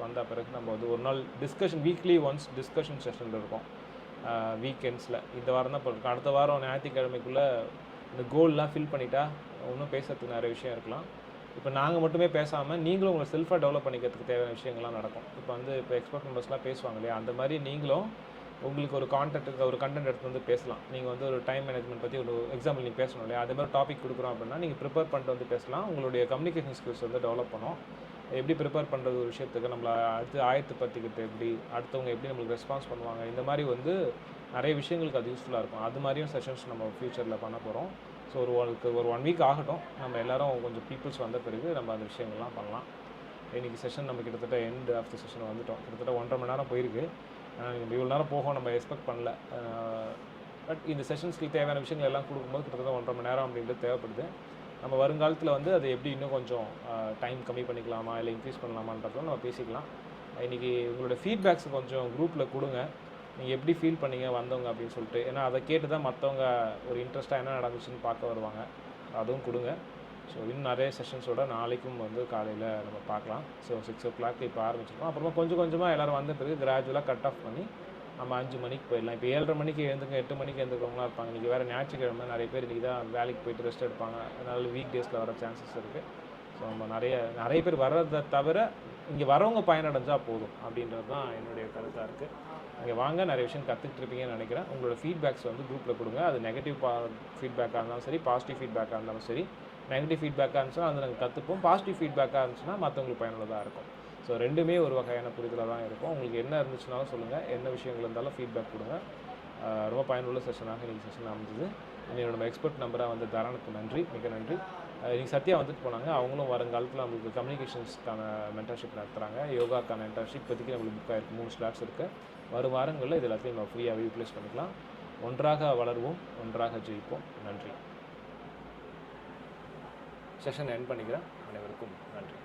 வந்த பிறகு நம்ம வந்து ஒரு நாள் discussion, weekly once discussion session இருக்கும் வீக்கெண்ட்ஸில். இந்த வாரம் தான் போட்டிருக்கோம். அடுத்த வாரம் ஞாயிற்றுக்கிழமைக்குள்ளே இந்த கோல்லாம் ஃபில் பண்ணிட்டா இன்னும் பேசுறதுக்கு நிறைய விஷயம் இருக்கலாம். இப்போ நாங்கள் மட்டுமே பேசாமல் நீங்களும் உங்களை செல்ஃபாக டெவலப் பண்ணிக்கிறதுக்கு தேவையான விஷயங்கள்லாம் நடக்கும். இப்போ எக்ஸ்பர்ட் மெம்பர்ஸ்லாம் பேசுவாங்க இல்லையா, அந்த மாதிரி நீங்களும் உங்களுக்கு ஒரு கண்டென்ட் எடுத்து வந்து பேசலாம். நீங்கள் வந்து ஒரு டைம் மேனேஜ்மெண்ட் பற்றி ஒரு எக்ஸாம்பிள் நீங்கள் பேசணும் இல்லையா, அதே மாதிரி டாபிக் கொடுக்குறோம் அப்படின்னா நீங்கள் ப்ரிப்பேர் பண்ணிட்டு வந்து பேசலாம். உங்களுடைய கம்யூனிகேஷன் ஸ்கில்ஸ் வந்து டெவலப் பண்ணும். எப்படி ப்ரிப்பேர் பண்ணுறது ஒரு விஷயத்துக்கு, நம்மளை அடுத்து ஆயத்துப்படுத்திக்கிட்டு எப்படி, அடுத்தவங்க எப்படி நம்மளுக்கு ரெஸ்பான்ஸ் பண்ணுவாங்க, இந்த மாதிரி வந்து நிறைய விஷயங்களுக்கு அது யூஸ்ஃபுல்லாக இருக்கும். அது மாதிரியும் செஷன்ஸ் நம்ம ஃப்யூச்சரில் பண்ண போகிறோம். ஸோ ஒரு 1 வீக் ஆகட்டும், நம்ம எல்லோரும் கொஞ்சம் பீப்புள்ஸ் வந்த பிறகு நம்ம அந்த விஷயங்கள்லாம் பண்ணலாம். இன்றைக்கி செஷன் நம்ம கிட்டத்தட்ட எண்ட் ஆஃப் த செஷன் வந்துவிட்டோம். கிட்டத்தட்ட 1.5 மணி நேரம் போயிருக்கு. நம்ம இவ்வளோ நேரம் போகும் நம்ம எக்ஸ்பெக்ட் பண்ணல. பட் இந்த செஷன்ஸ்க்கு தேவையான விஷயங்கள் எல்லாம் கொடுக்கும்போது கிட்டத்தட்ட 1.5 மணி நேரம் அப்படின்றது தேவைப்படுது. நம்ம வருங்காலத்தில் வந்து அது எப்படி இன்னும் கொஞ்சம் டைம் கம்மி பண்ணிக்கலாமா இல்லை இன்க்ரீஸ் பண்ணலாமான்றதும் நம்ம பேசிக்கலாம். இன்றைக்கி உங்களோட ஃபீட்பேக்ஸ் கொஞ்சம் குரூப்பில் கொடுங்க. நீங்கள் எப்படி ஃபீல் பண்ணீங்க வந்தவங்க அப்படின்னு சொல்லிட்டு. ஏன்னா அதை கேட்டு தான் மற்றவங்க ஒரு இன்ட்ரெஸ்ட்டாக என்ன நடந்துச்சுன்னு பார்க்க வருவாங்க. அதுவும் கொடுங்க. ஸோ இன்னும் நிறைய செஷன்ஸோட நாளைக்கும் வந்து காலையில் நம்ம பார்க்கலாம். ஸோ 6 o'clock இப்போ ஆரம்பிச்சிருக்கோம். அப்புறமா கொஞ்சம் கொஞ்சமாக எல்லோரும் வந்த பிறகு கிராஜுவலாக கட் ஆஃப் பண்ணி நம்ம 5 மணிக்கு போயிடலாம். இப்போ 7:30 மணிக்கு எழுந்துங்க, 8 மணிக்கு எழுந்துக்கிறவங்களாம் இருப்பாங்க. இன்றைக்கி வேறு ஞாயிற்றுக்கிழமை நிறைய பேர் இன்றைக்கி தான் வேலைக்கு போய்ட்டு ரெஸ்ட் எடுப்பாங்க. அதனால வீக் டேஸில் வர சான்சஸ் இருக்குது. ஸோ நம்ம நிறைய பேர் வர்றதை தவிர இங்கே வரவங்க பயனடைஞ்சால் போதும் அப்படின்றது தான் என்னுடைய கருத்தாக இருக்குது. இங்கே வாங்க, நிறைய விஷயம் கற்றுக்கிட்டு இருப்பீங்கன்னு நினைக்கிறேன். உங்களோட ஃபீட்பேக்ஸ் வந்து குரூப்பில் கொடுங்க. அது நெகட்டிவ் ஃபீட்பேக்காக இருந்தாலும் சரி, பாசிட்டிவ் ஃபீட்பேக்காக இருந்தாலும் சரி. நெகட்டிவ் ஃபீட்பேக்காக இருந்துச்சுன்னா அது நாங்கள் கற்றுப்போம். பாசிட்டிவ் ஃபீட்பேக்காக இருந்துச்சுன்னா மற்றவங்களுக்கு பயனுள்ளதாக இருக்கும். ஸோ ரெண்டுமே ஒரு வகையான புரிதலாக தான் இருக்கும். உங்களுக்கு என்ன இருந்துச்சுனாலும் சொல்லுங்கள், என்ன விஷயங்கள் இருந்தாலும் ஃபீட்பேக் கொடுங்க. ரொம்ப பயனுள்ள செஷனாக இன்றைக்கி செஷன் அமைஞ்சது. என்னோட எக்ஸ்பர்ட் நம்பராக வந்து தரானுக்கு நன்றி, மிக நன்றி. இன்றைக்கி சத்யா வந்துட்டு போனாங்க. அவங்களும் வருங்காலத்தில் நம்மளுக்கு கம்யூனிகேஷன்ஸ்க்கான மென்டர்ஷிப் நடத்துகிறாங்க. யோகாக்கான மென்டர்ஷிப் இப்போதைக்கு நம்மளுக்கு புக் ஆகிருக்கு, 3 ஸ்லாட்ஸ் இருக்குது. வரும் வாரங்களில் இது எல்லாத்தையும் நம்ம ஃப்ரீயாகவே யூட்டிலைஸ் பண்ணிக்கலாம். ஒன்றாக வளருவோம், ஒன்றாக ஜெயிப்போம். நன்றி. செஷன் எண்ட் பண்ணிக்கிறேன். அனைவருக்கும் நன்றி.